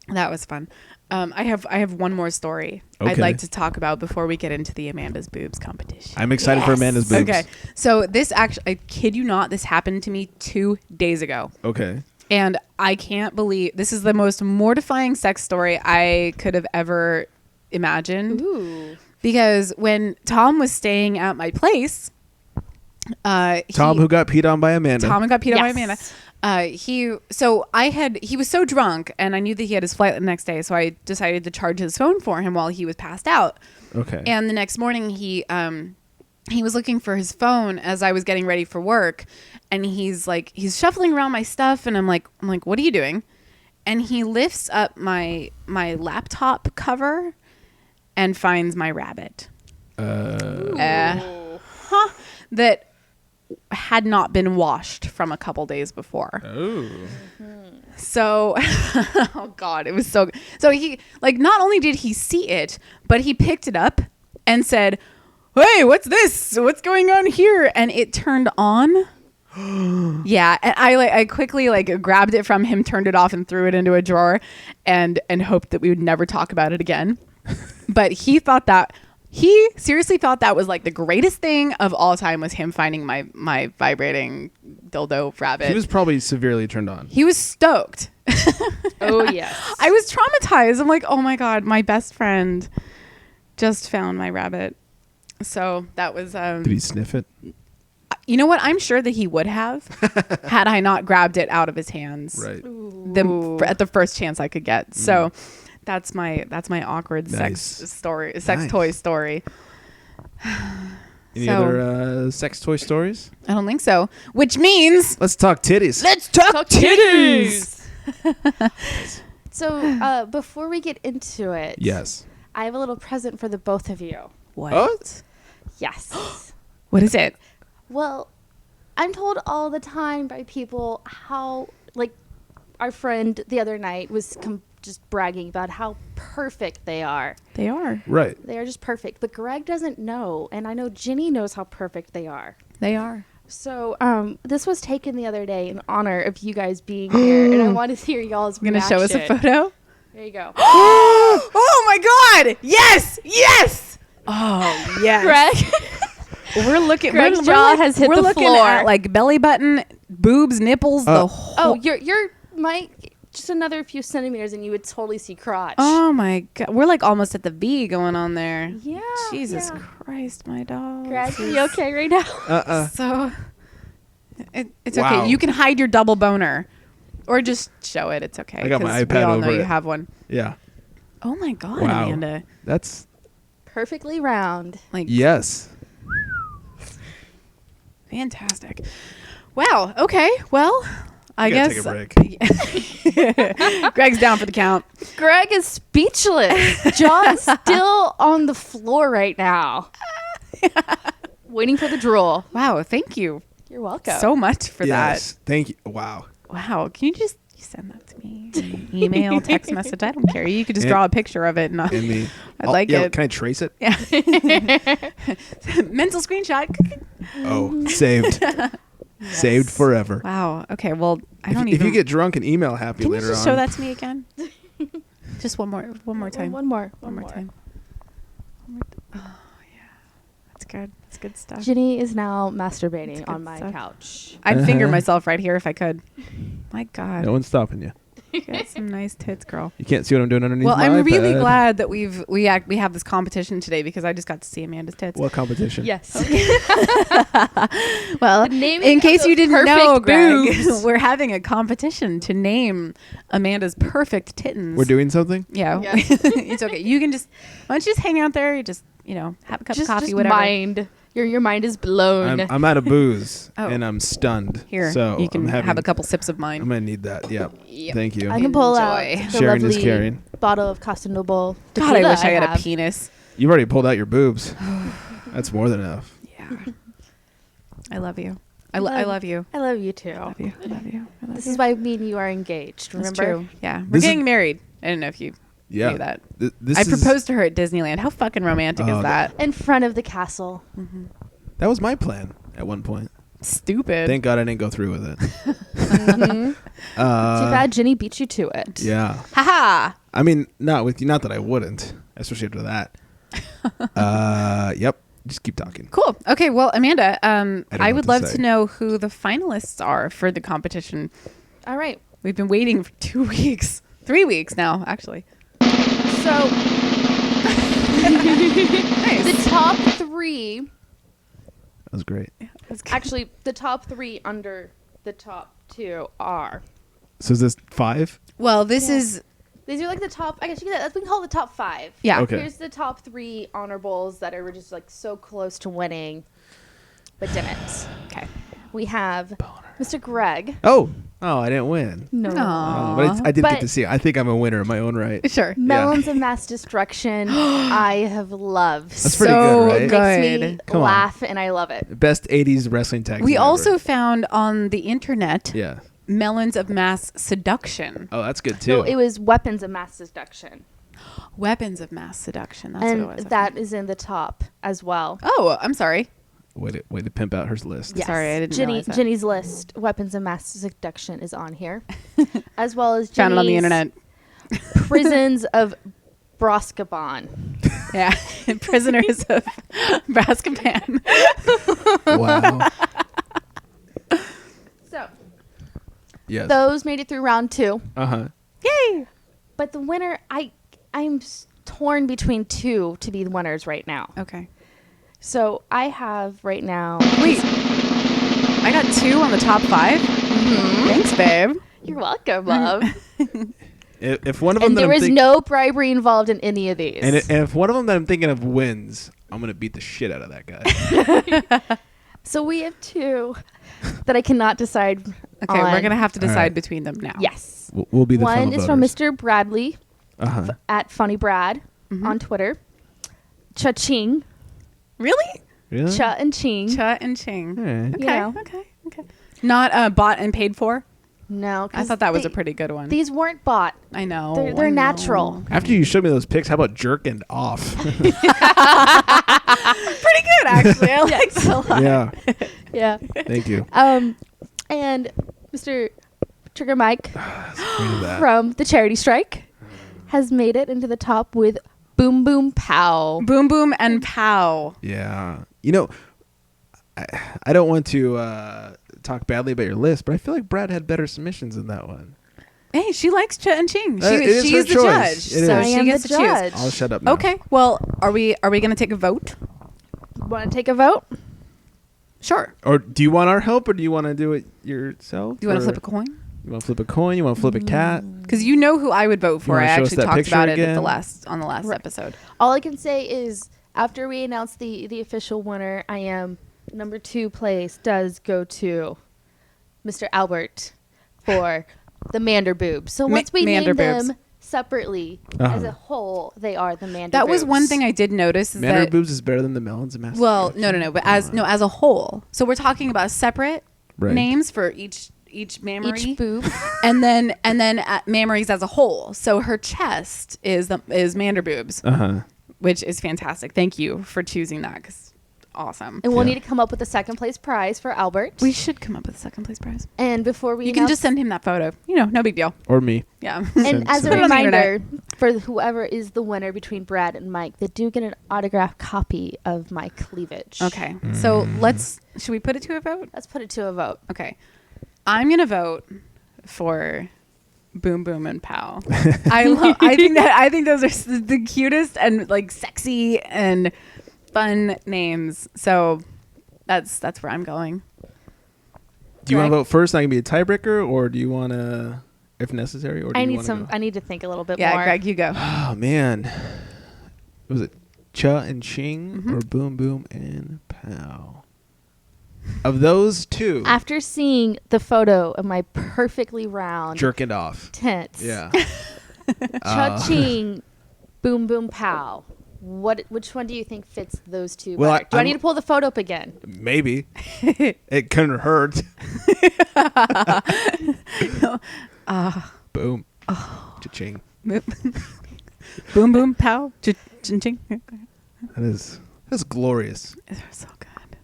Speaker 2: that was fun. I have one more story I'd
Speaker 3: Okay.
Speaker 2: like to talk about before we get into the Amanda's Boobs competition.
Speaker 3: I'm excited for Amanda's boobs.
Speaker 2: Okay. So this actually, I kid you not, this happened to me 2 days ago.
Speaker 3: Okay.
Speaker 2: And I can't believe this is the most mortifying sex story I could have ever imagined.
Speaker 4: Ooh.
Speaker 2: Because when Tom was staying at my place,
Speaker 3: Tom, who got peed on by Amanda.
Speaker 2: Tom got peed on by
Speaker 4: Yes.
Speaker 2: Amanda. He was so drunk, and I knew that he had his flight the next day, so I decided to charge his phone for him while he was passed out.
Speaker 3: Okay.
Speaker 2: And the next morning, he was looking for his phone as I was getting ready for work, and he's shuffling around my stuff, and I'm like, what are you doing? And he lifts up my laptop cover and finds my rabbit. That had not been washed from a couple days before.
Speaker 3: Oh.
Speaker 2: So, oh God, it was so good. So he, not only did he see it, but he picked it up and said, "Hey, what's this? What's going on here?" And it turned on. Yeah. And I quickly grabbed it from him, turned it off and threw it into a drawer and hoped that we would never talk about it again. But he seriously thought that was the greatest thing of all time, was him finding my vibrating dildo rabbit.
Speaker 3: He was probably severely turned on.
Speaker 2: He was stoked.
Speaker 4: Oh, yes.
Speaker 2: I was traumatized. I'm like, oh my God, my best friend just found my rabbit. So that was...
Speaker 3: Did he sniff it?
Speaker 2: You know what? I'm sure that he would have had I not grabbed it out of his hands.
Speaker 3: Right.
Speaker 2: At the first chance I could get. So that's my awkward
Speaker 3: Nice.
Speaker 2: sex toy story.
Speaker 3: Any
Speaker 2: So-
Speaker 3: other sex toy stories?
Speaker 2: I don't think so. Which means
Speaker 3: Let's talk titties.
Speaker 2: let's talk titties.
Speaker 4: So before we get into it,
Speaker 3: Yes.
Speaker 4: I have a little present for the both of you.
Speaker 2: What?
Speaker 3: Oh?
Speaker 4: Yes.
Speaker 2: What is it?
Speaker 4: Well, I'm told all the time by people how, our friend the other night was just bragging about how perfect they are.
Speaker 2: They are.
Speaker 3: Right.
Speaker 4: They are just perfect. But Greg doesn't know, and I know Ginny knows how perfect they are.
Speaker 2: They are.
Speaker 4: So this was taken the other day in honor of you guys being here, and I want to hear y'all's
Speaker 2: You're going to show us a
Speaker 4: reaction.
Speaker 2: photo?
Speaker 4: There you go.
Speaker 2: Oh my God. Yes. Yes. Oh, yes.
Speaker 4: Greg.
Speaker 2: We're looking.
Speaker 4: Greg's jaw has hit
Speaker 2: we're
Speaker 4: the
Speaker 2: looking
Speaker 4: floor.
Speaker 2: at belly button, boobs, nipples, the whole.
Speaker 4: Oh, you're Mike. Just another few centimeters, and you would totally see crotch.
Speaker 2: Oh my God. We're almost at the V going on there.
Speaker 4: Yeah.
Speaker 2: Jesus
Speaker 4: yeah.
Speaker 2: Christ, my dog.
Speaker 4: Greg, are you okay right now?
Speaker 2: So it's
Speaker 3: Wow.
Speaker 2: okay. You can hide your double boner, or just show it. It's okay.
Speaker 3: I got my
Speaker 2: 'cause we
Speaker 3: iPad
Speaker 2: all know
Speaker 3: over
Speaker 2: you
Speaker 3: it.
Speaker 2: have one.
Speaker 3: Yeah.
Speaker 2: Oh my God,
Speaker 3: Wow.
Speaker 2: Amanda.
Speaker 3: That's
Speaker 4: Perfectly round.
Speaker 3: yes.
Speaker 2: Fantastic. Wow. Okay. Well, I
Speaker 3: We gotta
Speaker 2: guess
Speaker 3: take a break.
Speaker 2: Greg's down for the count.
Speaker 4: Greg is speechless. Jaw is still on the floor right now. Waiting for the drool.
Speaker 2: Wow. Thank you
Speaker 4: You're welcome.
Speaker 2: so much for
Speaker 3: Yes. Thank you. Wow.
Speaker 2: that. Wow. Can you just send that to me? Email, text message. I don't care. You could just draw a picture of it. And
Speaker 3: In the
Speaker 2: I'd like it.
Speaker 3: Can I trace it?
Speaker 2: Yeah. Mental screenshot.
Speaker 3: Oh, saved. Saved forever.
Speaker 2: Wow. Okay. Well, I
Speaker 3: If,
Speaker 2: don't
Speaker 3: if
Speaker 2: even.
Speaker 3: you get drunk and email happy
Speaker 2: Can you
Speaker 3: later
Speaker 2: just
Speaker 3: on.
Speaker 2: show that to me again? Just one more time.
Speaker 4: One more.
Speaker 2: One more time. Oh yeah. That's good. That's good stuff.
Speaker 4: Ginny is now masturbating
Speaker 2: good
Speaker 4: on my
Speaker 2: stuff.
Speaker 4: couch.
Speaker 2: I'd finger myself right here if I could. My God.
Speaker 3: No one's stopping you.
Speaker 2: You got some nice tits, girl.
Speaker 3: You can't see what I'm doing underneath
Speaker 2: Well,
Speaker 3: my
Speaker 2: I'm really
Speaker 3: iPad.
Speaker 2: glad that we have this competition today because I just got to see Amanda's tits.
Speaker 3: What competition?
Speaker 4: Yes.
Speaker 2: Well,
Speaker 4: naming
Speaker 2: in
Speaker 4: of
Speaker 2: case you
Speaker 4: those
Speaker 2: didn't know,
Speaker 4: perfect
Speaker 2: Greg,
Speaker 4: boobs.
Speaker 2: we're having a competition to name Amanda's perfect tittens.
Speaker 3: We're doing something?
Speaker 2: Yeah.
Speaker 4: Yeah.
Speaker 2: It's okay. You can just, why don't you just hang out there? You just, have a cup of coffee,
Speaker 4: just
Speaker 2: whatever.
Speaker 4: mind. Your mind is blown.
Speaker 3: I'm out of booze
Speaker 2: Oh.
Speaker 3: and I'm stunned.
Speaker 2: Here,
Speaker 3: so
Speaker 2: you can
Speaker 3: I'm
Speaker 2: have a couple sips of mine.
Speaker 3: I'm gonna need that. Yep. Thank you.
Speaker 4: I can pull out
Speaker 2: Enjoy.
Speaker 4: the
Speaker 3: Sharing is
Speaker 4: lovely
Speaker 3: caring.
Speaker 4: bottle of Costa Noble.
Speaker 2: God, I
Speaker 4: tequila
Speaker 2: wish I had a
Speaker 4: have.
Speaker 2: penis.
Speaker 3: You've already pulled out your boobs. That's more than enough.
Speaker 2: Yeah. I love you. I love you.
Speaker 4: I love you too.
Speaker 2: I love you. I love you. I love
Speaker 4: This
Speaker 2: you.
Speaker 4: is why me and you are engaged.
Speaker 2: That's
Speaker 4: Remember?
Speaker 2: true. Yeah. We're
Speaker 3: This is-
Speaker 2: getting married. I don't know if you
Speaker 3: Yeah.
Speaker 2: knew that.
Speaker 3: This
Speaker 2: I
Speaker 3: is-
Speaker 2: proposed to her at Disneyland. How fucking romantic
Speaker 3: Oh,
Speaker 2: is that?
Speaker 4: In front of the castle.
Speaker 3: That was my plan at one point.
Speaker 2: Stupid.
Speaker 3: Thank God I didn't go through with it.
Speaker 4: Too bad Ginny beat you to it.
Speaker 3: Yeah.
Speaker 2: Haha.
Speaker 3: I mean, not with you. Not that I wouldn't, especially after that. Yep. Just keep talking.
Speaker 2: Cool. Okay. Well, Amanda, I
Speaker 3: know
Speaker 2: would
Speaker 3: what to
Speaker 2: love
Speaker 3: say.
Speaker 2: to know who the finalists are for the competition.
Speaker 4: All right.
Speaker 2: We've been waiting for 2 weeks, 3 weeks now, actually.
Speaker 4: So the top three,
Speaker 3: That was great.
Speaker 4: actually, the top three under the top two are.
Speaker 3: So is this 5?
Speaker 2: Well, this is
Speaker 4: These are like the top. I guess we can call it the top 5.
Speaker 2: yeah.
Speaker 3: Okay.
Speaker 4: Here's the top 3 honorables that are just like so close to winning, but didn't.
Speaker 2: Okay.
Speaker 4: We have Mr. Greg.
Speaker 3: Oh, I didn't win.
Speaker 4: No.
Speaker 2: Aw.
Speaker 3: But I did
Speaker 4: But-
Speaker 3: get to see it. I think I'm a winner in my own right.
Speaker 2: Sure.
Speaker 4: Melons of Mass Destruction. I have loved.
Speaker 3: That's pretty
Speaker 2: So
Speaker 3: good, right?
Speaker 4: Makes me
Speaker 3: Come on.
Speaker 4: laugh, and I love it.
Speaker 3: Best 80s wrestling tag.
Speaker 2: We
Speaker 3: team
Speaker 2: also
Speaker 3: ever.
Speaker 2: found on the internet
Speaker 3: Yeah.
Speaker 2: Melons of Mass Seduction.
Speaker 3: Oh, that's good
Speaker 4: No,
Speaker 3: too.
Speaker 4: it was Weapons of Mass Destruction,
Speaker 2: Weapons of Mass Seduction. That's
Speaker 4: and
Speaker 2: what it was.
Speaker 4: that is in the top as well.
Speaker 2: Oh, I'm sorry.
Speaker 3: Way to pimp out her list.
Speaker 4: Yes.
Speaker 2: Sorry, I didn't realize that.
Speaker 4: Ginny's list, Weapons of Mass Seduction, is on here, as well as
Speaker 2: Found it on the
Speaker 4: Ginny's
Speaker 2: internet.
Speaker 4: Prisons of Broscaban.
Speaker 2: Yeah. Prisoners of Brascapan.
Speaker 3: Wow.
Speaker 4: So
Speaker 3: Yes.
Speaker 4: those made it through round 2.
Speaker 3: Uh-huh.
Speaker 2: Yay.
Speaker 4: But the winner, I'm torn between 2 to be the winners right now.
Speaker 2: Okay.
Speaker 4: So I have right now.
Speaker 2: Wait. I got 2 on the top 5. Thanks, babe.
Speaker 4: You're welcome, love.
Speaker 3: If one of them
Speaker 4: And
Speaker 3: that
Speaker 4: there
Speaker 3: I'm
Speaker 4: is
Speaker 3: think-
Speaker 4: no bribery involved in any of these.
Speaker 3: and if one of them that I'm thinking of wins, I'm gonna beat the shit out of that guy.
Speaker 4: So we have 2 that I cannot decide.
Speaker 2: Okay, we're
Speaker 4: on.
Speaker 2: going to have to
Speaker 3: All
Speaker 2: decide
Speaker 3: right.
Speaker 2: between them now.
Speaker 4: Yes.
Speaker 3: We'll be the
Speaker 4: One
Speaker 3: final
Speaker 4: is from
Speaker 3: voters.
Speaker 4: Mr. Bradley
Speaker 3: Uh-huh.
Speaker 4: at Funny Brad on Twitter. Cha-ching.
Speaker 2: Really?
Speaker 3: Really?
Speaker 4: Cha and ching.
Speaker 2: Cha and Ching.
Speaker 3: All right.
Speaker 2: Okay.
Speaker 4: You know.
Speaker 2: Okay. Not bought and paid for?
Speaker 4: No.
Speaker 2: I
Speaker 4: 'cause
Speaker 2: that that was a
Speaker 4: they-
Speaker 2: pretty good one.
Speaker 4: These weren't bought.
Speaker 2: I know.
Speaker 4: They're
Speaker 2: I know.
Speaker 4: natural.
Speaker 3: After you showed me those pics, how about jerking off?
Speaker 2: Pretty good, actually. I like that a lot.
Speaker 3: Yeah.
Speaker 4: Yeah.
Speaker 3: Thank you.
Speaker 4: And Mr. Trigger Mike
Speaker 3: Look at that.
Speaker 4: from the Charity Strike has made it into the top with Boom Boom Pow.
Speaker 2: Boom Boom and Pow.
Speaker 3: Yeah. You know, I don't want to talk badly about your list, but I feel like Brad had better submissions than that one.
Speaker 2: Hey, she likes Cha and Ching.
Speaker 3: It is
Speaker 2: She's
Speaker 3: her
Speaker 2: the
Speaker 3: choice.
Speaker 2: judge.
Speaker 3: It
Speaker 2: So
Speaker 3: is.
Speaker 2: she
Speaker 4: I am
Speaker 2: gets
Speaker 4: the
Speaker 2: to choose.
Speaker 4: judge.
Speaker 3: I'll shut up now.
Speaker 2: Okay. Well, are we going to take a vote?
Speaker 4: Want to take a vote?
Speaker 2: Sure.
Speaker 3: Or do you want our help, or do you want to do it yourself?
Speaker 2: Do you want
Speaker 3: or
Speaker 2: to flip a coin?
Speaker 3: You want to flip a coin? You want to flip a cat?
Speaker 2: Because you know who I would vote for.
Speaker 3: wanna
Speaker 2: I
Speaker 3: show us
Speaker 2: actually
Speaker 3: that
Speaker 2: talked
Speaker 3: picture
Speaker 2: about it at
Speaker 3: again?
Speaker 2: on the last
Speaker 4: Right.
Speaker 2: episode.
Speaker 4: All I can say is after we announce the official winner, I am number 2 place does go to Mr. Albert for the Mander boobs. So once we name
Speaker 2: Mander boobs.
Speaker 4: them separately
Speaker 3: Uh-huh.
Speaker 4: as a whole, they are the Mander
Speaker 2: That was
Speaker 4: boobs.
Speaker 2: one thing I did notice is
Speaker 3: Manor
Speaker 2: that
Speaker 3: boobs is better than the melons and mashed
Speaker 2: well,
Speaker 3: potatoes.
Speaker 2: no, but as a whole. So we're talking about separate
Speaker 3: Right.
Speaker 2: names for each mammary.
Speaker 4: Each boob.
Speaker 2: and then mammaries as a whole. So her chest is Mander boobs,
Speaker 3: Uh-huh.
Speaker 2: which is fantastic. Thank you for choosing that because awesome.
Speaker 4: And we'll
Speaker 3: Yeah.
Speaker 4: need to come up with a second place prize for Albert.
Speaker 2: We should come up with a second place prize.
Speaker 4: And before we
Speaker 2: You can just send him that photo. No big deal.
Speaker 3: Or me.
Speaker 2: Yeah.
Speaker 4: And as a
Speaker 2: Put it on the
Speaker 4: reminder, for whoever is the winner between Brad and Mike, they do get an autographed copy of my cleavage.
Speaker 2: Okay. So should we put it to a vote?
Speaker 4: Let's put it to a vote.
Speaker 2: Okay. I'm going to vote for Boom Boom and Pow. I think those are the cutest and like sexy and fun names. So that's where I'm going.
Speaker 3: Do you want
Speaker 2: Greg?
Speaker 3: to vote first? Not gonna be a tiebreaker, or do you want to, if necessary, or do
Speaker 4: I
Speaker 3: you
Speaker 4: need
Speaker 3: wanna
Speaker 4: some.
Speaker 3: go?
Speaker 4: I need to think a little bit
Speaker 2: Yeah,
Speaker 4: more.
Speaker 2: Greg, you go.
Speaker 3: Oh man, was it Cha and Ching or Boom Boom and Pow? Of those two,
Speaker 4: After seeing the photo of my perfectly round
Speaker 3: jerking off.
Speaker 4: tits,
Speaker 3: Yeah.
Speaker 4: Cha-ching, Boom Boom Pow. Which one do you think fits those two?
Speaker 3: Well,
Speaker 4: better? Do I
Speaker 3: I'm-
Speaker 4: need to pull the photo up again?
Speaker 3: Maybe it couldn't hurt. Boom. Cha-ching.
Speaker 2: Boom Boom Pow. Ching ching.
Speaker 3: That's glorious,
Speaker 2: They're so good.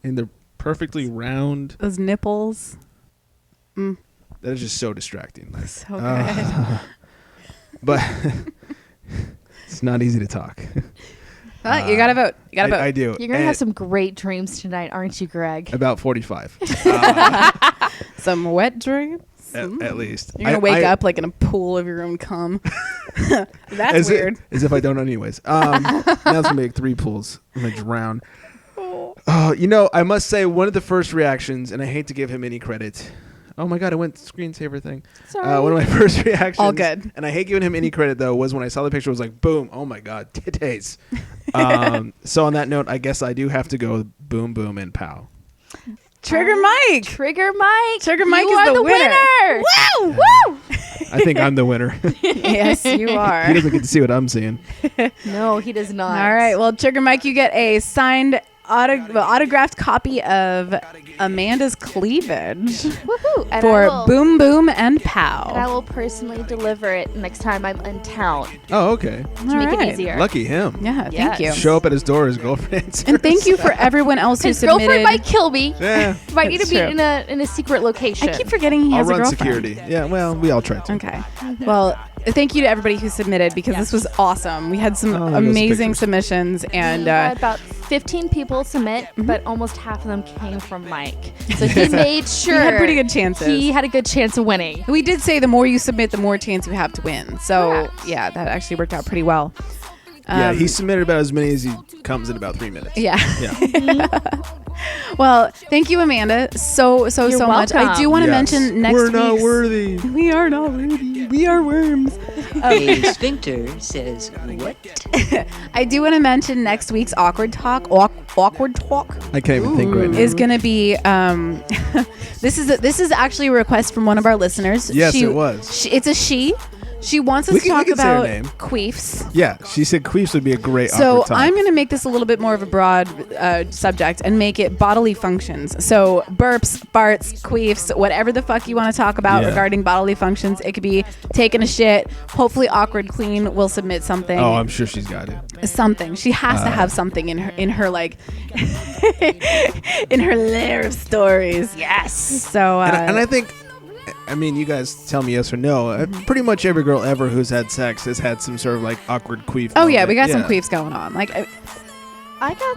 Speaker 3: and they're perfectly round.
Speaker 2: Those nipples.
Speaker 3: That is just so distracting. Like,
Speaker 2: So good.
Speaker 3: but it's not easy to talk.
Speaker 2: You gotta vote. You gotta vote.
Speaker 3: I do.
Speaker 4: You're gonna
Speaker 3: And
Speaker 4: have some great dreams tonight, aren't you, Greg?
Speaker 3: about 45
Speaker 2: Some wet dreams.
Speaker 3: at least.
Speaker 2: You're gonna wake up like in a pool of your own cum. That's
Speaker 3: as
Speaker 2: weird.
Speaker 3: As if I don't know anyways. Now it's gonna be like 3 pools. I'm gonna drown. Oh, I must say one of the first reactions, and I hate to give him any credit. Oh my god, I went screensaver thing.
Speaker 4: Sorry.
Speaker 3: One of my first reactions.
Speaker 2: All good.
Speaker 3: And I hate giving him any credit though, was when I saw the picture, I was like, boom, oh my god, titties. So on that note, I guess I do have to go Boom Boom and Pow.
Speaker 2: Trigger Mike.
Speaker 4: Trigger Mike.
Speaker 2: Trigger Mike
Speaker 4: you
Speaker 2: is
Speaker 4: are
Speaker 2: the winner.
Speaker 4: Woo! Woo!
Speaker 3: I think I'm the winner.
Speaker 2: Yes, you are.
Speaker 3: He doesn't get to see what I'm seeing.
Speaker 4: No, he does not.
Speaker 2: All right. Well, Trigger Mike, you get a signed autographed copy of Amanda's cleavage
Speaker 4: Woohoo! And
Speaker 2: for
Speaker 4: I will,
Speaker 2: Boom Boom and
Speaker 4: And I
Speaker 2: Pow.
Speaker 4: will personally deliver it next time I'm in town
Speaker 3: Oh, okay.
Speaker 4: to make it easier.
Speaker 3: Lucky him.
Speaker 2: Yeah, thank
Speaker 4: Yes.
Speaker 2: you.
Speaker 3: Show up at his door, his girlfriend answers.
Speaker 2: And thank you for everyone else who
Speaker 4: His girlfriend
Speaker 2: submitted.
Speaker 4: might kill me.
Speaker 3: Yeah.
Speaker 4: Might need to
Speaker 2: That's
Speaker 4: be
Speaker 2: true.
Speaker 4: in a secret location.
Speaker 2: I keep forgetting he
Speaker 3: I'll
Speaker 2: has a
Speaker 3: run
Speaker 2: girlfriend.
Speaker 3: security. Yeah, well, we all try to.
Speaker 2: Okay. Well, thank you to everybody who submitted because this was awesome. We had some
Speaker 3: Oh, there goes the
Speaker 2: amazing
Speaker 3: pictures.
Speaker 2: submissions, and
Speaker 4: We had about 15 people submit, but almost half of them came from Mike. So he made sure
Speaker 2: we had pretty good chances.
Speaker 4: he had a good chance of winning.
Speaker 2: We did say the more you submit, the more chance you have to win. So
Speaker 4: Correct.
Speaker 2: yeah, that actually worked out pretty well.
Speaker 3: Yeah, he submitted about as many as he comes in about 3 minutes.
Speaker 2: Yeah.
Speaker 3: Yeah.
Speaker 2: Well, thank you, Amanda, so
Speaker 4: You're
Speaker 2: much. I do
Speaker 4: welcome.
Speaker 2: want to
Speaker 3: Yes.
Speaker 2: mention next
Speaker 3: We're not
Speaker 2: week's-
Speaker 3: worthy.
Speaker 2: We are not worthy. We are worms.
Speaker 10: A sphincter says what?
Speaker 2: I do want to mention next week's awkward talk. Awkward talk
Speaker 3: I can't even think right now.
Speaker 2: is going to be. This is actually a request from one of our listeners.
Speaker 3: Yes, it was.
Speaker 2: It's a she. She wants us
Speaker 3: We
Speaker 2: to
Speaker 3: can- we
Speaker 2: talk
Speaker 3: can say her
Speaker 2: about
Speaker 3: name.
Speaker 2: queefs.
Speaker 3: Yeah, she said queefs would be a great
Speaker 2: So
Speaker 3: awkward time.
Speaker 2: I'm going to make this a little bit more of a broad subject and make it bodily functions. So burps, farts, queefs, whatever the fuck you want to talk about
Speaker 3: Yeah.
Speaker 2: regarding bodily functions. It could be taking a shit. Hopefully, Awkward Queen will submit something.
Speaker 3: Oh, I'm sure she's got it.
Speaker 2: Something. She has to have something in her like in her layer of stories. Yes. So
Speaker 3: And I think, I mean, you guys tell me yes or no. Pretty much every girl ever who's had sex has had some sort of like awkward queef.
Speaker 2: oh yeah,
Speaker 3: moment.
Speaker 2: we got some queefs going on. Like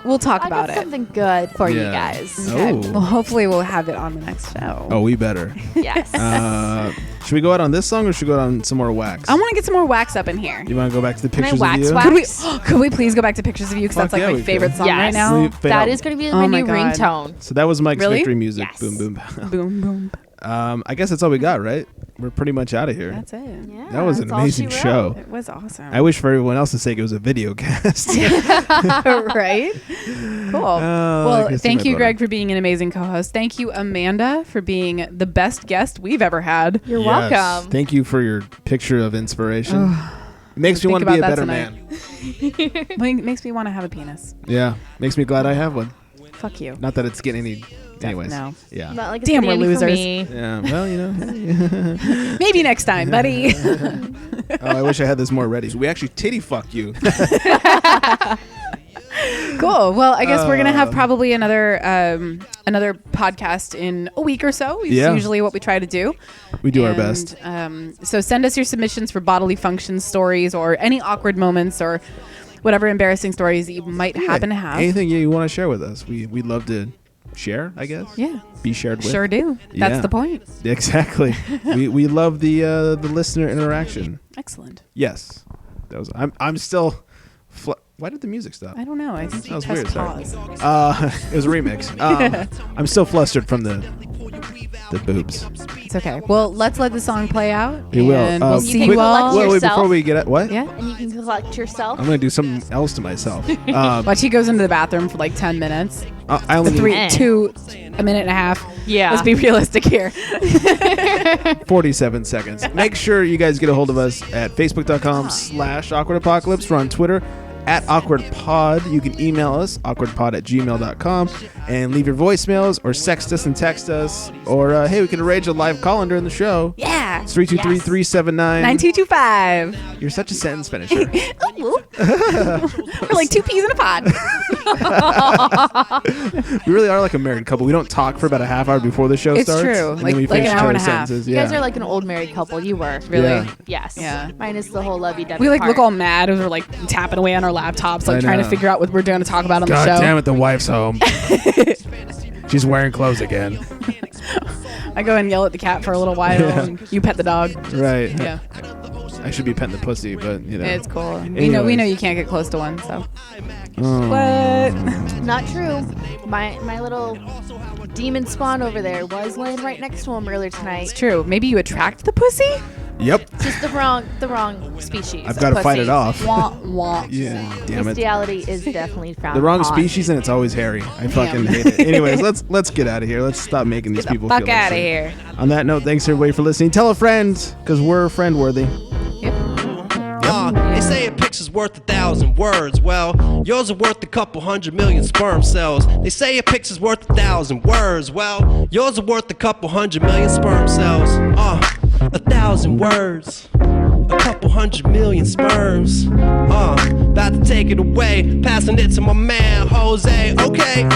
Speaker 2: we'll talk about
Speaker 4: got
Speaker 2: it.
Speaker 4: something good for you
Speaker 3: Yeah.
Speaker 4: guys.
Speaker 2: Okay.
Speaker 3: Oh.
Speaker 2: Well, hopefully we'll have it on the next show.
Speaker 3: Oh, we better.
Speaker 4: Yes.
Speaker 3: Should we go out on this song or should we go out on some more wax?
Speaker 2: I want to get some more wax up in here.
Speaker 3: You want to go back to the
Speaker 4: Can I
Speaker 3: pictures
Speaker 4: wax
Speaker 3: of you?
Speaker 4: wax?
Speaker 2: Could we please go back to pictures of you because
Speaker 3: Fuck
Speaker 2: that's like
Speaker 3: yeah,
Speaker 2: my
Speaker 3: we
Speaker 2: favorite
Speaker 3: could.
Speaker 2: song right
Speaker 4: Yes.
Speaker 2: now.
Speaker 3: Leave it
Speaker 4: That
Speaker 3: out.
Speaker 4: is going to be
Speaker 2: Oh
Speaker 4: my
Speaker 2: my
Speaker 4: new
Speaker 2: God.
Speaker 4: ringtone.
Speaker 3: So that was Mike's
Speaker 2: Really?
Speaker 3: victory music.
Speaker 4: Yes.
Speaker 3: Boom, boom.
Speaker 2: Boom boom.
Speaker 3: I guess that's all we got, right? We're pretty much out of here.
Speaker 2: That's it.
Speaker 4: Yeah,
Speaker 3: That was an
Speaker 4: that's all she
Speaker 3: amazing
Speaker 4: wrote.
Speaker 3: show.
Speaker 2: It was awesome.
Speaker 3: I wish for everyone else's sake it was a video cast.
Speaker 2: Right? Cool.
Speaker 3: I
Speaker 2: Well,
Speaker 3: can see
Speaker 2: thank
Speaker 3: my
Speaker 2: you,
Speaker 3: brother.
Speaker 2: Greg, for being an amazing co-host. Thank you, Amanda, for being the best guest we've ever had.
Speaker 4: You're
Speaker 3: Yes.
Speaker 4: welcome.
Speaker 3: Thank you for your picture of inspiration. Makes me
Speaker 2: Think
Speaker 3: want to be a
Speaker 2: about that
Speaker 3: better
Speaker 2: tonight.
Speaker 3: man.
Speaker 2: Makes me want to have a penis.
Speaker 3: Yeah. Makes me glad I have one.
Speaker 2: Fuck you.
Speaker 3: Not that it's getting any. Anyways.
Speaker 2: No.
Speaker 3: Yeah.
Speaker 4: Not like it's
Speaker 2: Damn,
Speaker 4: getting
Speaker 2: we're
Speaker 4: any for
Speaker 2: losers.
Speaker 4: me.
Speaker 3: Yeah. Well, you know.
Speaker 2: Maybe next time, buddy.
Speaker 3: Oh, I wish I had this more ready. So we actually titty fucked you.
Speaker 2: Cool. Well, I guess we're gonna have probably another podcast in a week or so. It's usually what we try to do.
Speaker 3: We do our best.
Speaker 2: So send us your submissions for bodily function stories or any awkward moments or whatever embarrassing stories that you might happen to have.
Speaker 3: Anything you want to share with us, we'd love to share. I guess.
Speaker 2: Yeah.
Speaker 3: Be shared with.
Speaker 2: Sure do. That's the point.
Speaker 3: Exactly. we love the listener interaction.
Speaker 2: Excellent.
Speaker 3: Yes. That was. I'm still. Why did the music stop?
Speaker 2: I don't know. I think
Speaker 3: That was
Speaker 2: pressed
Speaker 3: weird. Sorry.
Speaker 2: pause.
Speaker 3: It was a remix. I'm still flustered from the boobs.
Speaker 2: It's okay. Well, let's let the song play out.
Speaker 3: We will.
Speaker 2: And we'll see
Speaker 4: can
Speaker 2: you all.
Speaker 4: collect
Speaker 3: Wait,
Speaker 4: yourself.
Speaker 3: before we get at what?
Speaker 2: Yeah.
Speaker 4: And you can collect yourself.
Speaker 3: I'm gonna do something else to myself.
Speaker 2: Watch, he goes into the bathroom for like 10 minutes.
Speaker 3: I only need
Speaker 2: A minute and a half.
Speaker 9: Yeah.
Speaker 2: Let's be realistic here.
Speaker 3: 47 seconds. Make sure you guys get a hold of us at facebook.com/awkwardapocalypse. We're on Twitter @awkwardpod. You can email us awkwardpod@gmail.com and leave your voicemails or sext us and text us, or hey, we can arrange a live call in during the show.
Speaker 2: Yeah.
Speaker 3: It's 323-379
Speaker 2: 9225.
Speaker 3: You're such a sentence finisher.
Speaker 2: We're like two peas in a pod.
Speaker 3: We really are like a married couple. We don't talk for about a half hour before the show
Speaker 2: It's
Speaker 3: starts.
Speaker 2: true.
Speaker 3: And
Speaker 2: Like-
Speaker 3: then we
Speaker 2: like
Speaker 3: finish
Speaker 2: an
Speaker 3: each
Speaker 2: hour and
Speaker 3: other's
Speaker 2: a half.
Speaker 3: sentences.
Speaker 4: You
Speaker 3: Yeah.
Speaker 4: guys are like an old married couple. You were.
Speaker 2: Really?
Speaker 3: Yeah.
Speaker 4: Yes.
Speaker 2: Yeah.
Speaker 4: Minus the whole lovey-dovey
Speaker 2: We like
Speaker 4: part.
Speaker 2: look all mad as we're like tapping away on our laptops, like
Speaker 3: I
Speaker 2: trying to
Speaker 3: know.
Speaker 2: figure out what we're going to talk about on
Speaker 3: God
Speaker 2: the show.
Speaker 3: damn it, the wife's home. She's wearing clothes again.
Speaker 2: I go and yell at the cat for a little while,
Speaker 3: Yeah.
Speaker 2: and you pet the dog.
Speaker 3: Right.
Speaker 2: Yeah,
Speaker 3: I should be petting the pussy, but you know.
Speaker 2: it's cool. We know
Speaker 3: Anyways.
Speaker 2: you can't get close to one, so.
Speaker 3: Oh.
Speaker 2: What?
Speaker 4: Not true. My little demon spawn over there was laying right next to him earlier
Speaker 2: It's
Speaker 4: tonight.
Speaker 2: true. Maybe you attract the pussy?
Speaker 3: Yep.
Speaker 4: Just the wrong species.
Speaker 3: I've
Speaker 4: of
Speaker 3: got to fight
Speaker 4: pussy.
Speaker 3: it off.
Speaker 2: Wah, wah.
Speaker 3: Yeah. Damn it.
Speaker 4: Bestiality is definitely found.
Speaker 3: The wrong
Speaker 4: on.
Speaker 3: species, and it's always hairy. I fucking hate it. Anyways, let's get out of here. Let's stop making these people
Speaker 2: Fuck
Speaker 3: feel like
Speaker 2: out of
Speaker 3: shit.
Speaker 2: here.
Speaker 3: On that note, thanks everybody for listening. Tell a friend, because we're friend worthy.
Speaker 1: They say a picture's worth 1,000 words. Well, yours are worth a couple 100 million sperm cells. They say a picture's worth 1,000 words. Well, yours are worth a couple 100 million sperm cells. 1,000 words. A couple 100 million sperms. About to take it away. Passing it to my man, Jose. Okay,